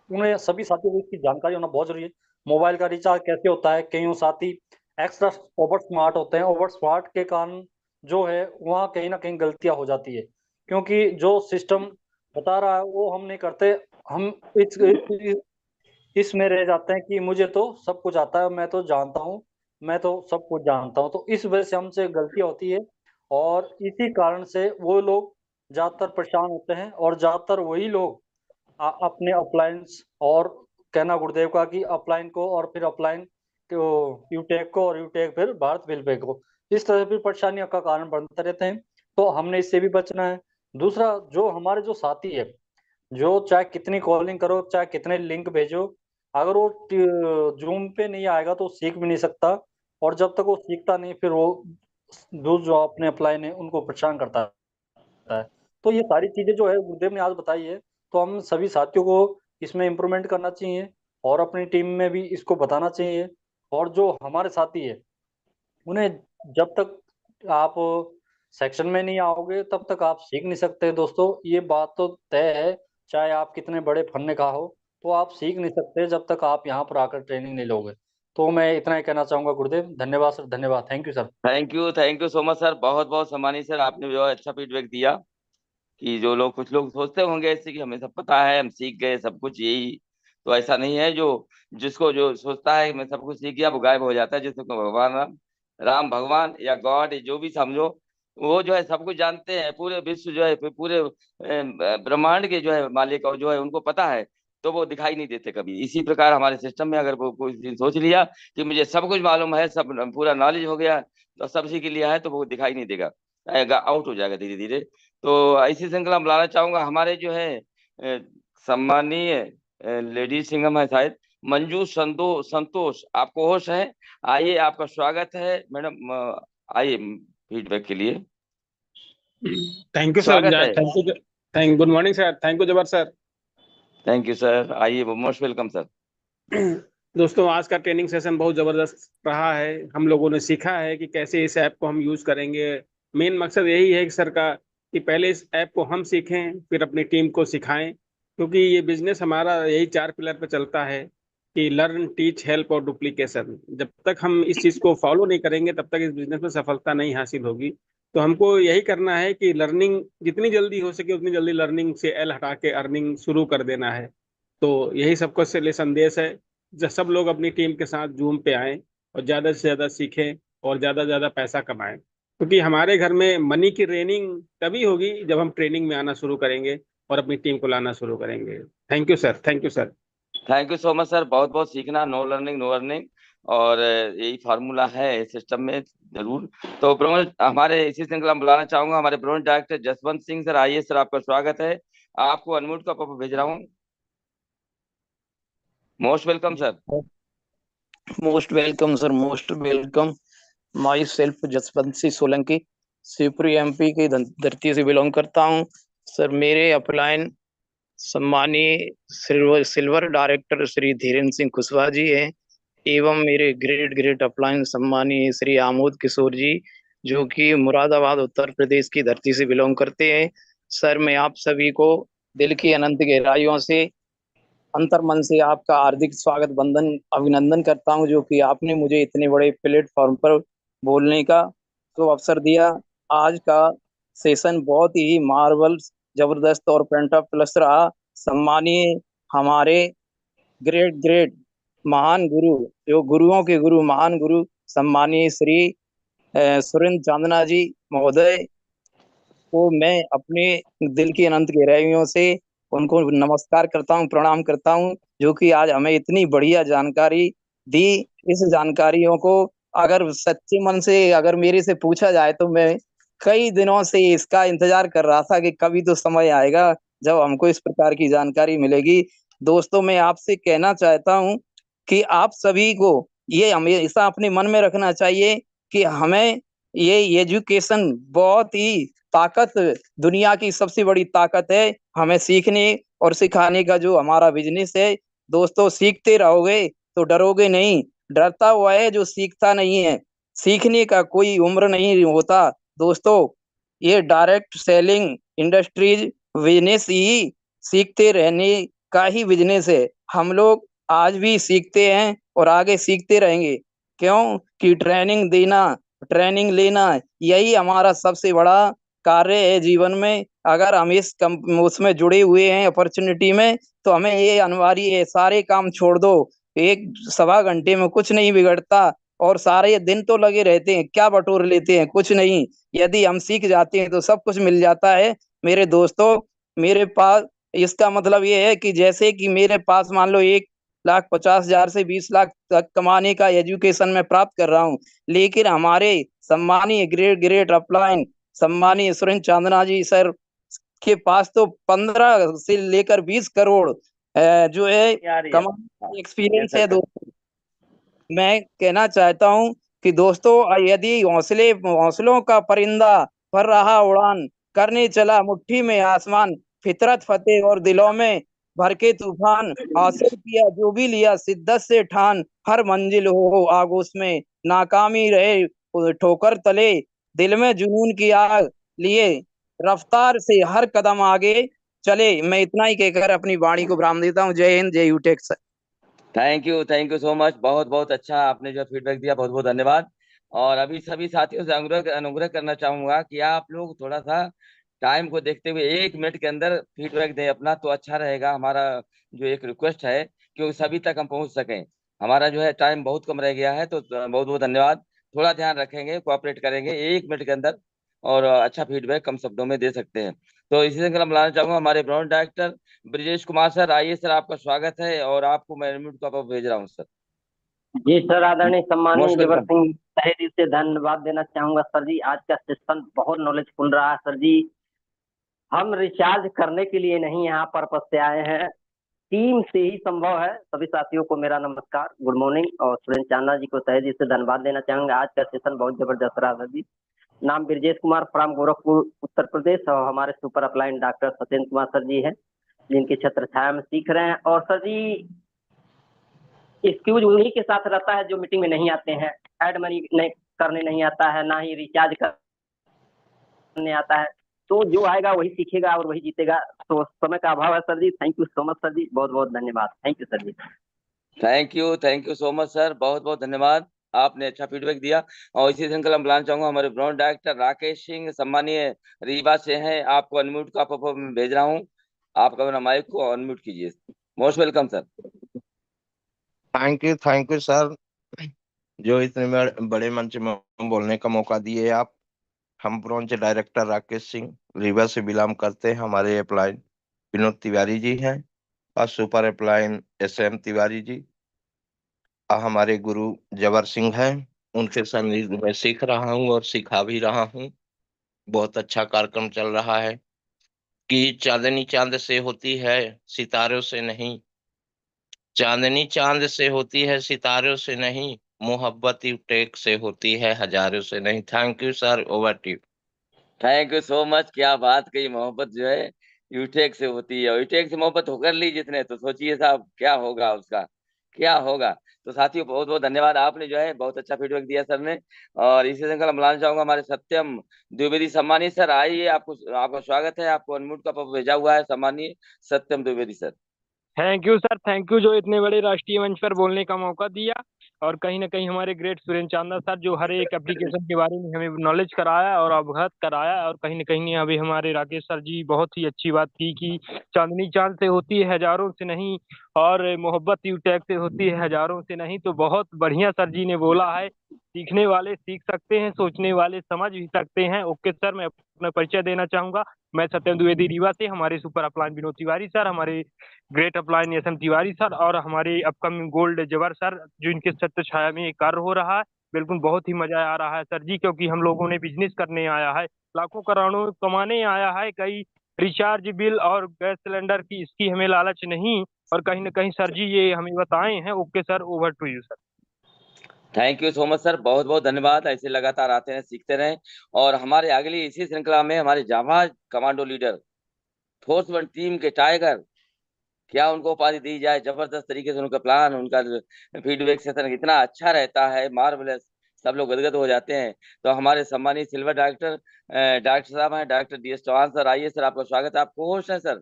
S1: उन्हें सभी साथियों को इसकी जानकारी होना बहुत जरूरी है। मोबाइल का रिचार्ज कैसे होता है, कई साथी एक्स्ट्रा ओवर स्मार्ट होते हैं, ओवर स्मार्ट के कारण जो है वहाँ कहीं ना कहीं गलतियां हो जाती है, क्योंकि जो सिस्टम बता रहा है वो हम नहीं करते। हम इसमें रह जाते हैं कि मुझे तो सब कुछ आता है, मैं तो जानता हूँ, मैं तो सब कुछ जानता हूँ। तो इस वजह से हमसे गलती होती है, और इसी कारण से वो लोग ज्यादातर परेशान होते हैं। और ज्यादातर वही लोग अपने अपलायंस, और कहना गुरुदेव का कि अपलाइन को और फिर अपलाइन को यूटेक को, और यूटेक फिर भारत बिल पे को, इस तरह की परेशानियों का कारण बनते रहते हैं। तो हमने इससे भी बचना है। दूसरा, जो हमारे जो साथी है, जो चाहे कितनी कॉलिंग करो, चाहे कितने लिंक भेजो, अगर वो जूम पे नहीं आएगा तो सीख भी नहीं सकता। और जब तक वो सीखता नहीं, फिर वो जो अपने अपलाइन है उनको परेशान करता है। तो ये सारी चीजें जो है गुरुदेव ने आज बताई है, तो हम सभी साथियों को इसमें इम्प्रूवमेंट करना चाहिए, और अपनी टीम में भी इसको बताना चाहिए। और जो हमारे साथी है, उन्हें जब तक आप सेक्शन में नहीं आओगे तब तक आप सीख नहीं सकते दोस्तों। ये बात तो तय है, चाहे आप कितने बड़े फन्नेगाह हो, तो आप सीख नहीं सकते जब तक आप यहाँ पर आकर ट्रेनिंग नहीं लोगे। तो मैं इतना ही कहना चाहूंगा गुरुदेव। धन्यवाद सर, धन्यवाद। Thank you sir.
S5: Thank you so much sir, बहुत बहुत सम्मानित सर, आपने जो है अच्छा फीडबैक दिया। कि जो लोग, कुछ लोग सोचते होंगे ऐसे कि हमें सब पता है, हम सीख गए सब कुछ, यही तो ऐसा नहीं है। जो जिसको जो सोचता है मैं सब कुछ सीख गया, वो गायब हो जाता है। जिसको भगवान राम भगवान या गॉड जो भी समझो, वो जो है सब कुछ जानते हैं। पूरे विश्व जो है, पूरे ब्रह्मांड के जो है मालिक और जो है उनको पता है, तो वो दिखाई नहीं देते कभी। इसी प्रकार हमारे सिस्टम में अगर वो कोई दिन सोच लिया कि मुझे सब कुछ मालूम है, सब पूरा नॉलेज हो गया, तो सब सीख लिया है, तो वो दिखाई नहीं देगा, आउट हो जाएगा धीरे धीरे। तो ऐसी श्रृंखला में लाना चाहूंगा। हमारे जो है सम्मानीय लेडीज सिंगम है शायद, मंजू संतोष, आपको होश है? आइए, आपका स्वागत है मैडम, आइए फीडबैक के लिए।
S13: Thank you sir.
S5: स्वागत है।
S13: Thank good morning sir. Thank you जबर सर।
S5: थैंक यू सर, आइए, मोस्ट वेलकम सर।
S13: दोस्तों, आज का ट्रेनिंग सेशन बहुत जबरदस्त रहा है। हम लोगों ने सीखा है कि कैसे इस ऐप को हम यूज करेंगे। मेन मकसद यही है कि सर का कि पहले इस ऐप को हम सीखें, फिर अपनी टीम को सिखाएं, क्योंकि ये बिजनेस हमारा यही 4 पिलर पे चलता है कि लर्न, टीच, हेल्प और डुप्लीकेशन। जब तक हम इस चीज को फॉलो नहीं करेंगे तब तक इस बिजनेस में सफलता नहीं हासिल होगी। तो हमको यही करना है कि लर्निंग जितनी जल्दी हो सके उतनी जल्दी लर्निंग से एल हटा के अर्निंग शुरू कर देना है। तो यही सबको से लिए संदेश है। जब सब लोग अपनी टीम के साथ जूम पे आएं और ज़्यादा से ज़्यादा सीखें और ज़्यादा से ज़्यादा पैसा कमाएं, क्योंकि हमारे घर में मनी की ट्रेनिंग तभी होगी जब हम ट्रेनिंग में आना शुरू करेंगे और अपनी टीम को लाना शुरू करेंगे। Thank you sir. Thank you sir.
S5: Thank you so much sir, बहुत बहुत सीखना, नो लर्निंग नो अर्निंग, और यही फार्मूला है सिस्टम में जरूर। तो प्रमोद, हमारे इसी श्रृंखला में बुलाना चाहूंगा हमारे project director Jaswant Singh sir. आइए सर, आपका स्वागत है। आपको अनम्यूट का पॉपअप भेज रहा हूँ। Most welcome sir.
S7: Most welcome sir, most welcome. My self Jaswant Singh Solanki, Shivpuri MP की धरती से बिलोंग करता हूँ। सर, मेरे अपलाइन सम्मानीय सिल्वर डायरेक्टर श्री धीरेन्द्र सिंह कुशवाहा जी हैं, एवं मेरे ग्रेट ग्रेट अपलाइन सम्मानीय श्री आमोद किशोर जी, जो कि मुरादाबाद उत्तर प्रदेश की धरती से बिलोंग करते हैं। सर, मैं आप सभी को दिल की अनंत गहराइयों से, अंतर मन से आपका हार्दिक स्वागत, वंदन, अभिनंदन करता हूं, जो कि आपने मुझे इतने बड़े प्लेटफॉर्म पर बोलने का तो अवसर दिया। आज का सेशन बहुत ही मार्वल, जबरदस्त और पेंटा प्लस रहा। सम्मानीय हमारे ग्रेट ग्रेट महान गुरु, जो गुरुओं के गुरु, महान गुरु सम्मानीय श्री सुरेंद्र चांदना जी महोदय को मैं अपने दिल की अनंत गहराइयों से उनको नमस्कार करता हूँ, प्रणाम करता हूँ, जो कि आज हमें इतनी बढ़िया जानकारी दी। इस जानकारियों को अगर सच्चे मन से अगर मेरे से पूछा जाए तो मैं कई दिनों से इसका इंतजार कर रहा था कि कभी तो समय आएगा जब हमको इस प्रकार की जानकारी मिलेगी। दोस्तों, मैं आपसे कहना चाहता हूँ कि आप सभी को ये हमेशा अपने मन में रखना चाहिए कि हमें ये एजुकेशन बहुत ही ताकत, दुनिया की सबसे बड़ी ताकत है। हमें सीखने और सिखाने का जो हमारा बिजनेस है, दोस्तों, सीखते रहोगे तो डरोगे नहीं। डरता हुआ है जो सीखता नहीं है। सीखने का कोई उम्र नहीं होता दोस्तों। ये डायरेक्ट सेलिंग इंडस्ट्रीज बिजनेस ही सीखते रहने का ही बिजनेस है। हम लोग आज भी सीखते हैं और आगे सीखते रहेंगे, क्यों कि ट्रेनिंग देना, ट्रेनिंग लेना, यही हमारा सबसे बड़ा कार्य है जीवन में। अगर हम इस उसमें जुड़े हुए हैं अपॉर्चुनिटी में, तो हमें ये अनिवार्य है, सारे काम छोड़ दो। 1-1.25 घंटे में कुछ नहीं बिगड़ता, और सारे दिन तो लगे रहते हैं, क्या बटोर लेते हैं, कुछ नहीं। यदि हम सीख जाते हैं तो सब कुछ मिल जाता है। मेरे दोस्तों, मेरे पास, इसका मतलब ये है कि जैसे कि मेरे पास मान लो 1,50,000 से 20 लाख तक कमाने का एजुकेशन में प्राप्त कर रहा हूँ, लेकिन हमारे सम्मानीय ग्रेट ग्रेट अपलाइन सम्मानीय सुरेंद्र चांदना जी सर के पास तो 15 से लेकर 20 करोड़ जो है कमाने का एक्सपीरियंस है। दोस्तों, मैं कहना चाहता हूं कि दोस्तों, यदि हौसलों का परिंदा भर रहा उड़ान, करने चला मुट्ठी में आसमान, फितरत फतेह और दिलों में भर के तूफान, हासिल किया जो भी लिया शिद्दत से ठान, हर मंजिल हो आगोश में, नाकामी रहे ठोकर तले, दिल में जुनून की आग लिए रफ्तार से हर कदम आगे चले। मैं इतना ही कहकर अपनी वाणी को विराम देता हूँ। जय हिंद, जय UTech sir.
S5: Thank you so much. बहुत बहुत अच्छा आपने जो फीडबैक दिया, बहुत बहुत धन्यवाद। और अभी सभी साथियों से अनुग्रह करना चाहूंगा कि आप लोग थोड़ा सा टाइम को देखते हुए 1 मिनट के अंदर फीडबैक दें अपना, तो अच्छा रहेगा। हमारा जो एक रिक्वेस्ट है कि सभी तक हम पहुंच सकें। हमारा जो है टाइम बहुत कम रह गया है, तो बहुत बहुत धन्यवाद। थोड़ा ध्यान रखेंगे, कोऑपरेट करेंगे 1 मिनट के अंदर, और अच्छा फीडबैक कम शब्दों में दे सकते हैं। तो इसी से बुलाना चाहूंगा हमारे brand director Brijesh Kumar sir. आइए सर, आपका स्वागत है, और आपको मैं अनम्यूट को भेज रहा हूँ सर।
S14: जी सर, आदरणीय सम्मानीय
S5: मोस्ट
S14: जबर
S5: वेलकम।
S14: सिंह, तहे दिल से धन्यवाद देना चाहूंगा सर जी। आज का सेशन बहुत नॉलेजफुल रहा सर जी। हम रिचार्ज करने के लिए नहीं यहाँ पर्पस से आए हैं, टीम से ही संभव है। सभी साथियों को मेरा नमस्कार, गुड मॉर्निंग, और सुरेंद्र चांदा जी को तहे दिल से धन्यवाद देना चाहूंगा। आज का सेशन बहुत जबरदस्त रहा सर जी। नाम ब्रजेश कुमार फ्रॉम गोरखपुर उत्तर प्रदेश, और हमारे super upline doctor Satyendra Kumar sir ji हैं, जिनकी छत्र छाया में सीख रहे हैं। और सर जी, एक्सक्यूज उन्हीं के साथ रहता है जो मीटिंग में नहीं आते हैं। ऐड मनी नहीं करने नहीं आता है, ना ही रिचार्ज करने आता है। तो जो आएगा वही सीखेगा और वही जीतेगा। तो समय का अभाव है sir ji. Thank you so much sir ji, बहुत बहुत धन्यवाद। Thank you sir ji.
S5: Thank you so much sir, बहुत बहुत धन्यवाद। आपने अच्छा फीडबैक दिया। और इसी श्रृंखला में बुलाना चाहूंगा हमारे ब्रांड डायरेक्टर राकेश सिंह, सम्मानीय रीवा से हैं। आपको अनम्यूट का पॉपअप में भेज रहा हूँ, आप अपना माइक को अनम्यूट कीजिए। Most welcome sir.
S15: Thank you sir, जो इतने बड़े मंच में बोलने का मौका दिए आप। हम ब्रांच डायरेक्टर राकेश सिंह रीवा से बिलोंग करते हैं। हमारे अपलाइन विनोद तिवारी जी हैं, और super upline SM Tiwari ji, और हमारे गुरु जबर सिंह हैं। उनके सानिध्य में सीख रहा हूँ और सिखा भी रहा हूँ। बहुत अच्छा कार्यक्रम चल रहा है कि चांदनी चांद से होती है, सितारों से नहीं। चांदनी चांद से होती है, सितारों से नहीं। मोहब्बत यूटेक से होती है, हजारों से नहीं। Thank you sir, over to you.
S5: Thank you so much. क्या बात कही, मोहब्बत जो है यूटेक से होती है, और यूटेक से मोहब्बत होकर ली जिसने, तो सोचिए साहब क्या होगा उसका, क्या होगा। तो साथियों बहुत बहुत धन्यवाद, आपने जो है बहुत अच्छा फीडबैक दिया सर ने। और इसी श्रृंखला बुलाना चाहूंगा हमारे सत्यम द्विवेदी, सम्मानीय सर। आइए, आपको आपका स्वागत है। आपको अनम्यूट का पॉपअप भेजा हुआ है, सम्मानीय Satyam Dwivedi sir.
S6: Thank you sir, thank you, जो इतने बड़े राष्ट्रीय मंच पर बोलने का मौका दिया। और कहीं ना कहीं हमारे ग्रेट सुरेंद्र चांदा सर, जो हर एक एप्लीकेशन के बारे में हमें नॉलेज कराया और अवगत कराया। और कहीं ना कहीं अभी हमारे राकेश सर जी बहुत ही अच्छी बात की कि चांदनी चांद से होती है, हजारों से नहीं। और मोहब्बत यूटैग से होती है, हजारों से नहीं। तो बहुत बढ़िया सर जी ने बोला है। सीखने वाले सीख सकते हैं, सोचने वाले समझ भी सकते हैं। ओके सर, मैं अपना परिचय देना चाहूंगा। मैं सत्यम द्विवेदी रीवा से, हमारे super upline Vinod Tiwari sir, हमारे great upline SM Tiwari sir, और हमारे अपकमिंग गोल्ड जबर सर, जो इनके छत्र छाया में कार्य हो रहा है। बिल्कुल बहुत ही मजा आ रहा है सर जी, क्योंकि हम लोगों ने बिजनेस करने आया है, लाखों करोड़ों कमाने आया है। कई रिचार्ज बिल और गैस सिलेंडर की इसकी हमें लालच नहीं। और कहीं ना कहीं सर जी ये हमें बताए हैं। Okay sir, over to you sir.
S5: Thank you so much sir, बहुत बहुत धन्यवाद। ऐसे लगातार आते रहें, सीखते रहें। और हमारे अगली इसी श्रृंखला में हमारे जाबाज commando leader, force one team के टाइगर, क्या उनको उपाधि दी जाए। जबरदस्त तरीके से उनका प्लान, उनका फीडबैक सेशन इतना अच्छा रहता है, मार्वलस, सब लोग गदगद हो जाते हैं। तो हमारे सम्मानित सिल्वर डायरेक्टर साहब हैं, डॉक्टर DS चौहान सर। आइए सर, आपका स्वागत है। आप होस्ट हैं सर,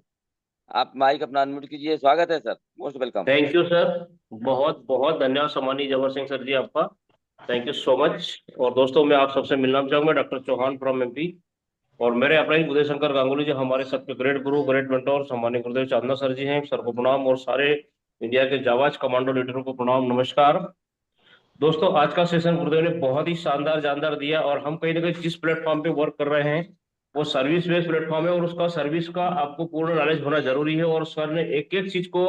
S5: आप माइक अपना अनम्यूट कीजिए। स्वागत है sir, most welcome.
S11: Thank you sir, बहुत बहुत धन्यवाद सम्मानीय जबर सिंह सर जी आपका। Thank you so much. और दोस्तों, मैं आप सबसे मिलना चाहूंगा, डॉक्टर चौहान फ्रॉम MP। और मेरे अपलाइन उदय शंकर गांगुली जी, हमारे सबके ग्रेट गुरु, ग्रेट मेंटोर सम्मानीय गुरुदेव चांदना सर जी हैं, सर को प्रणाम। और सारे इंडिया के जाबाज कमांडो लीडरों को प्रणाम, नमस्कार। दोस्तों, आज का सेशन गुरुदेव ने बहुत ही शानदार जानदार दिया। और हम कहीं ना कहीं जिस प्लेटफॉर्म पे वर्क कर रहे हैं वो सर्विस बेस्ड प्लेटफॉर्म है, और उसका सर्विस का आपको पूर्ण नॉलेज होना जरूरी है। और सर ने एक एक चीज को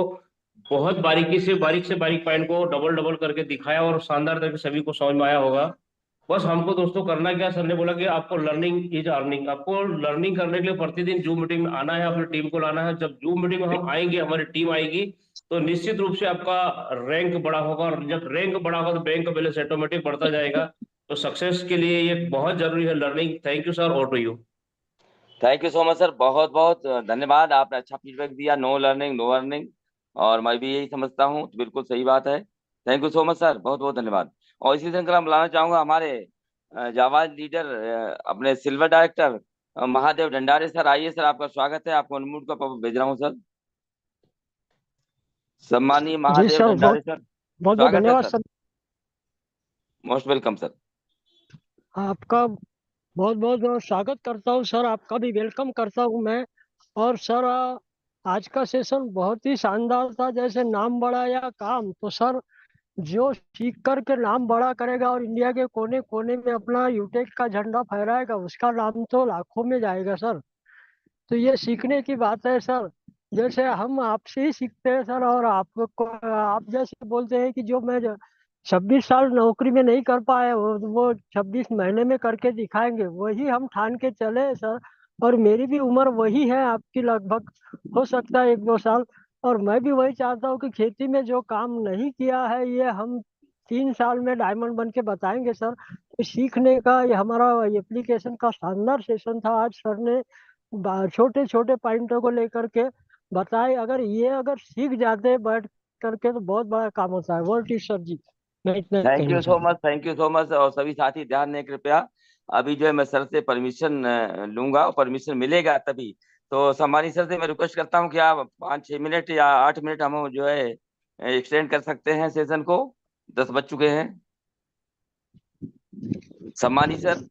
S11: बहुत बारीक से बारीक पॉइंट को डबल डबल करके दिखाया, और शानदार तरीके से सभी को समझ में आया होगा। बस हमको दोस्तों करना क्या, सर ने बोला कि आपको लर्निंग इज अर्निंग। आपको लर्निंग करने के लिए प्रतिदिन जूम मीटिंग में आना है, अपनी टीम को लाना है। जब जूम मीटिंग में हम आएंगे, हमारी टीम आएगी, तो निश्चित रूप से आपका रैंक बड़ा होगा। और जब रैंक बड़ा होगा तो बैंक बैलेंस ऑटोमेटिक बढ़ता जाएगा। तो सक्सेस के लिए ये बहुत जरूरी है लर्निंग। थैंक यू सर, और to you.
S5: Thank you so much sir, बहुत बहुत धन्यवाद। आपने अच्छा फीडबैक दिया। नो लर्निंग नो अर्निंग, और मैं भी यही समझता हूँ, तो बिल्कुल सही बात है। Thank you so much sir, बहुत बहुत धन्यवाद। और इसी श्रृंखला में बुलाना चाहूंगा हमारे जाबाज लीडर अपने सिल्वर डायरेक्टर महादेव भंडारे सर, आइए सर, आपका स्वागत है। आपको अनम्यूट का भेज रहा हूँ सर। सम्मानीय महादेव
S16: सर,
S5: भंडारे सर,
S16: बहुत
S5: स्वागत है
S16: धन्यवाद
S5: sir.
S16: Sir.
S5: Most welcome sir.
S16: आपका बहुत बहुत स्वागत करता हूँ सर, आपका भी वेलकम करता हूँ मैं। और सर आज का सेशन बहुत ही शानदार था। जैसे नाम बड़ा या काम, तो सर जो सीख कर के नाम बड़ा करेगा और इंडिया के कोने कोने में अपना यूटेक का झंडा फहराएगा, उसका नाम तो लाखों में जाएगा सर। तो ये सीखने की बात है सर। जैसे हम आपसे ही सीखते हैं सर, और आपको आप जैसे बोलते हैं कि जो मैं 26 साल नौकरी में नहीं कर पाए वो 26 महीने में करके दिखाएंगे, वही हम ठान के चले हैं सर। और मेरी भी उम्र वही है आपकी लगभग, हो सकता है 1-2 साल। और मैं भी वही चाहता हूँ कि खेती में जो काम नहीं किया है ये हम 3 साल में डायमंड बन के बताएंगे सर। तो सीखने का ये हमारा एप्लीकेशन का शानदार सेशन था आज। सर ने छोटे छोटे पॉइंटों को लेकर के बताए। अगर सीख जाते बैठ करके तो बहुत बड़ा काम होता है। वर्ल्ड सर जी, मैं इतना
S5: थैंक
S16: कहना
S5: यू सो
S16: चाहूंगा।
S5: Much, thank you so much. और सभी साथी ध्यान दें कृपया, अभी जो है मैं सर से परमिशन लूंगा, परमिशन मिलेगा तभी। तो सम्मानित सर से मैं रिक्वेस्ट करता हूं कि आप 5-6 मिनट या 8 मिनट हम जो है एक्सटेंड कर सकते हैं सेशन को। 10 बज चुके हैं। सम्मानित सर,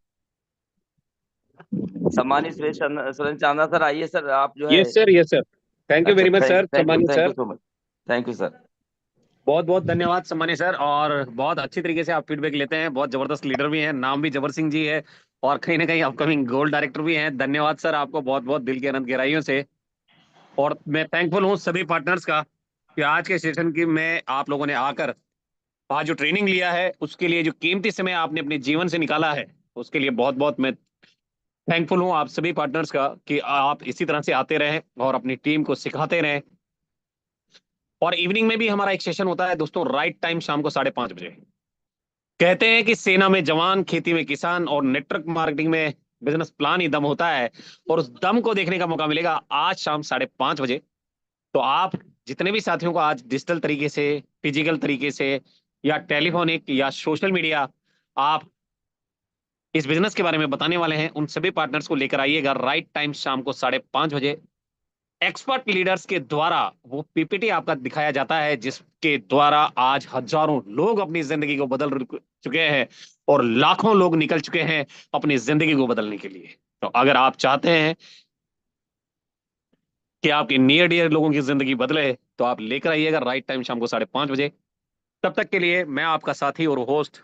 S5: सम्मानित सुरेंद्र चांदा सर, आइए सर, आप जो है।
S13: Yes sir. Thank you very much sir,
S5: thank
S13: सम्मानित
S5: you
S13: sir.
S5: So much, thank you sir.
S2: बहुत बहुत धन्यवाद सम्मानित सर, और बहुत अच्छी तरीके से आप फीडबैक लेते हैं। बहुत जबरदस्त लीडर भी हैं, नाम भी जबर सिंह जी है, और कहीं ना कहीं अपकमिंग गोल्ड डायरेक्टर भी हैं। धन्यवाद सर, आपको बहुत बहुत दिल की अनंत गहराइयों से। और मैं थैंकफुल हूँ सभी पार्टनर्स का कि आज के सेशन की में आप लोगों ने आकर आज जो ट्रेनिंग लिया है, उसके लिए जो कीमती समय आपने अपने जीवन से निकाला है, उसके लिए बहुत बहुत मैं थैंकफुल हूँ आप सभी पार्टनर्स का कि आप इसी तरह से आते रहें और अपनी टीम को सिखाते रहें। और इवनिंग में भी हमारा एक सेशन होता है दोस्तों, राइट टाइम शाम को 5:30 बजे। कहते हैं कि सेना में जवान, खेती में किसान और नेटवर्क मार्केटिंग में बिजनेस प्लान ही दम होता है, और उस दम को देखने का मौका मिलेगा आज शाम 5:30 बजे। तो आप जितने भी साथियों को आज डिजिटल तरीके से, फिजिकल तरीके से, या टेलीफोनिक या सोशल मीडिया आप इस बिजनेस के बारे में बताने वाले हैं, उन सभी पार्टनर्स को लेकर आइएगा राइट टाइम शाम को 5:30 बजे। एक्सपर्ट लीडर्स के द्वारा वो पीपीटी आपका दिखाया जाता है, जिसके द्वारा आज हजारों लोग अपनी जिंदगी को बदल चुके हैं और लाखों लोग निकल चुके हैं अपनी जिंदगी को बदलने के लिए। तो अगर आप चाहते हैं कि आपके नियर डियर लोगों की जिंदगी बदले, तो आप लेकर आइएगा राइट टाइम शाम को 5:30 बजे। तब तक के लिए मैं आपका साथी और होस्ट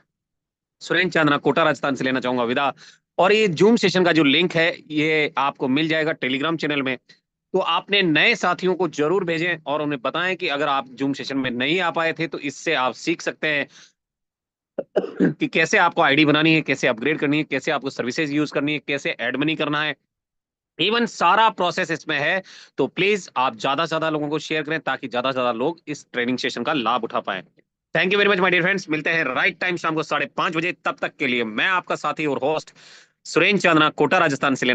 S2: सुरेंद्र चांदना, कोटा राजस्थान से लेना चाहूंगा विदा। और ये जूम सेशन का जो लिंक है, ये आपको मिल जाएगा टेलीग्राम चैनल में। तो आपने नए साथियों को जरूर भेजें और उन्हें बताएं कि अगर आप जूम सेशन में नहीं आ पाए थे, तो इससे आप सीख सकते हैं कि कैसे आपको आईडी बनानी है, कैसे अपग्रेड करनी है, कैसे आपको सर्विसेज यूज करनी है, कैसे एड मनी करना है। इवन सारा प्रोसेस इसमें है। तो प्लीज आप ज्यादा से ज्यादा लोगों को शेयर करें, ताकि ज्यादा से ज्यादा लोग इस ट्रेनिंग सेशन का लाभ उठा पाए। Thank you very much my dear friends, मिलते हैं राइट टाइम शाम को 5:30 बजे। तब तक के लिए मैं आपका साथी और होस्ट सुरेंद्र चांदना, कोटा राजस्थान से लेना